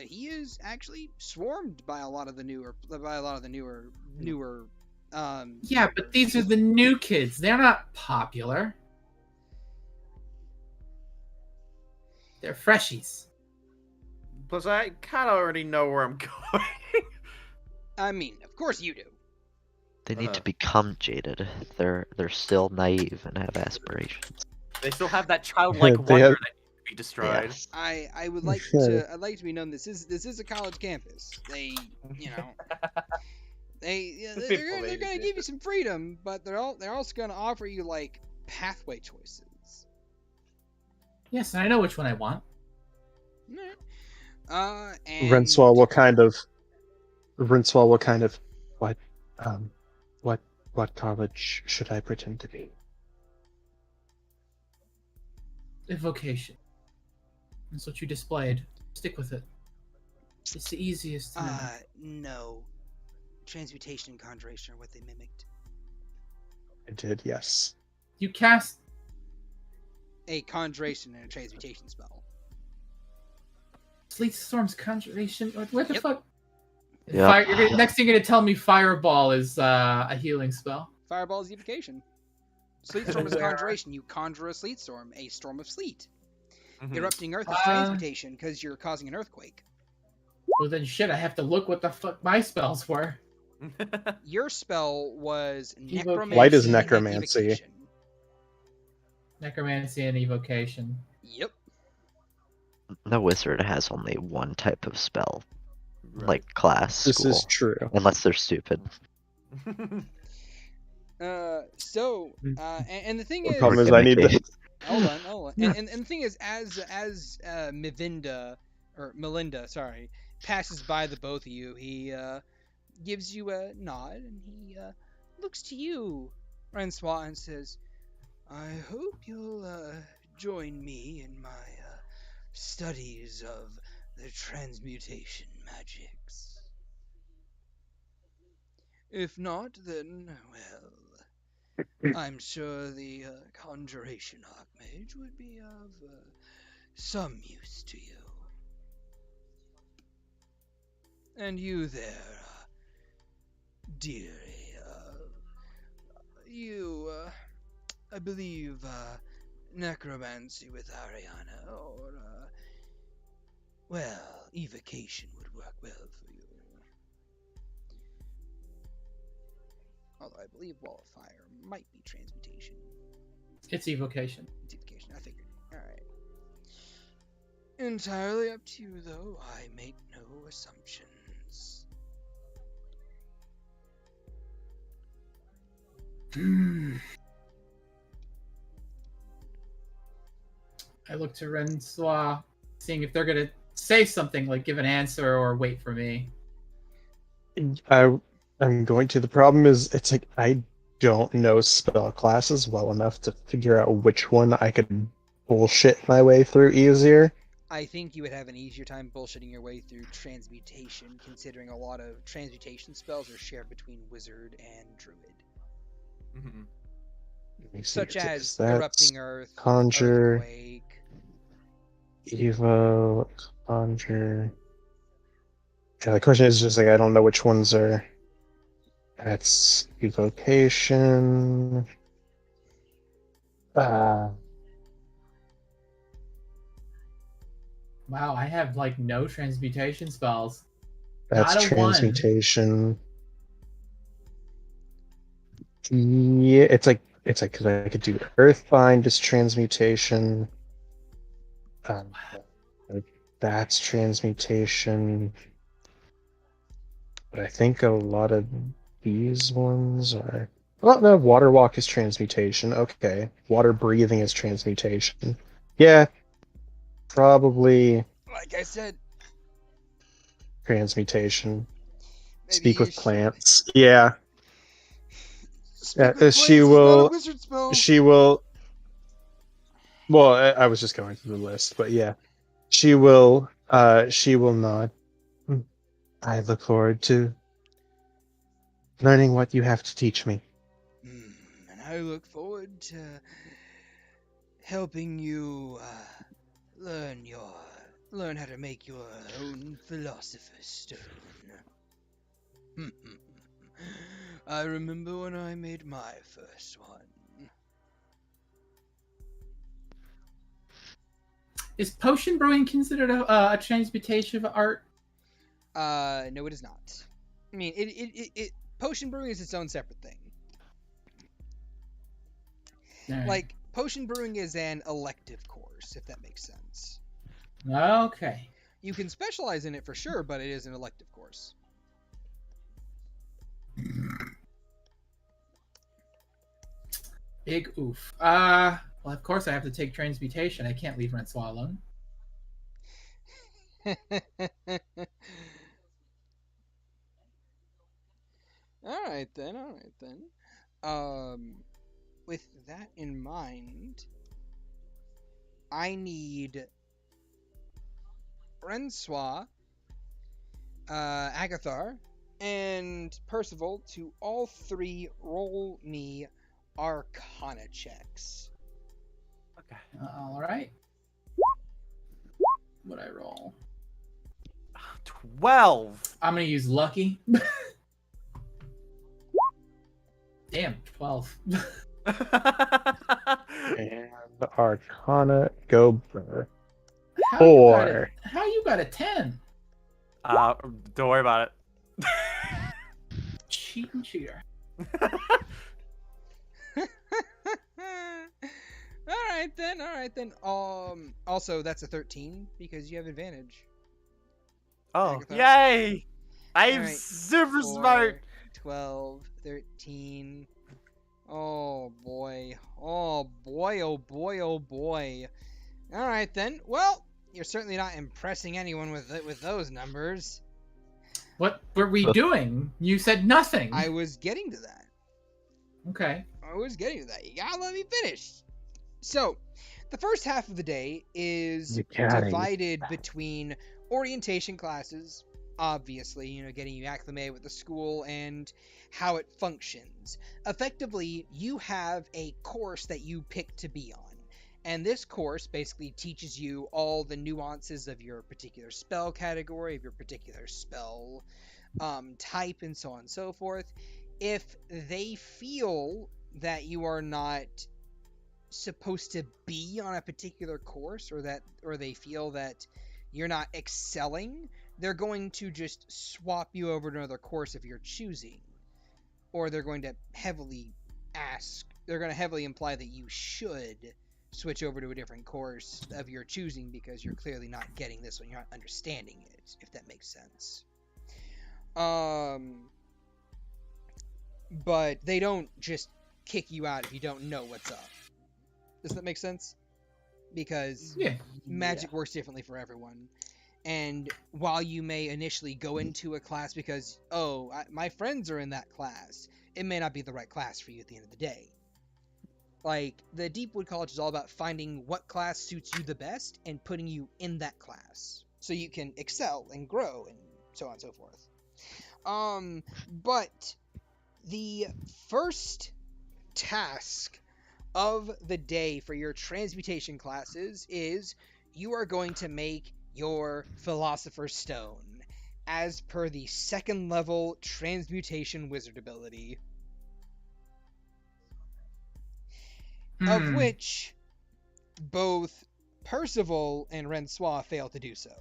he is actually swarmed by a lot of the newer. Yeah, but these are the new kids. They're not popular. They're freshies. Plus, I kind of already know where I'm going. I mean, of course you do. They need to become jaded. They're still naive and have aspirations. They still have that childlike They wonder have- that needs to be destroyed. Yes. I would like Sure. I'd like to be known. This is a college campus. They're gonna give you some freedom, but they're also gonna offer you like pathway choices. Yes, and I know which one I want. And Rencois, what kind of what college should I pretend to be? Evocation. That's what you displayed. Stick with it. It's the easiest. No. Transmutation and conjuration are what they mimicked. I did, yes. You cast. A conjuration and a transmutation spell. Sleet Storm's conjuration. What the Yep. fuck? Yeah. Next thing you're gonna tell me Fireball is a healing spell. Fireball is evocation. Sleet storm is a conjuration. You conjure a sleet storm, a storm of sleet. Mhm. Erupting earth is transmutation because you're causing an earthquake. Well then shit, I have to look what the fuck my spells were. Your spell was Evocation. necromancy. Light is and necromancy. evocation. Necromancy and evocation. Yep. The wizard has only one type of spell, like class This school, is true. unless they're stupid. And the thing The is, problem is I need to. hold on. And the thing is, as Melinda, sorry, passes by the both of you, he gives you a nod and he looks to you, Rencois, and says, "I hope you'll join me in my studies of the transmutation magics. If not, then well." I'm sure the Conjuration Archmage would be of some use to you. And you there, dearie, you, I believe, necromancy with Ariana, or, well, evocation would work well for you. Although I believe Wall of Fire might be transmutation. It's evocation. It's evocation, I figured. Alright. Entirely up to you, though. I make no assumptions. I look to Rencois, seeing if they're gonna say something, like give an answer or wait for me. I'm going to. The problem is, it's like I don't know spell classes well enough to figure out which one I could bullshit my way through easier. I think you would have an easier time bullshitting your way through transmutation, considering a lot of transmutation spells are shared between wizard and druid. Mhm. Let me see, Such as that's Erupting Earth, Conjure, Earthquake. Evo, Conjure. Yeah, the question is just like I don't know which ones are. That's Evocation. Wow, I have like no transmutation spells. That's Not a one. transmutation. Yeah, it's like because I could do Earthbind as transmutation. Um, that's transmutation. But I think a lot of these ones are. Well, no, water walk is transmutation. Okay, water breathing is transmutation. Yeah, probably Like I said, transmutation. maybe Speak you with should plants. Yeah. speak with She plants is not a will. wizard spell. She will. Well, I was just going through the list, but yeah, she will. She will not. I look forward to learning what you have to teach me. And I look forward to helping you learn how to make your own philosopher's stone. I remember when I made my first one. Is potion brewing considered a transmutation of art? No, it is not. I mean, potion brewing is its own separate thing. Alright. Like, potion brewing is an elective course, if that makes sense. Okay. You can specialize in it for sure, but it is an elective course. Big oof. Well, of course I have to take transmutation. I can't leave Rencois alone. Alright then. With that in mind, I need Rencois, Agathar, and Percival to all three roll me Arcana checks. Okay. All right. What I roll? 12. I'm gonna use lucky. Damn, 12. And Arcana go burr. How you got a 10? Don't worry about it. Cheating cheater. Alright then. Also, that's a 13 because you have advantage. Oh, Agathar. yay! I'm Alright, super 4, smart. 12, 13. Oh boy. Oh boy. Alright then. Well, you're certainly not impressing anyone with those numbers. What were we doing? You said nothing. I was getting to that. Okay. You gotta let me finish. So, the first half of the day is You gotta divided between orientation classes, obviously, getting you acclimated with the school and how it functions. Effectively, you have a course that you pick to be on. And this course basically teaches you all the nuances of your particular spell category, of your particular spell type, and so on and so forth. If they feel that you are not supposed to be on a particular course, or they feel that you're not excelling, they're going to just swap you over to another course of your choosing. Or they're going to heavily imply that you should switch over to a different course of your choosing because you're clearly not getting this one, you're not understanding it, if that makes sense. But they don't just kick you out if you don't know what's up. Does that make sense? Because magic works differently for everyone. And while you may initially go into a class because, my friends are in that class, it may not be the right class for you at the end of the day. Like, the Deepwood College is all about finding what class suits you the best and putting you in that class so you can excel and grow and so on and so forth. But the first task of the day for your transmutation classes is you are going to make your Philosopher's Stone as per the 2nd level transmutation wizard ability. Of which both Percival and Rencois failed to do so.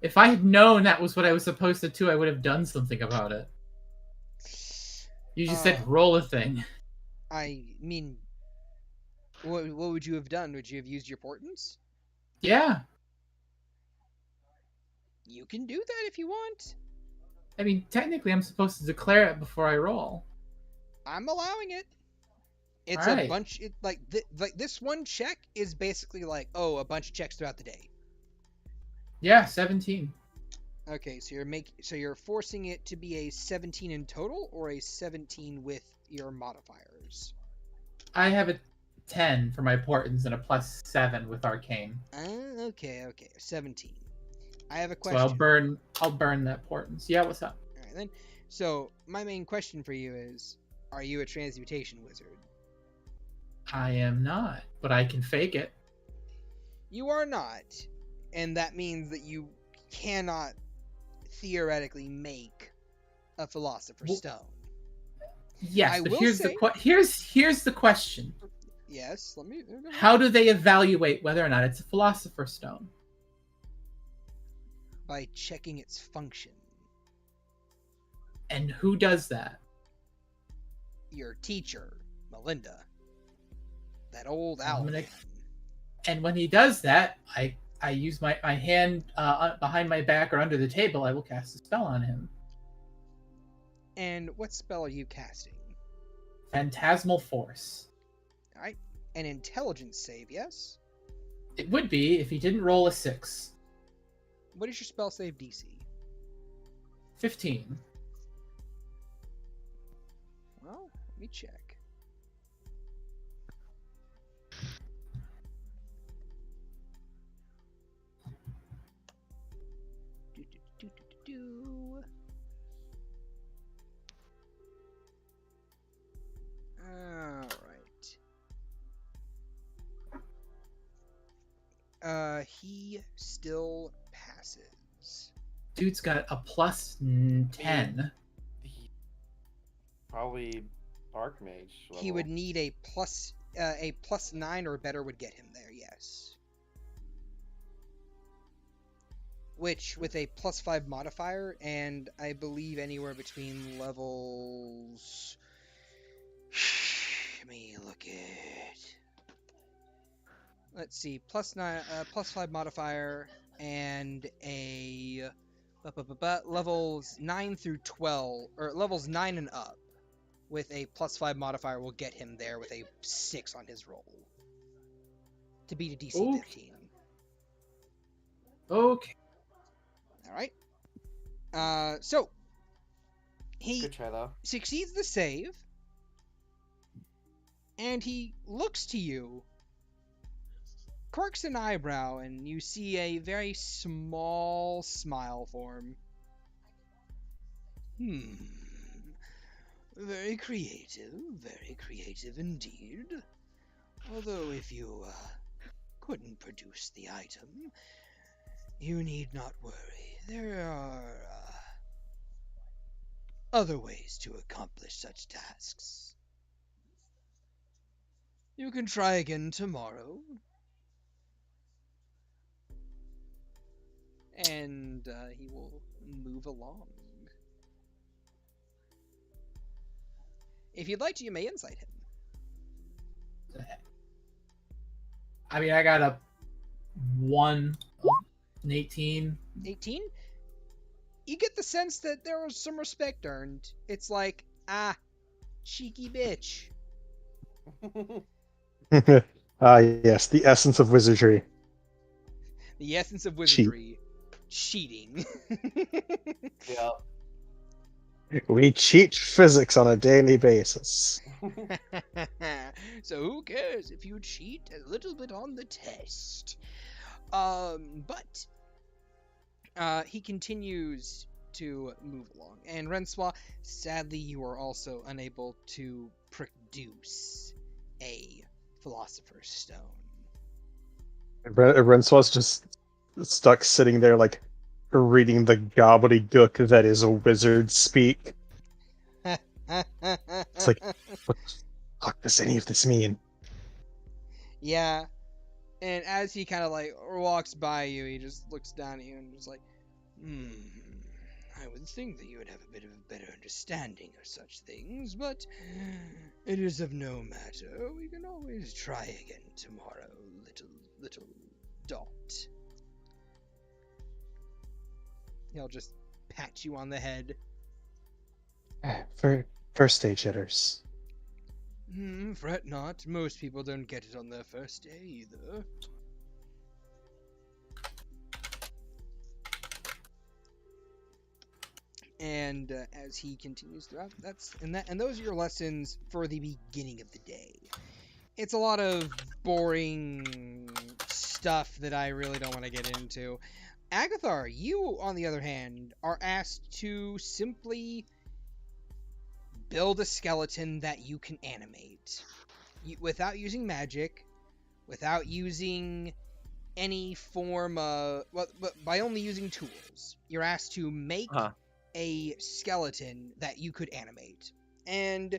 If I had known that was what I was supposed to do, I would have done something about it. You just said roll a thing. I mean, what would you have done? Would you have used your portents? Yeah. You can do that if you want. I mean, technically, I'm supposed to declare it before I roll. I'm allowing it. It's Alright. a bunch. Like this one check is basically like, oh, a bunch of checks throughout the day. Yeah, 17. Okay, so you're forcing it to be a 17 in total, or a 17 with your modifiers. I have a 10 for my portents and a +7 with arcane. Okay, 17. I have a So question. I'll burn that portents. Yeah, what's up? All right then. So my main question for you is, are you a transmutation wizard? I am not, but I can fake it. You are not, and that means that you cannot theoretically make a Philosopher's Stone. Yes, I but will here's say- here's the question. Yes, let me. How do they evaluate whether or not it's a Philosopher's Stone? By checking its function. And who does that? Your teacher, Melinda. That old I'm owl. gonna- man. And when he does that, I use my hand behind my back or under the table. I will cast a spell on him. And what spell are you casting? Phantasmal Force. Alright. An intelligence save, yes? It would be if he didn't roll a 6. What is your spell save DC? 15. Well, let me check. Alright. He still passes. Dude's got a +10. Probably Archmage level. He would need a +9 or better would get him there, yes. Which, with a +5 modifier, and I believe anywhere between levels... Let me look at... Let's see, +5 modifier, and a... levels 9 through 12, or levels 9 and up, with a +5 modifier will get him there with a 6 on his roll. To beat a DC Ooh. 15. Okay. Alright. So, he Good try though. succeeds the save, and he looks to you, quirks an eyebrow, and you see a very small smile form. Very creative indeed. Although if you couldn't produce the item, you need not worry. There are other ways to accomplish such tasks. You can try again tomorrow. And he will move along. If you'd like to, you may insight him. I mean, I got a 1, an 18. 18? You get the sense that there was some respect earned. It's like, cheeky bitch. Yes, the essence of wizardry. The essence of wizardry. Cheating. Yeah. We cheat physics on a daily basis. So who cares if you cheat a little bit on the test? But he continues to move along, and Rencois, sadly, you are also unable to produce a philosopher's stone. Rensois just stuck sitting there, like, reading the gobbledygook that is a wizard speak. It's like, what the fuck does any of this mean? Yeah, and as he kind of like walks by you, he just looks down at you and is like, I would think that you would have a bit of a better understanding of such things, but it is of no matter. We can always try again tomorrow, little Dot. He'll just pat you on the head. For first stage hitters. Fret not. Most people don't get it on their first day either. And as he continues throughout, and those are your lessons for the beginning of the day. It's a lot of boring stuff that I really don't want to get into. Agathar, you, on the other hand, are asked to simply build a skeleton that you can animate. Without using magic, without using any form of... Well, by only using tools. You're asked to make a skeleton that you could animate. And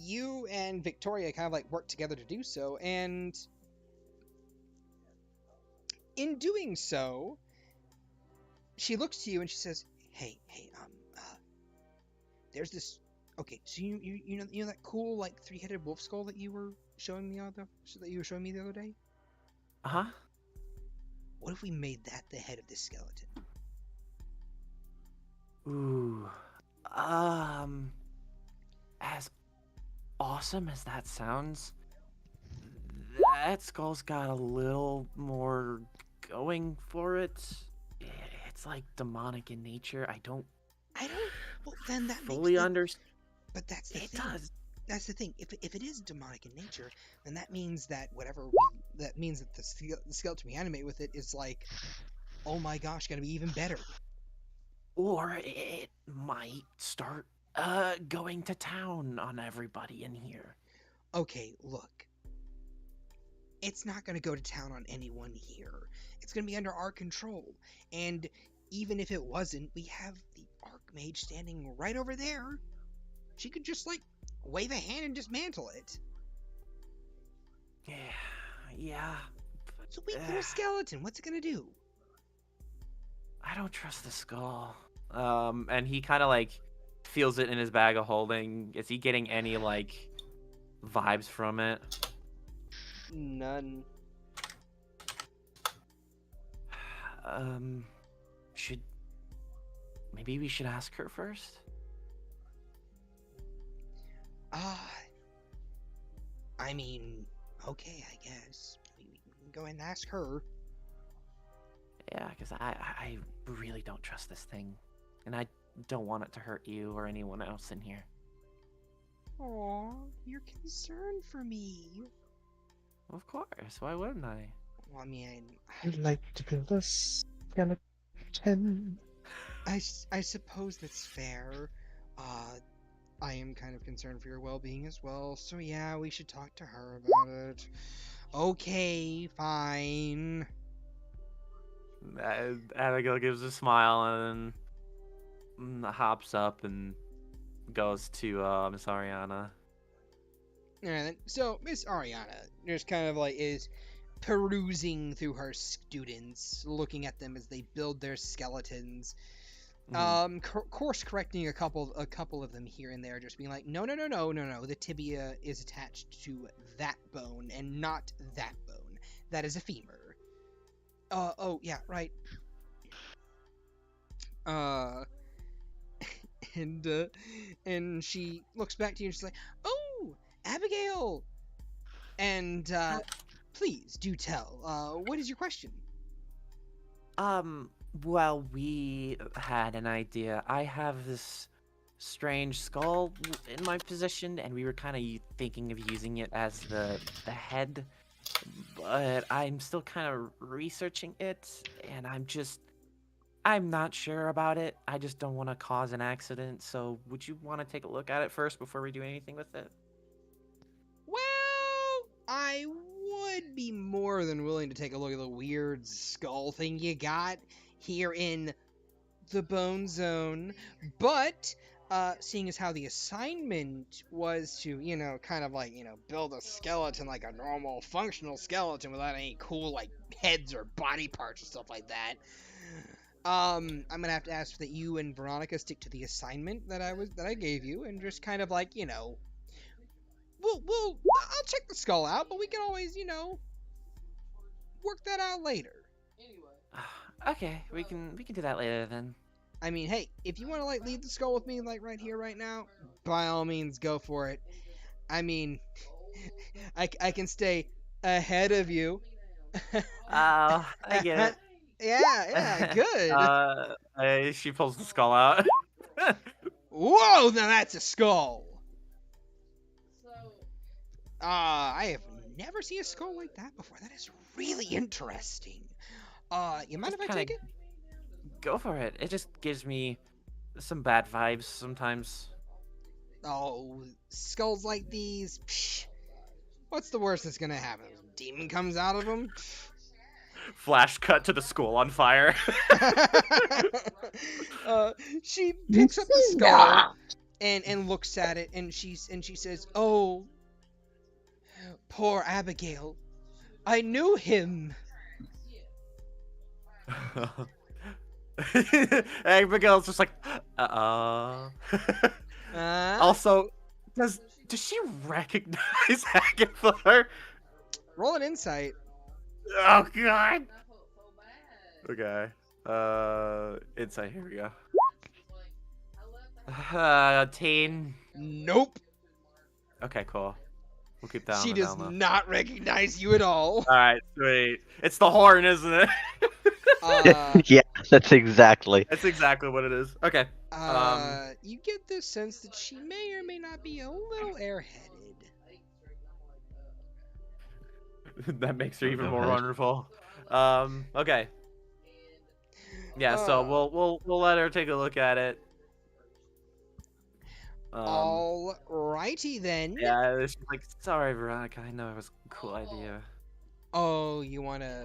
you and Victoria kind of like work together to do so, and in doing so, she looks to you and she says, hey, there's this... Okay, so you know that cool like three-headed wolf skull that you were showing me the other day? Uh-huh. What if we made that the head of this skeleton? Ooh. As awesome as that sounds, that skull's got a little more going for it. It's like demonic in nature. I don't Well, then that fully understand. But that's the It thing. does. That's the thing. If it is demonic in nature, then that means that that the skeleton we animate with it is like, oh my gosh, gonna be even better. Or it might start going to town on everybody in here. Okay, look. It's not gonna go to town on anyone here. It's gonna be under our control. And even if it wasn't, we have the Archmage standing right over there. She could just, like, wave a hand and dismantle it. Yeah. It's a weak little skeleton. What's it gonna do? I don't trust the skull. And he kind of like feels it in his bag of holding. Is he getting any like vibes from it? None. Maybe we should ask her first? I mean, okay, I guess. We can go and ask her. Yeah, because I really don't trust this thing. And I don't want it to hurt you or anyone else in here. Aw, you're concerned for me. Of course, why wouldn't I? Well, I mean, I'd like to build a skeleton. I suppose that's fair. I am kind of concerned for your well-being as well, so yeah, we should talk to her about it. Okay, fine. Abigail gives a smile and then hops up and goes to Miss Ariana. Alright, so Miss Ariana just kind of like is perusing through her students, looking at them as they build their skeletons. Course correcting a couple of them here and there, just being like, no, the tibia is attached to that bone and not that bone. That is a femur. Oh yeah, right. And she looks back to you and she's like, oh, Abigail, and please do tell. What is your question? Well, we had an idea. I have this strange skull in my possession, and we were kind of thinking of using it as the head, but I'm still kind of researching it, and I'm not sure about it. I just don't want to cause an accident, so would you want to take a look at it first before we do anything with it? Well, I would be more than willing to take a look at the weird skull thing you got here in the Bone Zone, but seeing as how the assignment was to, kind of like, build a skeleton like a normal functional skeleton without any cool like heads or body parts and stuff like that. I'm gonna have to ask that you and Veronica stick to the assignment that I gave you, and just kind of like, I'll check the skull out, but we can always, work that out later. Okay, we can do that later then. I mean, hey, if you want to like leave the skull with me, like right here, right now, by all means, go for it. I mean, I can stay ahead of you. I get it. Yeah, good. She pulls the skull out. Whoa, now that's a skull. I have never seen a skull like that before. That is really interesting. You mind if I take it? Go for it. It just gives me some bad vibes sometimes. Oh, skulls like these. Psh, what's the worst that's gonna happen? A demon comes out of them? Flash cut to the skull on fire. She picks up the skull and looks at it, and she says, "Oh, poor Abigail. I knew him." Abigail's just like, Also, does she recognize Agathar? Roll an insight. Oh god. Okay. Insight. Here we go. Teen. Nope. Okay, cool. We'll keep that. She on the does down low. not recognize you at all. All right, sweet. It's the horn, isn't it? Yeah, that's exactly. That's exactly what it is. Okay. You get the sense that she may or may not be a little airheaded. That makes her even more wonderful. Okay. Yeah, so we'll let her take a look at it. Alrighty then. Yeah, she's like, sorry, Veronica. I know it was a cool idea. Oh, you wanna?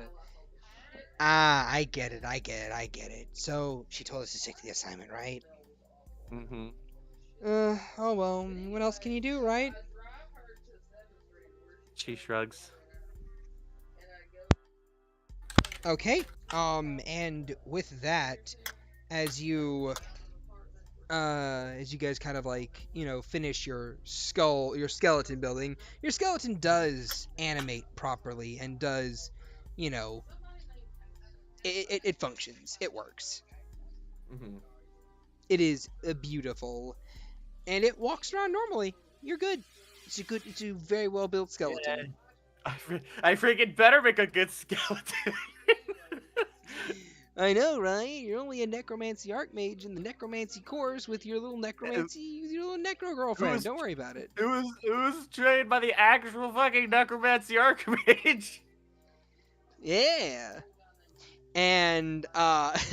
I get it. So she told us to stick to the assignment, right? Mm-hmm. Oh well. What else can you do, right? She shrugs. Okay. And with that, as you guys kind of like, finish your skeleton building, your skeleton does animate properly and does, it functions. It works. Mm-hmm. It is beautiful, and it walks around normally. You're good. It's a very well built skeleton. Yeah. I freaking better make a good skeleton. I know, right? You're only a necromancy archmage in the necromancy course with your little necro girlfriend. Don't worry about it. It was trained by the actual fucking necromancy archmage. Yeah. And as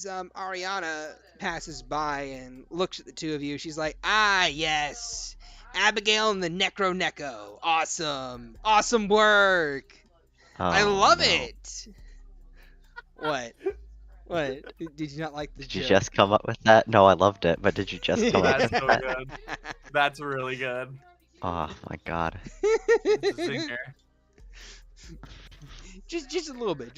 Ariana passes by and looks at the two of you, she's like, "Ah, yes, Abigail and the Necro. Awesome work. I love it." What? Did you not like the Did joke? you just come up with that? No, I loved it, but did you just come up That's with so that? good. That's really good. Oh my god. It's a zinger. just a little bit.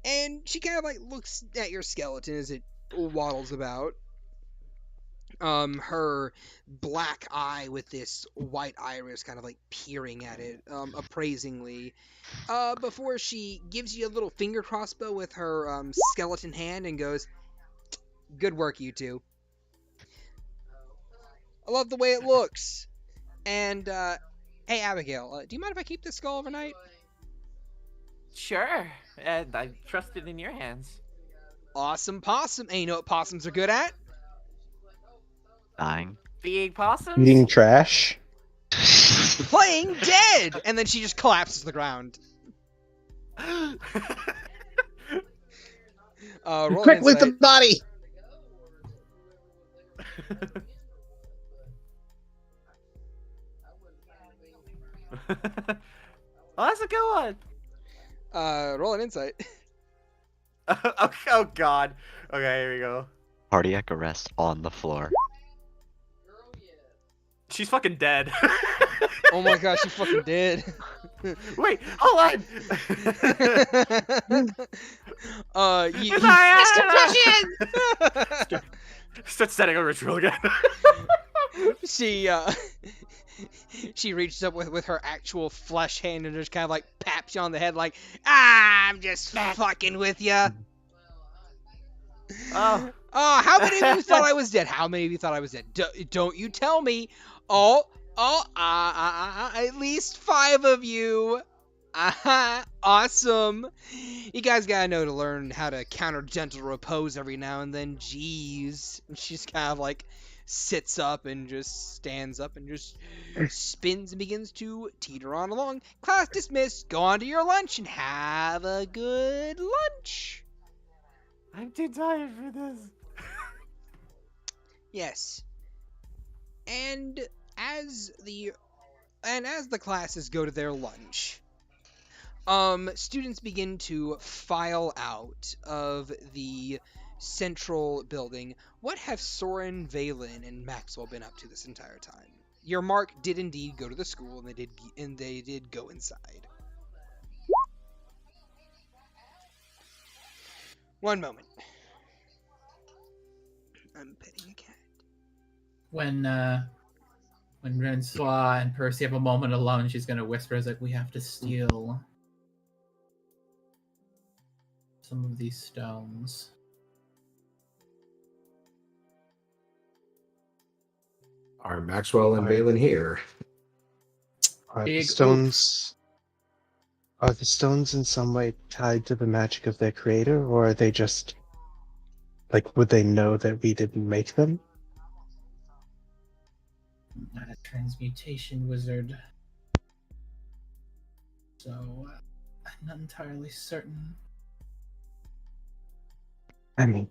And she kind of like looks at your skeleton as it waddles about. Her black eye with this white iris kind of like peering at it, appraisingly, before she gives you a little finger crossbow with her, skeleton hand and goes, "Good work, you two. I love the way it looks. And, hey, Abigail, do you mind if I keep this skull overnight?" Sure. And I trust it in your hands. Awesome possum. And you know what possums are good at? Dying. Being possums? Eating trash. Playing dead! And then she just collapses to the ground. Roll Quick an with the insight. body! Oh, that's a good one. Roll an insight. Oh god. Okay, here we go. Cardiac arrest on the floor. She's fucking dead. Oh my gosh, you fucking did. Wait, hold on. You, Start setting a ritual again. she reaches up with her actual flesh hand and just kind of like paps you on the head like, I'm just fucking with ya. Oh. How many of you thought I was dead? How many of you thought I was dead? Don't you tell me. At least 5 of you. Awesome. You guys gotta know to learn how to counter gentle repose every now and then. Jeez. And she's kind of like sits up and just stands up and just spins and begins to teeter on along. Class dismissed. Go on to your lunch and have a good lunch. I'm too tired for this. Yes. And as the classes go to their lunch, students begin to file out of the central building. What have Soren, Veylyn, and Maxwell been up to this entire time? Your mark did indeed go to the school, and they did go inside. One moment. I'm petting a cat. When Rencois and Percy have a moment alone, she's gonna whisper, "Is like, we have to steal some of these stones." Are Maxwell and Veylyn here? Are the Big stones in some way tied to the magic of their creator, or are they just like, would they know that we didn't make them? I'm not a transmutation wizard, so I'm not entirely certain. I mean,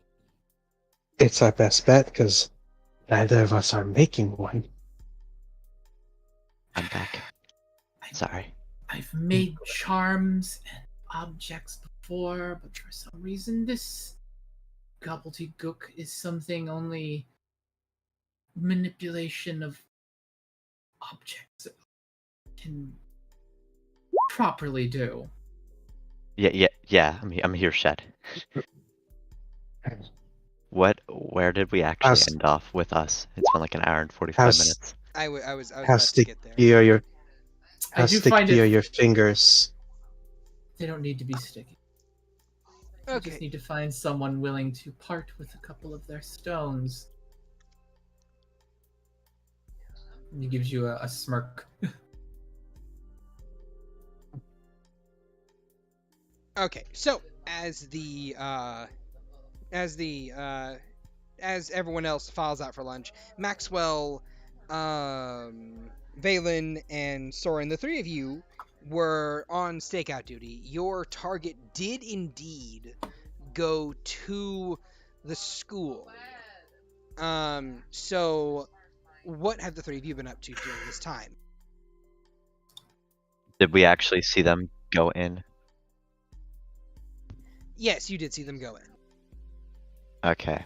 it's our best bet because neither of us are making one. I'm back. Sorry. I've made charms and objects before, but for some reason this gobbledygook is something only manipulation of objects can properly do. Yeah. I'm here, Shad. Where did we actually end off with us? It's been like an hour and 45 minutes. I was How about to get there. sticky are your I do find your fingers? they don't need to be sticky. I just Okay. need to find someone willing to part with a couple of their stones. And he gives you a smirk. Okay. So as everyone else files out for lunch, Maxwell, Veylyn, and Soren, the 3 of you were on stakeout duty. Your target did indeed go to the school. So what have the 3 of you been up to during this time? Did we actually see them go in? Yes, you did see them go in. Okay.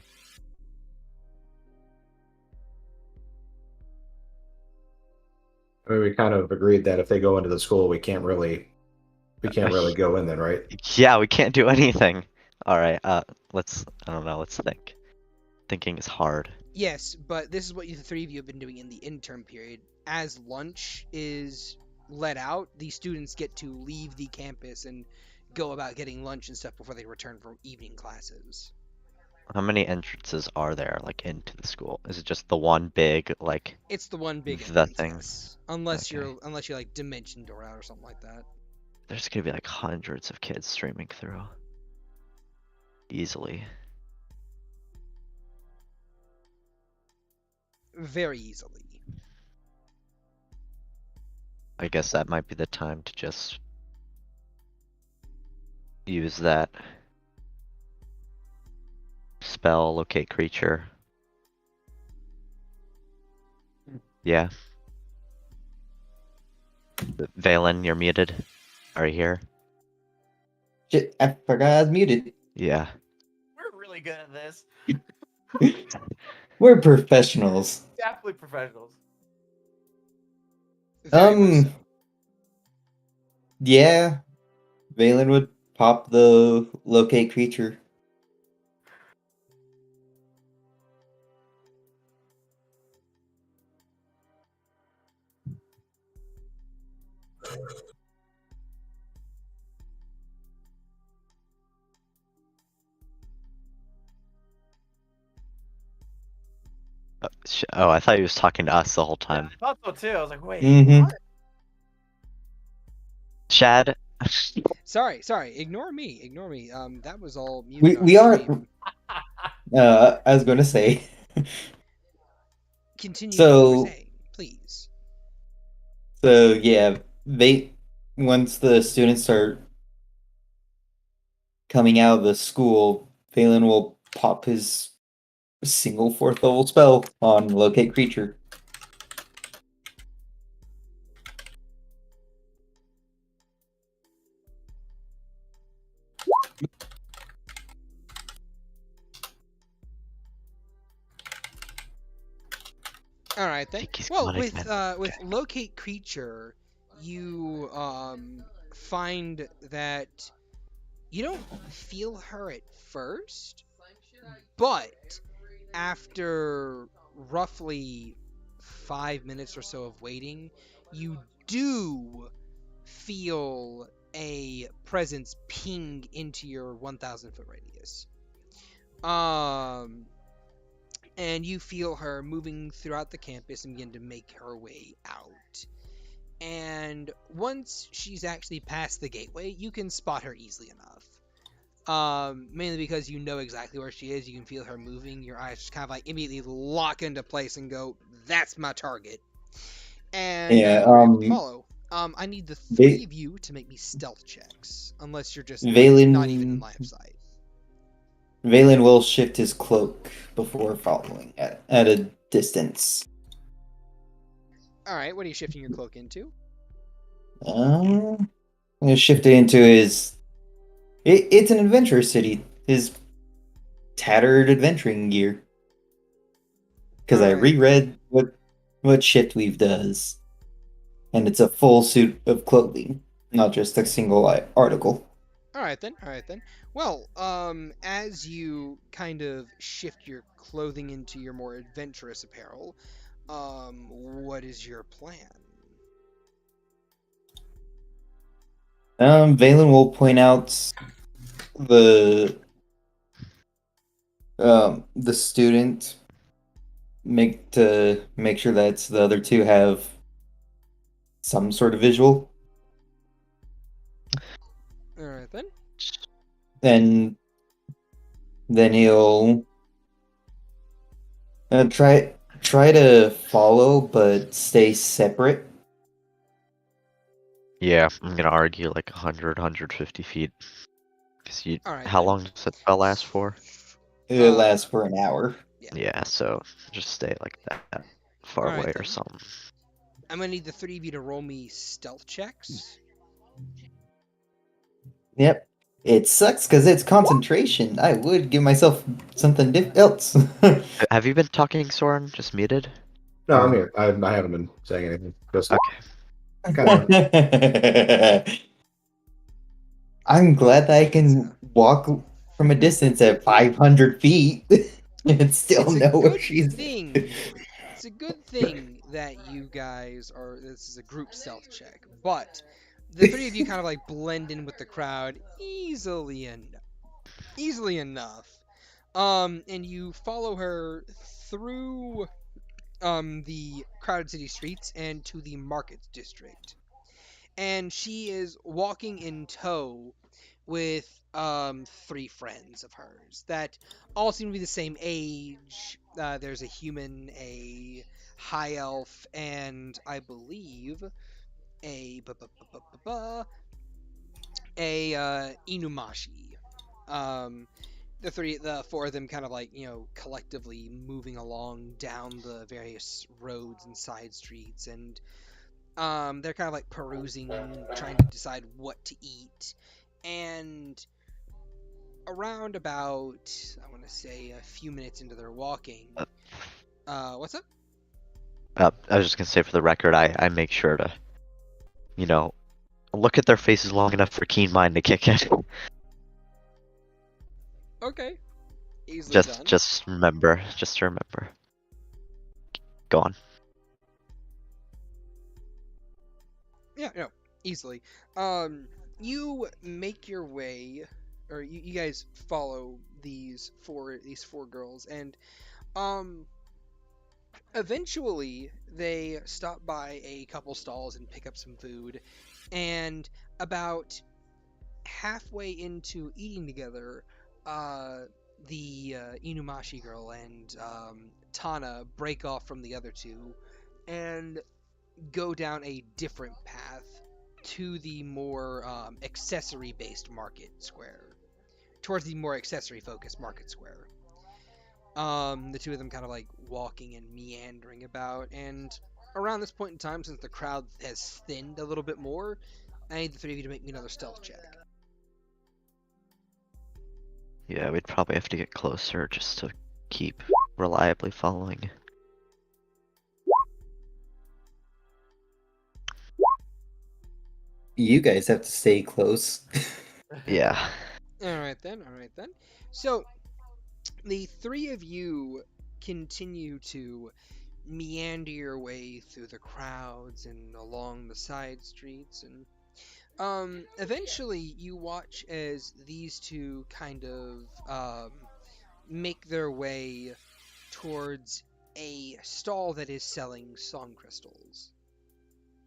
I mean, we kind of agreed that if they go into the school, we can't really go in then, right? Yeah, we can't do anything. All right. I don't know. Let's think. Thinking is hard. Yes, but this is what the 3 of you have been doing in the interim period. As lunch is let out, the students get to leave the campus and go about getting lunch and stuff before they return for evening classes. How many entrances are there, like, into the school? Is it just the one big, like... It's the one big The entrance, thing. yes. Unless Okay. you're like dimension door out or something like that. There's gonna be, like, hundreds of kids streaming through. Easily. very easily. I guess that might be the time to just use that spell, locate creature. Yeah. Veylyn, you're muted. Are you here? Shit, I forgot I was muted. Yeah. We're really good at this. We're professionals. Definitely professionals. Very much so. Yeah. Veylyn would pop the locate creature. Oh, I thought he was talking to us the whole time. I thought so too. I was like, wait, Mhm. what? Shad. Sorry. Ignore me. That was all We muted we on are. stream. I was going to say. Continue what you So- were saying, please. So yeah, once the students start coming out of the school, Veylyn will pop his single 4th level spell on locate creature. All right then. think he's Well, going with again. with Okay. locate creature, you find that you don't feel her at first, but after roughly 5 minutes or so of waiting, you do feel a presence ping into your 1,000 foot radius. And you feel her moving throughout the campus and begin to make her way out. And once she's actually past the gateway, you can spot her easily enough. Mainly because you know exactly where she is. You can feel her moving. Your eyes just kind of like immediately lock into place and go, "That's my target." And Yeah, you're able to follow. I need the three of you to make me stealth checks, unless you're just not even in line of sight. Veylyn will shift his cloak before following at a distance. All right, what are you shifting your cloak into? I'm gonna shift it into his. It's an adventure city. His tattered adventuring gear. Because I Alright. reread what Shiftweave does, and it's a full suit of clothing, not just a single article. All right then. Well, as you kind of shift your clothing into your more adventurous apparel, what is your plan? Valen will point out the student, make sure that the other two have some sort of visual, All right then. and then he'll try to follow but stay separate. Yeah, I'm gonna argue like 100, 150 feet. 'Cause Alright how then. long does that spell last for? It lasts for an hour. Yeah, so just stay like that far Alright away or then. something. I'm gonna need the three of you to roll me stealth checks. Yep. It sucks because it's concentration. I would give myself something else. Have you been talking, Soren? Just muted? No, I'm here. I haven't been saying anything. Just Okay. kind of. I'm glad that I can walk from a distance at 500 feet and still It's a know where good she's. thing. It's a good thing that you guys are. This is a group stealth check, but the three of you kind of like blend in with the crowd easily enough. And you follow her through the crowded city streets and to the market district. And she is walking in tow with three friends of hers that all seem to be the same age, There's a human, a high elf, and I believe a Inumashi. The four of them kind of like, collectively moving along down the various roads and side streets, and they're kind of like perusing, trying to decide what to eat, and around about, I want to say, a few minutes into their walking, what's up? I was just gonna say, for the record, I make sure to, look at their faces long enough for keen mind to kick in. Okay. Easily done. Just remember. Go on. Yeah, no, easily. You make your way, or you guys follow these four girls, and eventually they stop by a couple stalls and pick up some food, and about halfway into eating together, the Inumashi girl and Tana break off from the other two and go down a different path to the more accessory-based market square, towards the more accessory-focused market square. The two of them kind of like walking and meandering about, and around this point in time, since the crowd has thinned a little bit more, I need the three of you to make me another stealth check. Yeah, we'd probably have to get closer just to keep reliably following. You guys have to stay close. Yeah. Alright then. So, the three of you continue to meander your way through the crowds and along the side streets, and eventually you watch as these two kind of make their way towards a stall that is selling song crystals.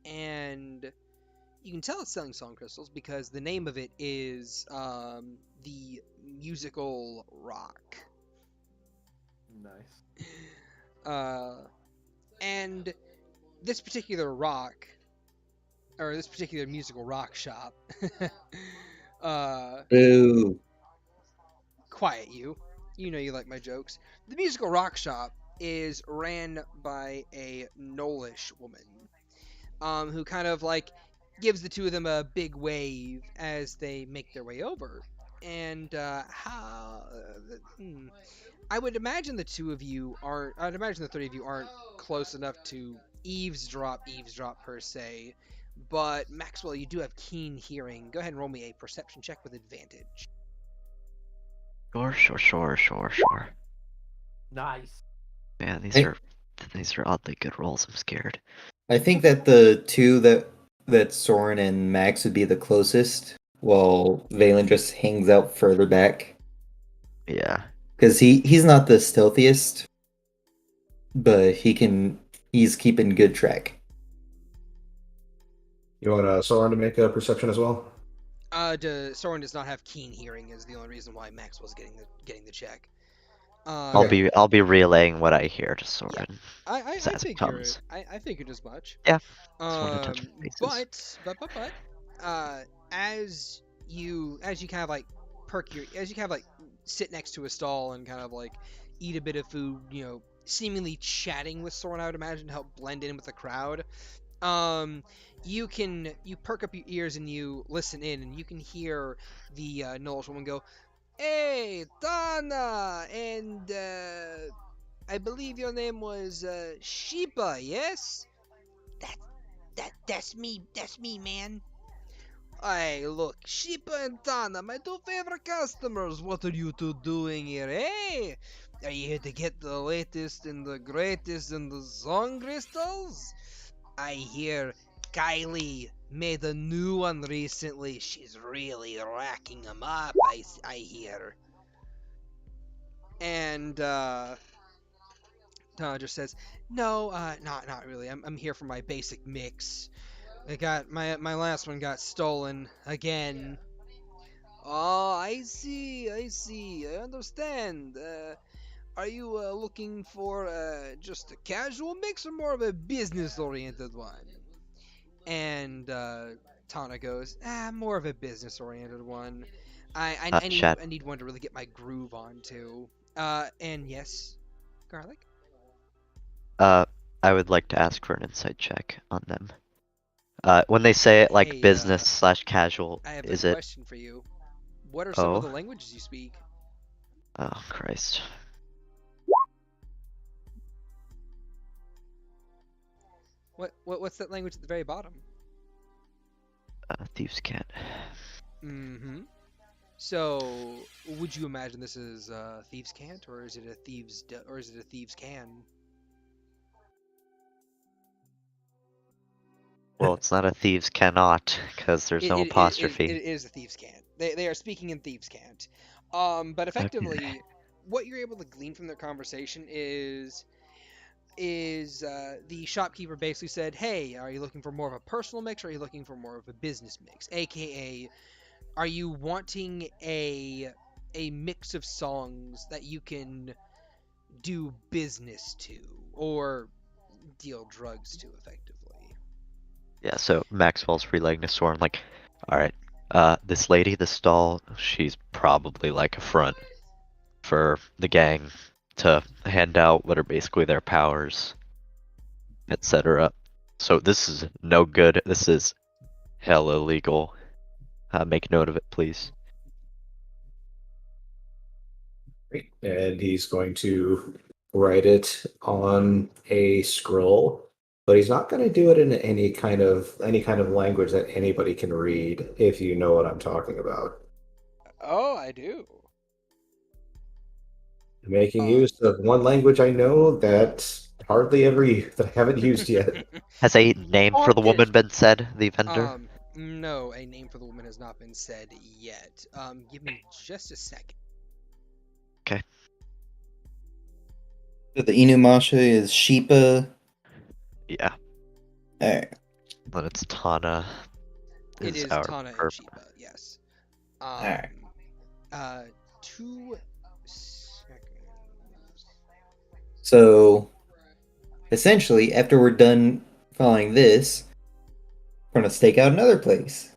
And you can tell it's selling song crystals because the name of it is the musical rock. Nice. And this particular rock, or this particular musical rock shop, Boo. quiet you. You know you like my jokes. The musical rock shop is ran by a Knowlish woman, who kind of like gives the two of them a big wave as they make their way over. And I would imagine the three of you aren't close enough to eavesdrop per se. But Maxwell, you do have keen hearing. Go ahead and roll me a perception check with advantage. Sure. Nice. Man, Hey. these are oddly good rolls. I'm scared. I think that the two that Soren and Max would be the closest, while Veylyn just hangs out further back. Yeah. Because he's not the stealthiest, but he's keeping good track. You want Soren to make a perception as well? Soren does not have keen hearing, is the only reason why Maxwell's getting the check. I'll be relaying what I hear to Soren. I as it figured comes. I figured as much. Yeah. wanted to touch bases. But as you kind of like sit next to a stall and kind of like eat a bit of food, seemingly chatting with Soren, I would imagine, to help blend in with the crowd. You perk up your ears and you listen in, and you can hear the Knowles woman go, "Hey, Tana, and I believe your name was Sheepa, yes? That's me, man. Hey, look, Sheepa and Tana, my two favorite customers. What are you two doing here, eh? Are you here to get the latest and the greatest in the song crystals? I hear Kylie made a new one recently. She's really racking them up, I hear." And Tana just says, "No, not really. I'm here for my basic mix. I got my last one got stolen again." "Oh, I see. I understand. Are you looking for just a casual mix or more of a business-oriented one? And Tana goes, more of a business-oriented one. Shad. I need one to really get my groove on too. And yes, Garlic. I would like to ask for an insight check on them. When they say it like Hey, business slash casual, I have is a it? question for you. What are some of Oh, the languages you speak? oh Christ. What's that language at the very bottom? Thieves can't. Mm-hmm. So, would you imagine this is thieves' cant, or is it a thieves' can? Well, it's not a thieves cannot, because there's no apostrophe. It is a thieves' cant. They are speaking in thieves' cant. But effectively, what you're able to glean from their conversation is the shopkeeper basically said, "Hey, are you looking for more of a personal mix, or are you looking for more of a business mix? AKA, are you wanting a mix of songs that you can do business to or deal drugs to effectively?" Yeah, so Maxwell's relaying to Soren, like, alright, this lady, this doll, she's probably like a front for the gang to hand out what are basically their powers, etc. So this is no good. This is hell illegal. Make note of it, please. And he's going to write it on a scroll, but he's not going to do it in any kind of language that anybody can read, if you know what I'm talking about. Oh, I do. Making use of one language I know that I haven't used yet. Has a name for the woman been said, the vendor? No, a name for the woman has not been said yet. Give me just a second. Okay. So the Inumasha is Sheepa. Yeah. Alright. Then it's Tana. It is our Tana and perp. Sheepa, yes. Alright. 2 seconds. So essentially, after we're done following this, we're gonna stake out another place.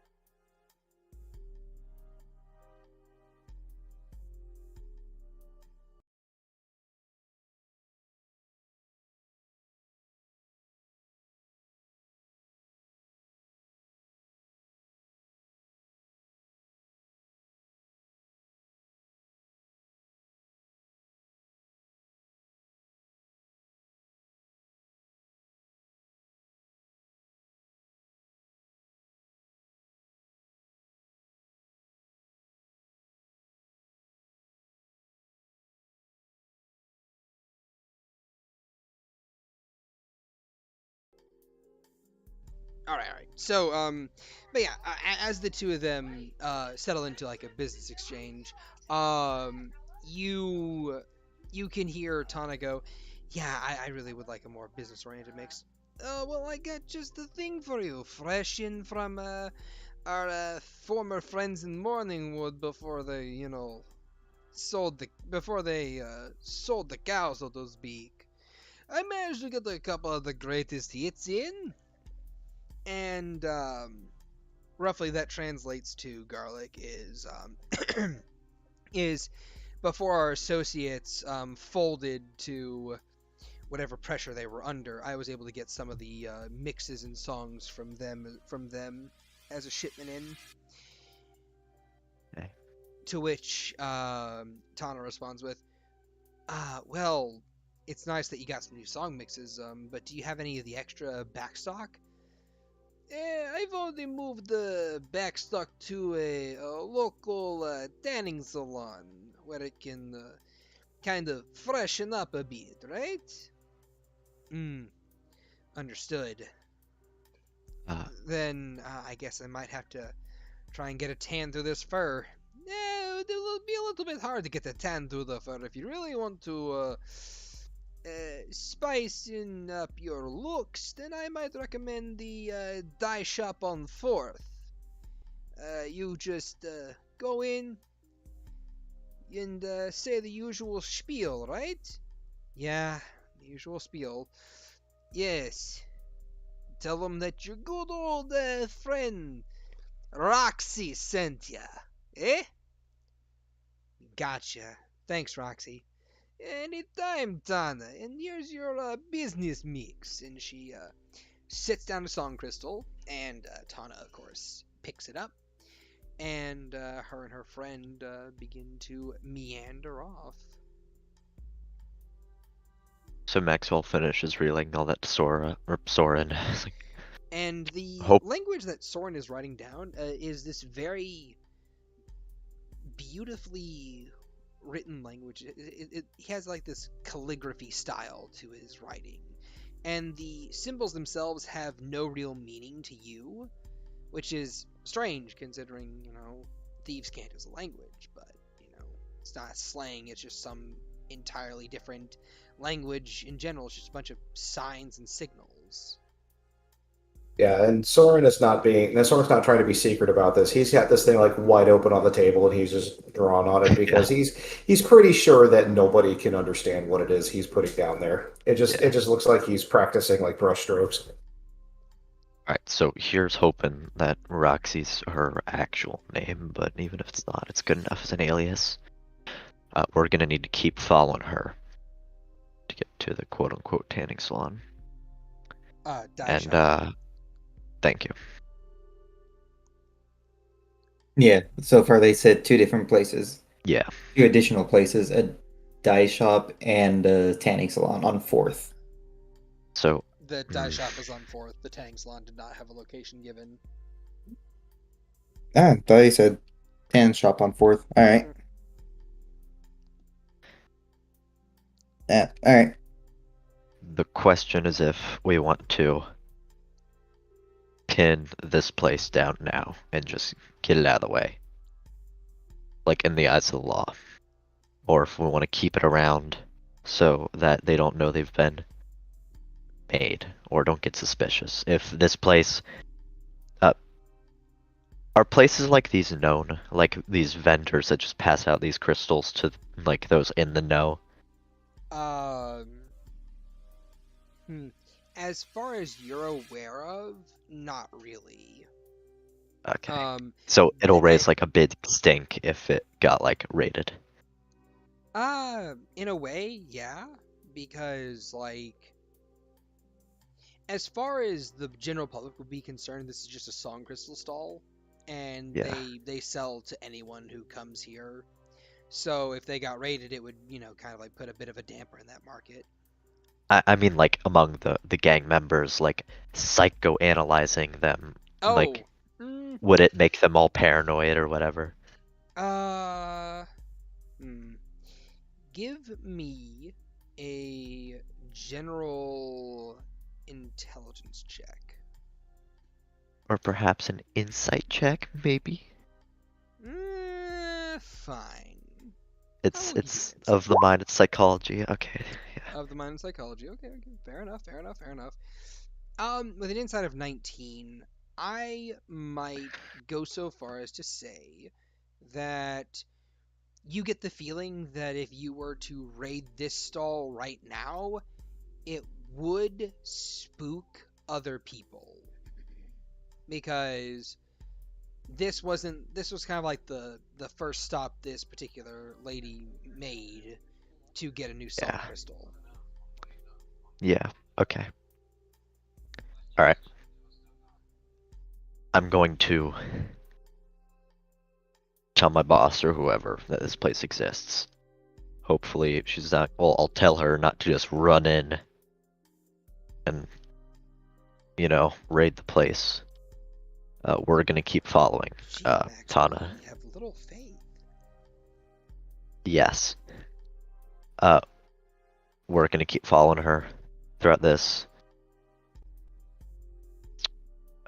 All right. So, but yeah, as the two of them settle into like a business exchange, you can hear Tana go, "Yeah, I really would like a more business-oriented mix." Well, I got just the thing for you, fresh in from our former friends in Morningwood before they, sold the cow, so to speak. I managed to get a couple of the greatest hits in. And roughly that translates to garlic is before our associates folded to whatever pressure they were under, I was able to get some of the mixes and songs from them as a shipment in. Okay. To which Tana responds with, well, it's nice that you got some new song mixes, but do you have any of the extra backstock? I've only moved the backstock to a local tanning salon where it can kind of freshen up a bit, right? Understood. Then I guess I might have to try and get a tan through this fur. It'll be a little bit hard to get the tan through the fur if you really want to spicing up your looks, then I might recommend the dye shop on 4th. You just go in, and say the usual spiel, right? Yeah, the usual spiel. Yes. Tell them that your good old friend Roxy sent ya. Eh? Gotcha. Thanks, Roxy. Anytime, Tana. And here's your business mix. And she sits down a song crystal, and Tana, of course, picks it up. And her and her friend begin to meander off. So Maxwell finishes reeling all that to Soren. It's like, And the Hope- language that Soren is writing down is this very beautifully written language. He has like this calligraphy style to his writing. And the symbols themselves have no real meaning to you, which is strange considering, thieves can't as a language, but, it's not slang, it's just some entirely different language in general. It's just a bunch of signs and signals. Yeah, and Soren's not trying to be secret about this. He's got this thing like wide open on the table, and he's just drawn on it because he's pretty sure that nobody can understand what it is he's putting down there. It just looks like he's practicing like brush strokes. Alright, so here's hoping that Roxy's her actual name, but even if it's not, it's good enough as an alias. We're gonna need to keep following her to get to the quote-unquote tanning salon. Thank you. Yeah, so far they said 2 different places. Yeah. 2 additional places, a dye shop and a tanning salon on 4th. So The dye shop is on 4th. The tanning salon did not have a location given. Ah, I thought you said tanning shop on 4th. Alright. Yeah, alright. the question is if we want to pin this place down now and just get it out of the way. Like in the eyes of the law. Or if we want to keep it around so that they don't know they've been made or don't get suspicious. If this place are places like these known, like these vendors that just pass out these crystals to like those in the know? As far as you're aware of, not really. Okay. So it'll raise like a big stink if it got like raided. In a way, yeah, because like as far as the general public would be concerned, this is just a song crystal stall, and Yeah. they sell to anyone who comes here. So if they got raided, it would, kind of like put a bit of a damper in that market. I mean like among the gang members, like psychoanalyzing them. Oh, Like would it make them all paranoid or whatever? Give me a general intelligence check. Or perhaps an insight check, maybe? Fine. It's give you it's insight. of the mind, it's psychology. Okay. Yeah. Of the mind and psychology. Okay, fair enough. With an insight of 19, I might go so far as to say that you get the feeling that if you were to raid this stall right now, it would spook other people. Because this was kind of like the first stop this particular lady made to get a new song crystal. Yeah, okay. Alright. I'm going to tell my boss or whoever that this place exists. Hopefully she's not, well, I'll tell her not to just run in and, raid the place. We're gonna keep following, Gee, Maxwell, Tana. you have little faith. Yes. We're gonna keep following her throughout this.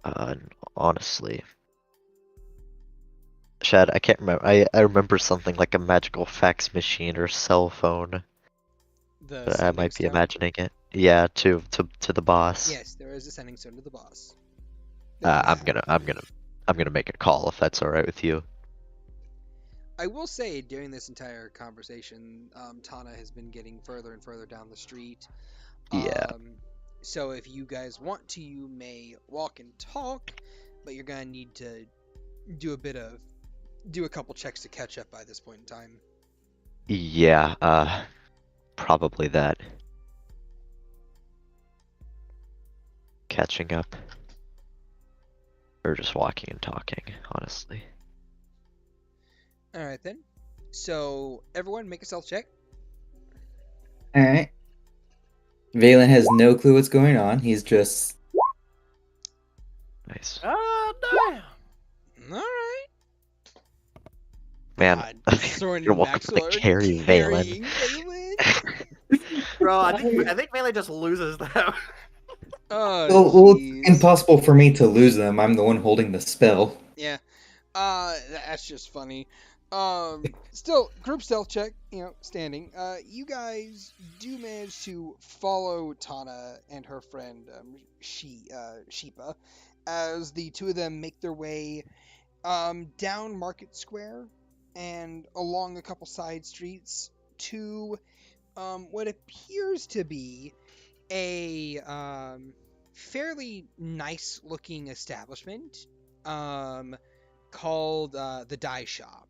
And honestly, Shad, I can't remember. I remember something like a magical fax machine or cell phone. But I might be imagining it. Yeah, to the boss. Yes, there is a sending stone to the boss. I'm gonna make a call if that's all right with you. I will say during this entire conversation, Tana has been getting further and further down the street. Yeah. So if you guys want to, you may walk and talk, but you're gonna need to do a couple checks to catch up by this point in time. Yeah, probably that. Catching up. Or just walking and talking, honestly. All right then. So everyone, make a stealth check. All right. Veylyn has no clue what's going on. He's just Nice. Oh, damn. All right. Man, God, Soren you're and welcome Maxwell to are carry carrying Veylyn. Veylyn. Bro, I think Veylyn just loses them. Oh, well, it's jeez. impossible for me to lose them. I'm the one holding the spell. Yeah. That's just funny. Still, group stealth check, standing. You guys do manage to follow Tana and her friend, Sheepa, as the two of them make their way, down Market Square and along a couple side streets to, what appears to be a, fairly nice looking establishment, called, the Dye Shop.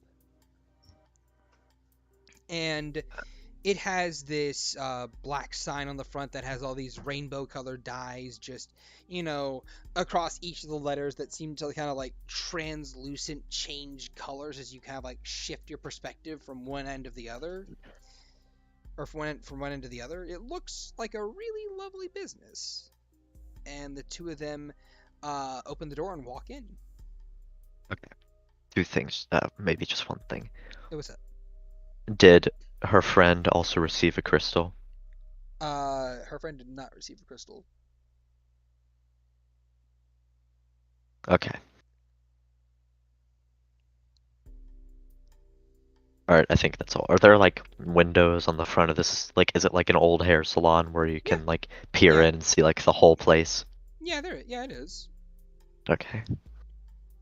And it has this black sign on the front that has all these rainbow colored dyes just, across each of the letters that seem to kind of like translucent change colors as you kind of like shift your perspective from one end of the other. Or from one end to the other. It looks like a really lovely business. And the two of them open the door and walk in. Okay. Two things. Maybe just one thing. It was that. Did her friend also receive a crystal? Her friend did not receive a crystal. Okay. Alright, I think that's all. Are there like windows on the front of this? Like, is it like an old hair salon where you can like peer Yeah. in and see like the whole place? Yeah, it is. Okay.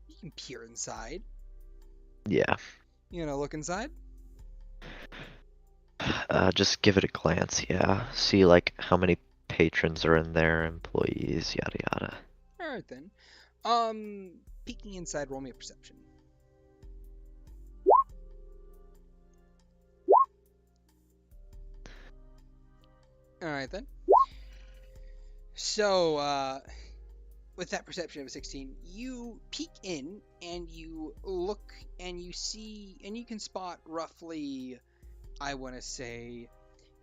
You can peer inside. Yeah. Look inside. Just give it a glance, yeah. See like how many patrons are in there, employees, yada yada. Alright then. Peeking inside, roll me a perception. Alright then. So, with that perception of a 16, you peek in and you look and you see and you can spot roughly, I want to say,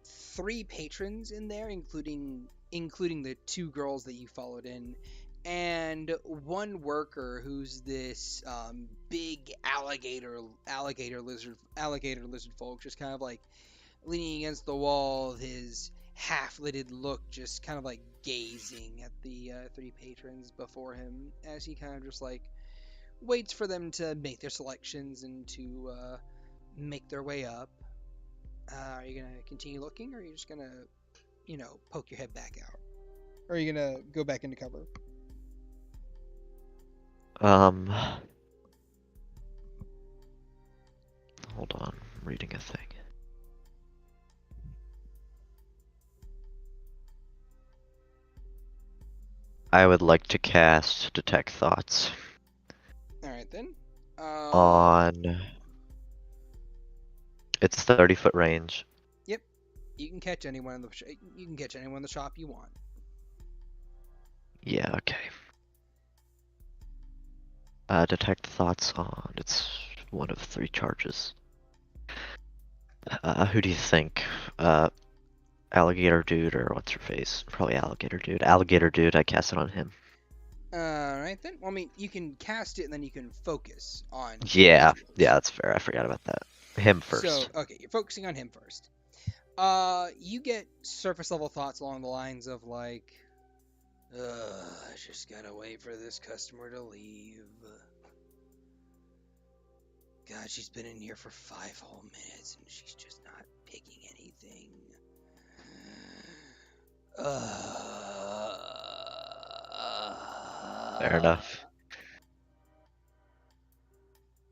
3 patrons in there, including the 2 girls that you followed in, and 1 worker who's this big alligator lizard folk, just kind of like leaning against the wall, his half-lidded look, just kind of like gazing at the 3 patrons before him as he kind of just like waits for them to make their selections and to make their way up. Are you gonna continue looking, or are you just gonna, poke your head back out? Or are you gonna go back into cover? Hold on, I'm reading a thing. I would like to cast Detect Thoughts Alright then. on. It's 30-foot range. Yep. You can catch anyone in the shop you want. Yeah, okay. Detect Thoughts on. It's one of 3 charges. Who do you think? Alligator Dude or what's her face? Probably Alligator Dude. Alligator Dude, I cast it on him. Alright then. Well, I mean, you can cast it and then you can focus on Yeah, individuals. yeah, that's fair. I forgot about that. Him first. So, okay, you're focusing on him first. You get surface level thoughts along the lines of like, I just gotta wait for this customer to leave. God, she's been in here for 5 whole minutes and she's just not picking anything. Fair enough.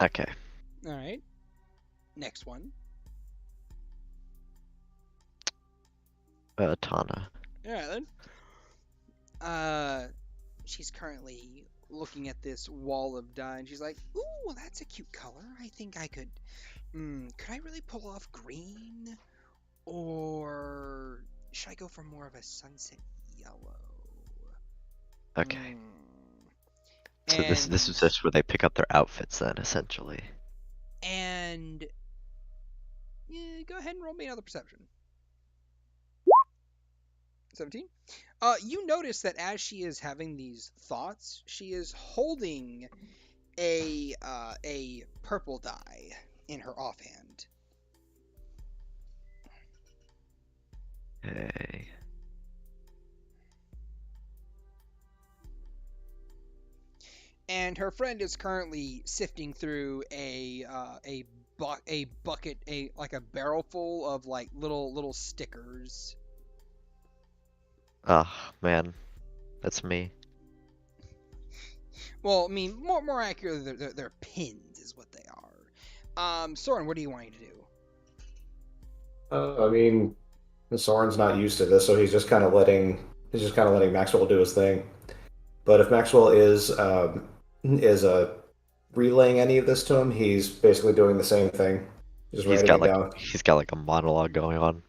Okay. Alright. Next one. Tana. Alright then. She's currently looking at this wall of dye, and she's like, "Ooh, that's a cute color. I think I could. Could I really pull off green, or should I go for more of a sunset yellow?" Okay. Hmm. So this is just where they pick up their outfits then, essentially. And yeah, go ahead and roll me another perception. 17. You notice that as she is having these thoughts, she is holding a purple dye in her offhand. Okay. And her friend is currently sifting through a bucket, like a barrel full of like little stickers. Oh man, that's me. Well, I mean, more accurately, they're pins is what they are. Soren, what do you want to do? I mean, Soren's not used to this, so he's just kind of letting Maxwell do his thing. But if Maxwell is relaying any of this to him, he's basically doing the same thing, just writing it down. He's got like a monologue going on.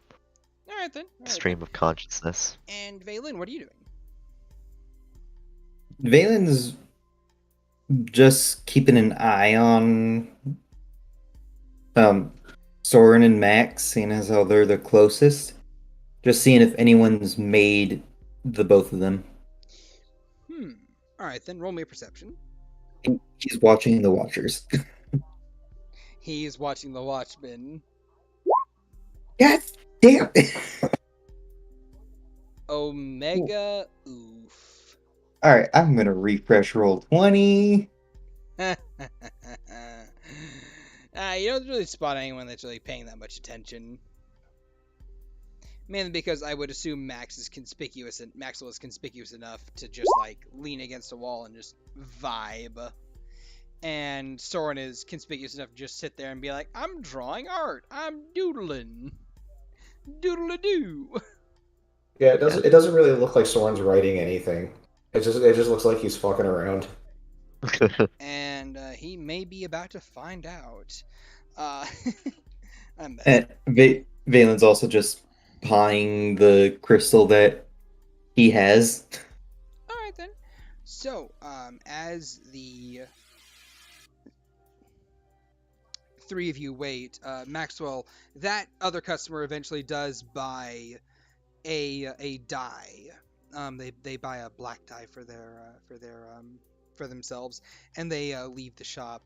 All right then. Stream of consciousness. And Veylyn, what are you doing? Veylyn's just keeping an eye on Soren and Max, seeing as how they're the closest. Just seeing if anyone's made the both of them. All right then, roll me a perception. He's watching the Watchers. He's watching the Watchmen. God damn! Omega oof. Alright, I'm gonna refresh roll 20. You don't really spot anyone that's really paying that much attention. Mainly because I would assume Maxwell is conspicuous enough to just like lean against a wall and just vibe. And Soren is conspicuous enough to just sit there and be like, "I'm drawing art. I'm doodling. Doodle-a-doo." Yeah, it doesn't really look like Soren's writing anything. It just looks like he's fucking around. And he may be about to find out. I'm And Veylyn's also just pawing the crystal that he has. Alright then. So, as the three of you wait, Maxwell, that other customer eventually does buy a dye. They buy a black dye for themselves, and they leave the shop.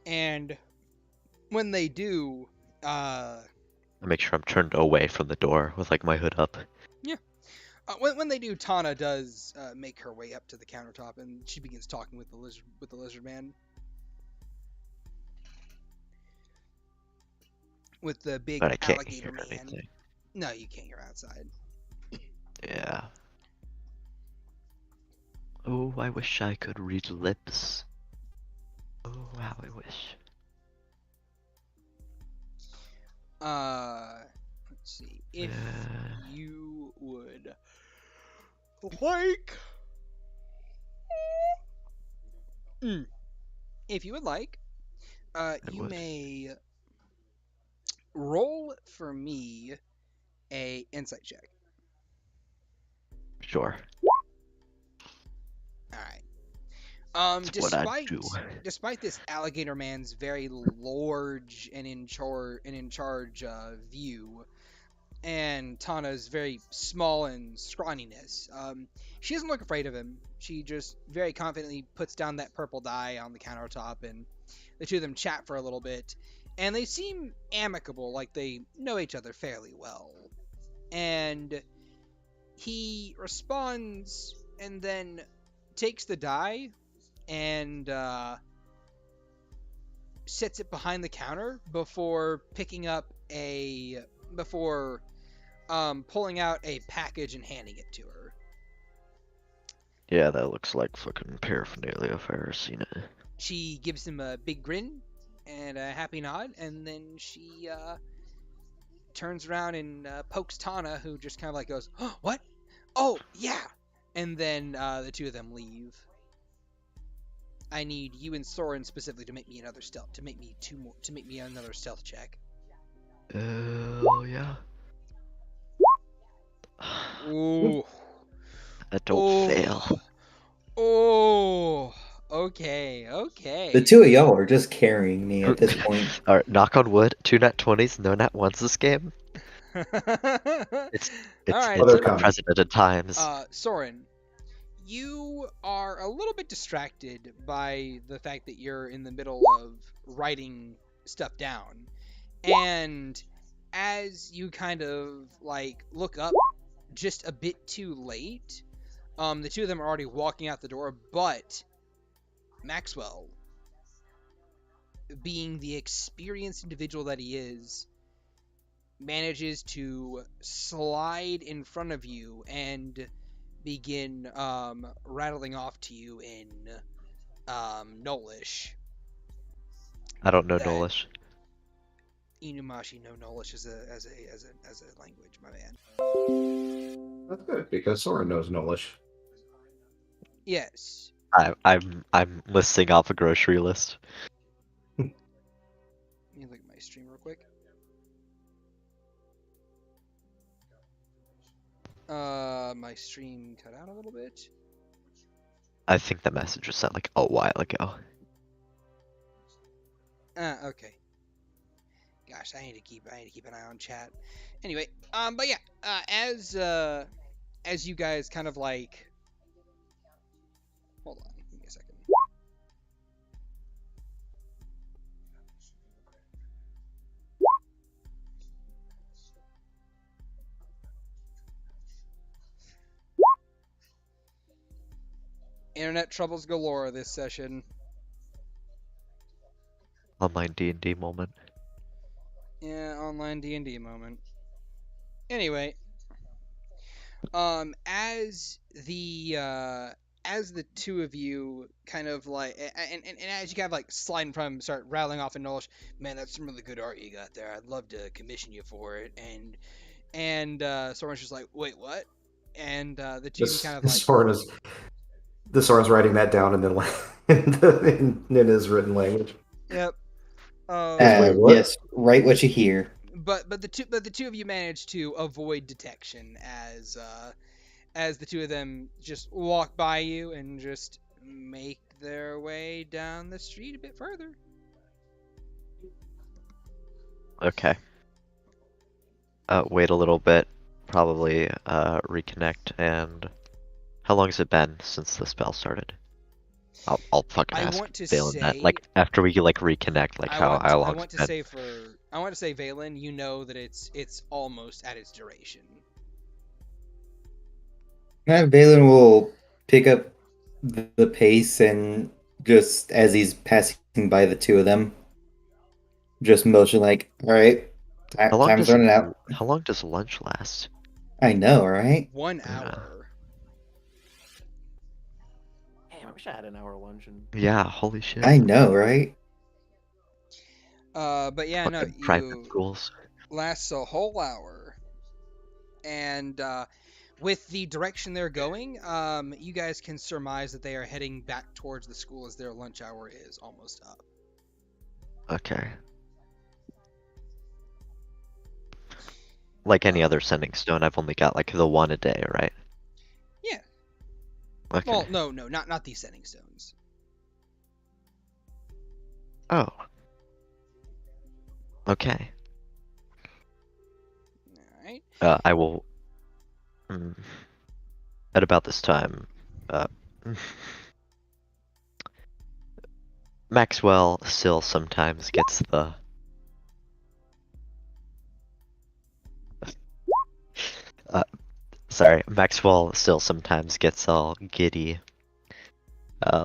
And when they do, I make sure I'm turned away from the door with like my hood up. Yeah. When they do, Tana does make her way up to the countertop, and she begins talking with the lizard man. With the big But I can't alligator hear man. anything. No, you can't. You're outside. Yeah. Oh, I wish I could read lips. Oh, how I wish. Let's see. If you would like, if you would like, you may roll for me a insight check. Sure. All right. Despite this alligator man's very large and in charge view, and Tana's very small and scrawniness, she doesn't look afraid of him. She just very confidently puts down that purple dye on the countertop, and the two of them chat for a little bit, and they seem amicable, like they know each other fairly well. And he responds, and then takes the dye and sets it behind the counter before pulling out a package and handing it to her. Yeah, that looks like fucking paraphernalia if I've ever seen it. She gives him a big grin and a happy nod, and then she turns around and pokes Tana, who just kind of like goes, oh, "What? Oh, yeah!" And then the two of them leave. I need you and Soren specifically to make me another stealth, to make me another stealth check. Oh yeah. Ooh. Don't fail. Oh. Okay. The two of y'all are just carrying me at this point. Alright, knock on wood. 2 nat 20s, no nat 1s this game. It's Alright, Other it's com- unprecedented times. Soren, you are a little bit distracted by the fact that you're in the middle of writing stuff down. And as you kind of like look up just a bit too late, the two of them are already walking out the door, but Maxwell, being the experienced individual that he is, manages to slide in front of you and begin rattling off to you in Nolish. I don't know that- Nolish. Inumashi no Nolish as a language, my man. That's good because Soren knows Nolish. Yes. I'm listing off a grocery list. Let me look at my stream real quick. My stream cut out a little bit. I think the message was sent like a while ago. Okay. Gosh, I need to keep an eye on chat. Anyway, but yeah, as you guys kind of like, hold on, give me a second. Internet troubles galore this session. Online D&D moment. Yeah, online D&D moment. Anyway, as the two of you kind of like, and as you kind of like slide in front of him, start rattling off in Nolish, man, that's some really good art you got there. I'd love to commission you for it. And Soren's just like, wait, what? And the two of you kind of like, Soren's writing that down and then in his written language. yep. Wait, what? Yes, write what you hear. But the two of you managed to avoid detection as the two of them just walk by you and just make their way down the street a bit further. Okay. Wait a little bit. Probably reconnect. And how long has it been since the spell started? I'll fucking I ask want to Veylyn that. say- Like after we like reconnect, like how long I it's want to been. say Veylyn, you know that it's almost at its duration. Veylyn will pick up the pace and just as he's passing by the two of them, just motion like, all right, time's running out. How long does lunch last? I know, right? 1 Yeah. hour. Damn, I wish I had an hour lunch. And Yeah, holy shit. I know, right? But yeah, no, Fucking private you schools. lasts a whole hour, and with the direction they're going, you guys can surmise that they are heading back towards the school as their lunch hour is almost up. Okay. Like any other sending stone, I've only got like the one a day, right? Yeah. Okay. Well, no, not these sending stones. Oh. Okay. All right. I will. At about this time, Maxwell still sometimes gets the. Sorry, Maxwell still sometimes gets all giddy,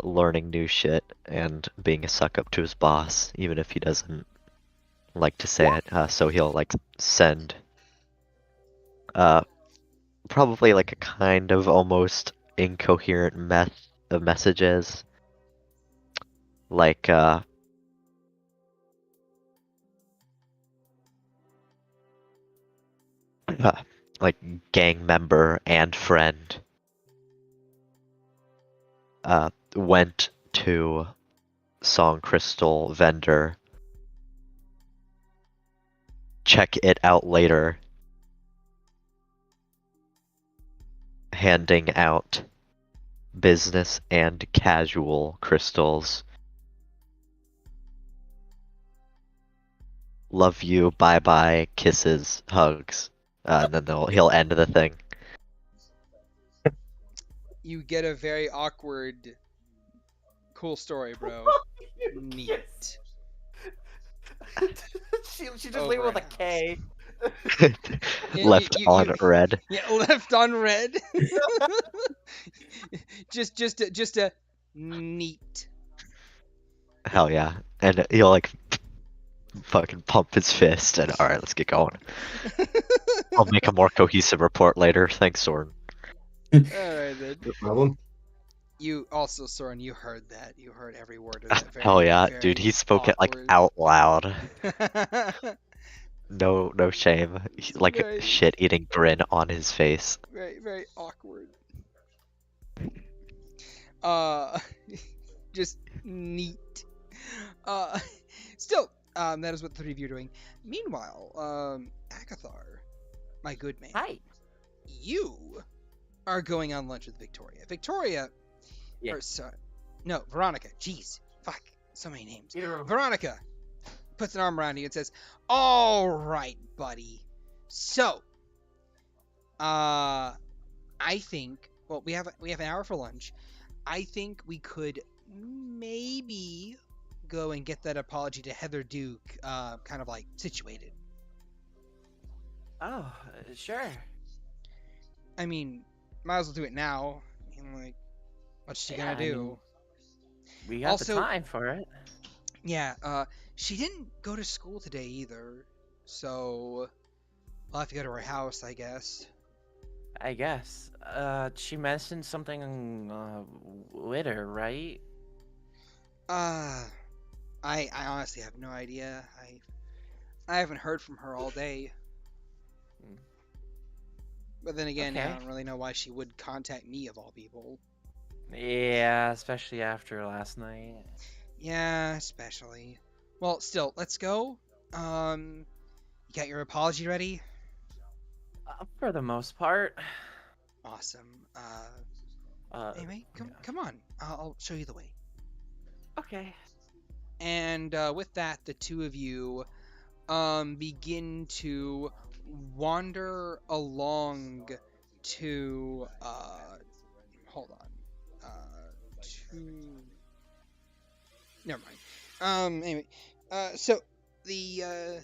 learning new shit and being a suck up to his boss, even if he doesn't like to say it. So he'll like send, probably like a kind of almost incoherent messages, like like gang member and friend went to Song Crystal vendor, check it out later, handing out business and casual crystals. Love you, bye bye, kisses, hugs. And then he'll end the thing. You get a very awkward, cool story, bro. Neat. she just Over leave it with a and out. K. Left on red. Yeah, left on red. just a neat. Hell yeah. And he'll like fucking pump his fist and alright, let's get going. I'll make a more cohesive report later. Thanks, Soren. Alright then. No problem. You also, Soren, you heard that. You heard every word of that. Very, Hell yeah, very dude, he spoke it like awkward. out loud. No shame. Like Very- shit eating grin on his face. Very, very awkward. Just neat. Still, that is what the three of you are doing. Meanwhile, Agathar, my good man. Hi. You are going on lunch with Victoria. Victoria, Yeah. or sorry, no, Veronica. Jeez, fuck, so many names. Either of- Veronica puts an arm around you and says, "All right, buddy. So, I think, well, we have an hour for lunch. I think we could maybe go and get that apology to Heather Duke, kind of like situated. Oh, sure. I mean, might as well do it now. I mean, like, what's she Yeah, gonna I do? mean, We got Also- the time for it. Yeah, she didn't go to school today either, so we'll have to go to her house, I guess. I guess. She mentioned something with her, right? I honestly have no idea. I haven't heard from her all day. Hmm. But then again, I Okay. don't really know why she would contact me of all people. Yeah, especially after last night. Yeah, especially. Well, still, let's go. You got your apology ready? For the most part. Awesome. Anyway, yeah. come on. I'll show you the way. Okay. And with that, the two of you begin to wander along to hold on. To never mind. Anyway, so the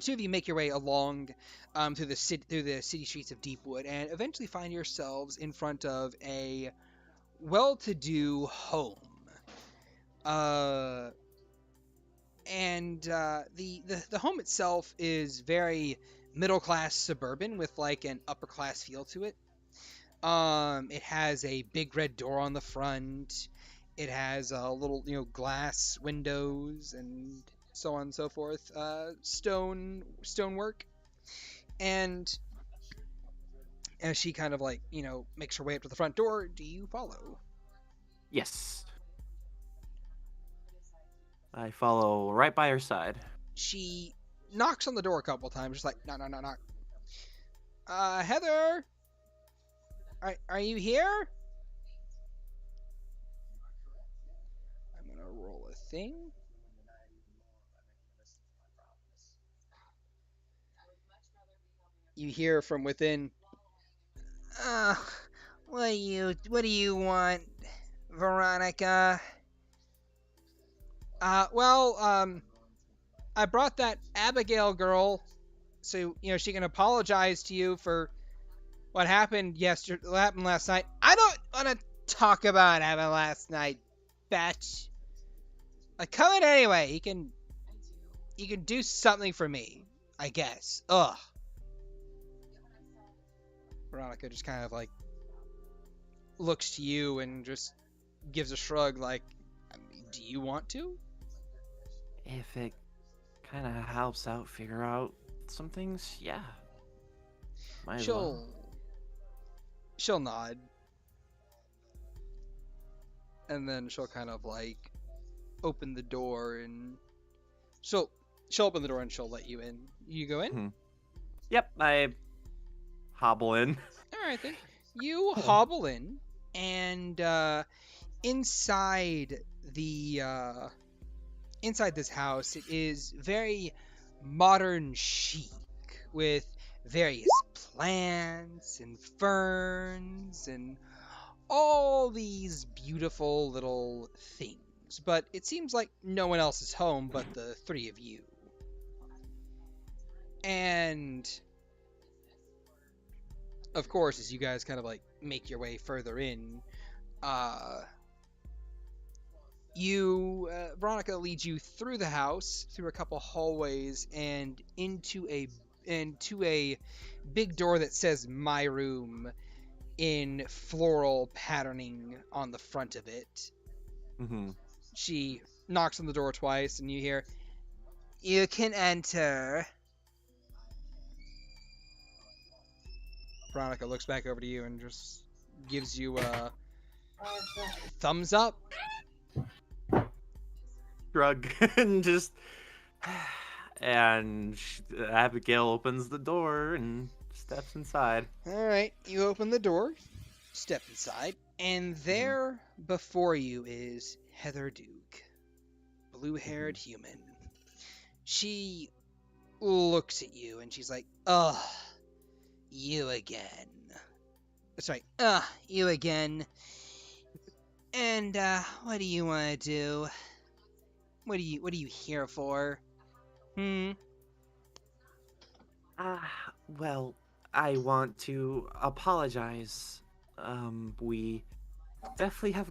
two of you make your way along through the city streets of Deepwood, and eventually find yourselves in front of a well-to-do home. The home itself is very middle-class suburban with like an upper-class feel to it. It has a big red door on the front. It has a little, glass windows and so on and so forth. Stonework. And as she kind of like, makes her way up to the front door, do you follow? Yes. I follow right by her side. She knocks on the door a couple times, just like, knock, knock, knock, knock. Heather? Are you here? I'm gonna roll a thing. You hear from within, what do you want, Veronica? I brought that Abigail girl, so, she can apologize to you for what happened last night. I don't want to talk about what happened last night, bitch. Come in anyway. You can do something for me, I guess. Ugh. Veronica just kind of like looks to you and just gives a shrug, like, do you want to? If it kind of helps out figure out some things, yeah. Might as She'll well. she'll nod, and then she'll kind of like open the door, and she'll open the door and she'll let you in. You go in. Mhm. Yep, I hobble in. All right then. You hobble in, and inside the inside this house, it is very modern chic with various plants and ferns and all these beautiful little things. But it seems like no one else is home but the three of you. And of course, as you guys kind of like make your way further in, Veronica leads you through the house, through a couple hallways, and into a big door that says "My Room" in floral patterning on the front of it. Mm-hmm. She knocks on the door twice, and you hear, "You can enter." Veronica looks back over to you and just gives you a thumbs up. Shrug and just. And Abigail opens the door and steps inside. All right, you open the door, step inside, and there before you is Heather Duke, blue-haired human. She looks at you and she's like, "Ugh, you again." Sorry, you again. And what do you want to do? What are you here for? Well, I want to apologize. We definitely have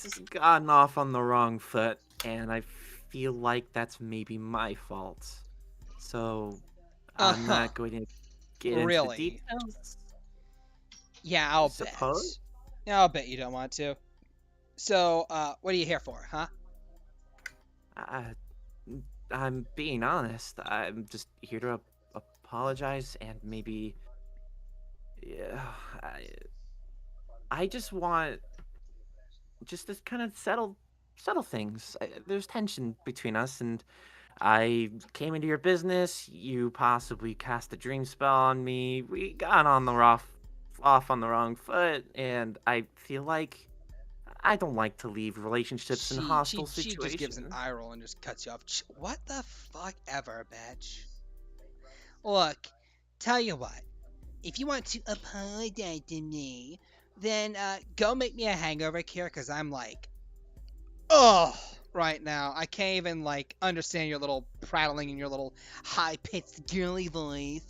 just gotten off on the wrong foot, and I feel like that's maybe my fault. So, I'm not going to get into the Really? details. Yeah, I'll bet. Suppose? Yeah, I'll bet you don't want to. So, what are you here for, huh? I'm being honest. I'm just here to apologize and maybe. Yeah, I just want just to kind of settle things. There's tension between us, and I came into your business. You possibly cast a dream spell on me. We got on the off on the wrong foot, and I feel like I don't like to leave relationships in hostile She situations. just gives an eye roll and just cuts you off. What the fuck ever, bitch. Look, tell you what. If you want to apologize to me, then go make me a hangover cure, because I'm like, ugh, right now. I can't even like understand your little prattling in your little high-pitched girly voice.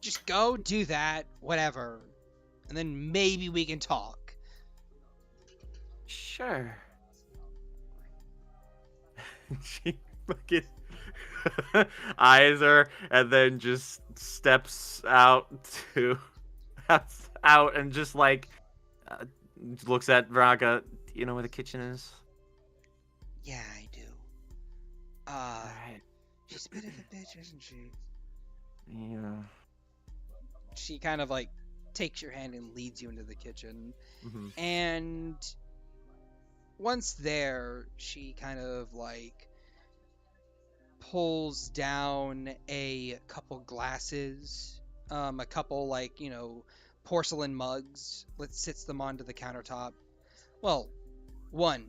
Just go do that, whatever. And then maybe we can talk. Sure. She fucking eyes her and then just steps out and just like looks at Veronica. Do you know where the kitchen is? Yeah, I do. Alright. She's a bit of a bitch, isn't she? Yeah. She kind of like takes your hand and leads you into the kitchen. Mm-hmm. And once there, she kind of like pulls down a couple glasses, a couple like, you know, porcelain mugs, sits them onto the countertop. Well, one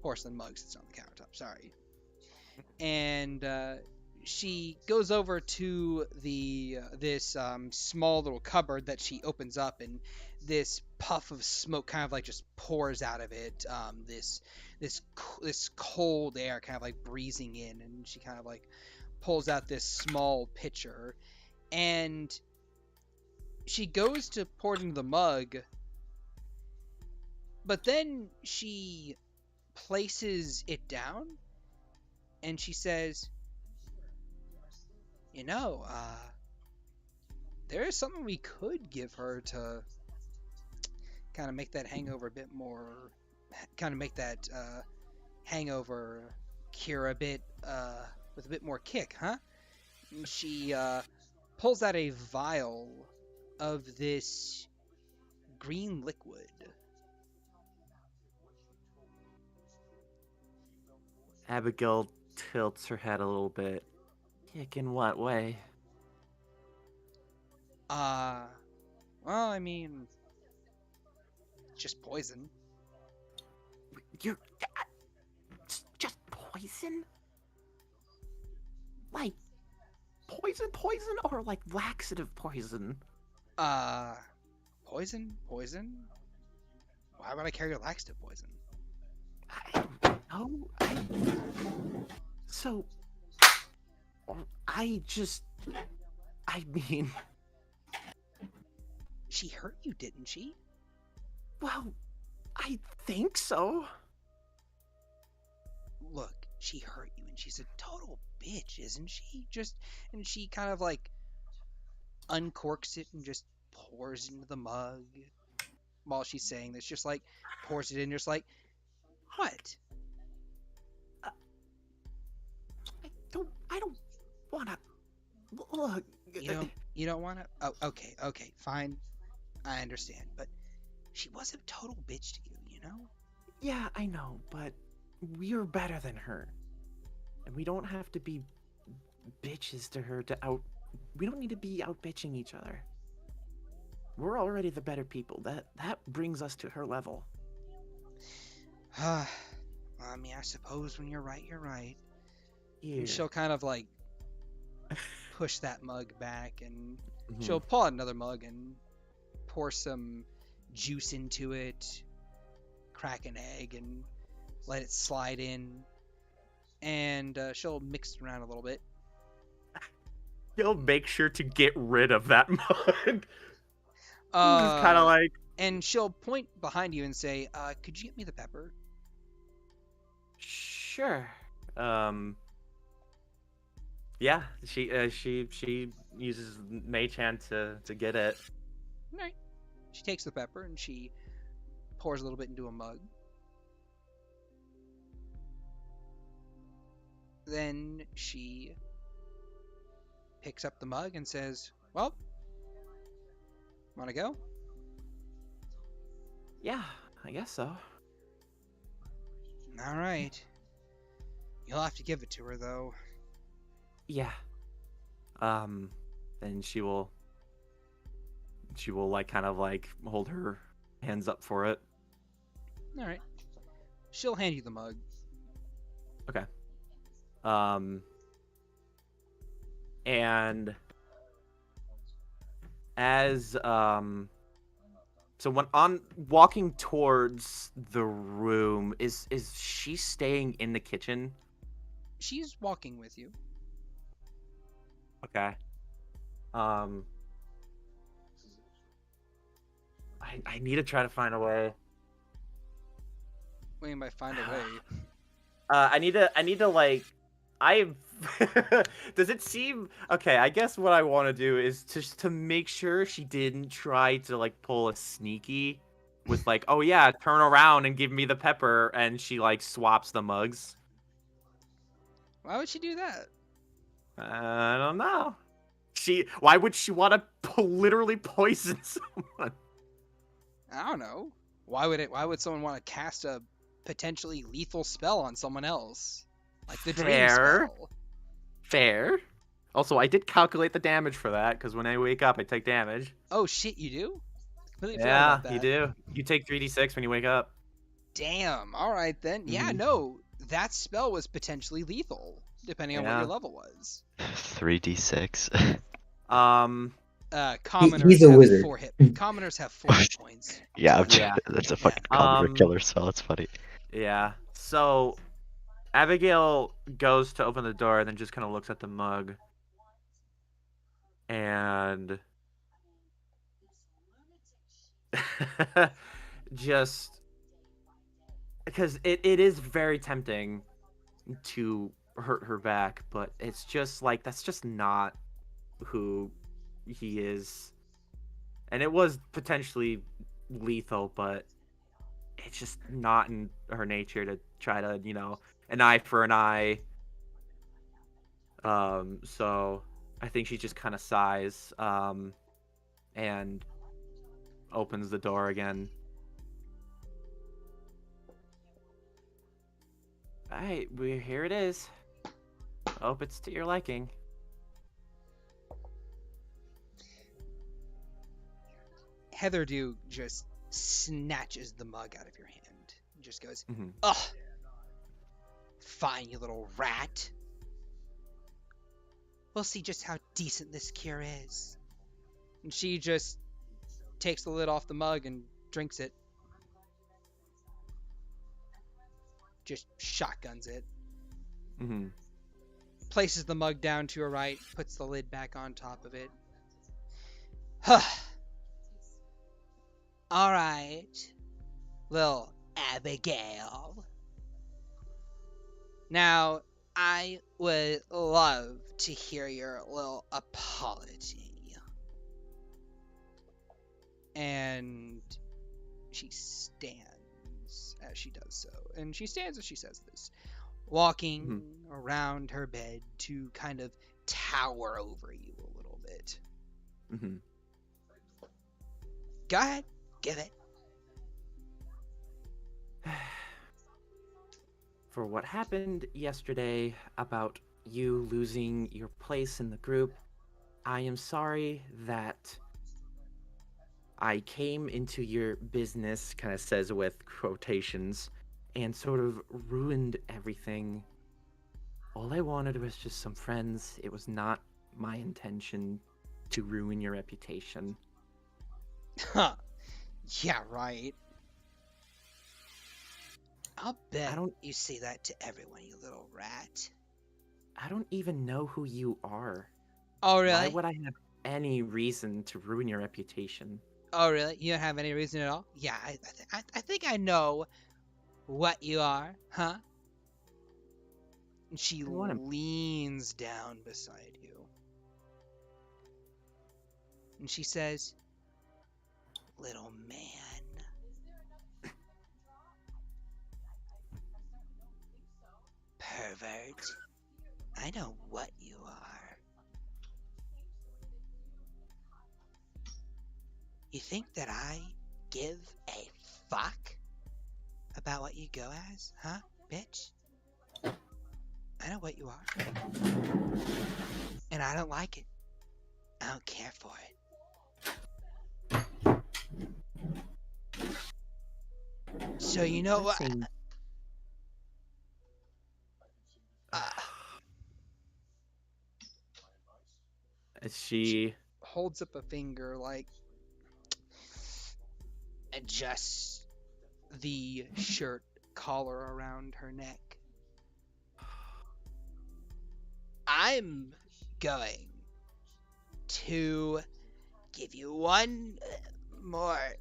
porcelain mug sits on the countertop, sorry. And she goes over to this small little cupboard that she opens up, and this puff of smoke kind of like just pours out of it. This cold air kind of like breezing in, and she kind of like pulls out this small pitcher, and she goes to pour it into the mug, but then she places it down, and she says, "You know, there is something we could give her to kind of make that hangover a bit more, kind of make that hangover cure a bit with a bit more kick, huh? And she pulls out a vial of this green liquid. Abigail tilts her head a little bit. Kick in what way? Well, I mean, just poison. You're just poison? Like poison, or like laxative poison? Poison? Why would I carry a laxative poison? I don't know. So, I mean, She hurt you, didn't she? well, I think so. Look, she hurt you, and she's a total bitch, isn't she? And she kind of like uncorks it and just pours it into the mug while she's saying this. Just like pours it in, just like, what? I don't wanna look. You don't want to? Oh, okay, fine. I understand, but she was a total bitch to you, you know? Yeah, I know, but we're better than her, and we don't have to be bitches to her we don't need to be out bitching each other. We're already the better people. That brings us to her level. I mean, I suppose when you're right, you're right. Here. And she'll kind of like push that mug back, and Mhm. she'll pull out another mug and pour some juice into it, crack an egg, and let it slide in. And she'll mix it around a little bit. He'll make sure to get rid of that mug. Just Uh, kind of like, and she'll point behind you and say, could you get me the pepper? sure. Yeah, she uses Mage Hand to get it. Alright. She takes the pepper and she pours a little bit into a mug. Then she picks up the mug and says, well, wanna go? Yeah, I guess so. Alright. You'll have to give it to her, though. Yeah. Then she will like kind of like hold her hands up for it. Alright. She'll hand you the mug. Okay. And as so when on walking towards the room, is she staying in the kitchen? She's walking with you. Okay. I need to try to find a way. What do you mean by find a way? I need to like does it seem okay? I guess what I want to do is just to make sure she didn't try to like pull a sneaky with like, oh yeah, turn around and give me the pepper, and she like swaps the mugs. Why would she do that? I don't know. Why would she want to literally poison someone? I don't know. Why would someone want to cast a potentially lethal spell on someone else? Like the dream Fair. spell. Fair. Also, I did calculate the damage for that, because when I wake up, I take damage. Oh shit, you do? Completely forgot Yeah, about that. you do. You take 3d6 when you wake up. Damn. All right then. Yeah, Mhm. no. That spell was potentially lethal, depending on what Yeah. your level was. 3d6. Commoners he's a have wizard. 4 hit. Commoners have 4 hit points. Yeah, Yeah. that's a fucking commoner killer spell. It's funny. Yeah. So, Abigail goes to open the door and then just kind of looks at the mug. And just because it is very tempting to hurt her back, but it's just like that's just not who he is. And it was potentially lethal, but it's just not in her nature to try to, an eye for an eye. So I think she just kind of sighs, and opens the door again. Alright, here it is. Hope it's to your liking. Heather Duke just snatches the mug out of your hand and just goes, ugh, fine, you little rat. We'll see just how decent this cure is. And she just takes the lid off the mug and drinks it. Just shotguns it. Places the mug down to her right, puts the lid back on top of it. Huh. Alright, little Abigail. Now, I would love to hear your little apology. And she stands as she does so. And she stands as she says this, walking around her bed to kind of tower over you a little bit. Go ahead, give it. For what happened yesterday about you losing your place in the group, I am sorry that I came into your business, kind of says with quotations, and sort of ruined everything. All I wanted was just some friends. It was not my intention to ruin your reputation. Huh. Yeah, right. I'll bet you say that to everyone, you little rat. I don't even know who you are. Oh, really? Why would I have any reason to ruin your reputation? Oh, really? You don't have any reason at all? Yeah, I think I know what you are, huh? And she leans down beside you. And she says, little man. Pervert. I know what you are. You think that I give a fuck about what you go as, huh, bitch? I know what you are. And I don't like it. I don't care for it. So you know what? She holds up a finger, like, adjusts the shirt collar around her neck. I'm going to give you one more.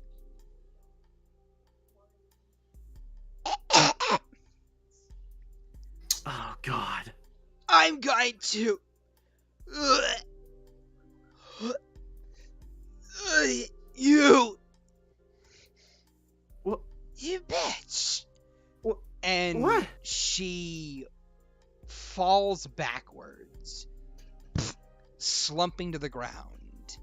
Oh, God. I'm going to... You... What? You bitch! What? And what? She falls backwards, slumping to the ground,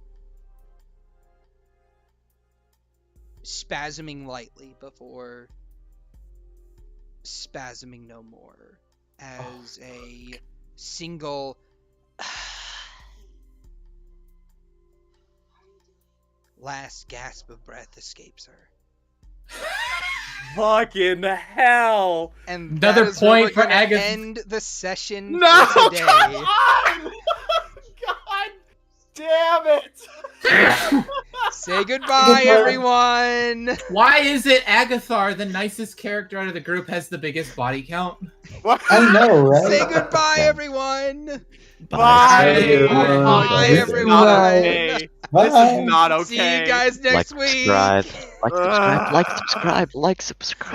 spasming lightly before spasming no more, as a single last gasp of breath escapes her. Fucking hell! And another that is where point we're for gonna Agathar. end the session No! for today. Come on! God damn it! Say goodbye, everyone! Why is it Agathar, the nicest character out of the group, has the biggest body count? What? I know, right? Say goodbye, everyone! Bye! Bye, This is not everyone. okay. Bye. This is not okay. See you guys next Like, week! subscribe, like, subscribe, like, subscribe, like, subscribe.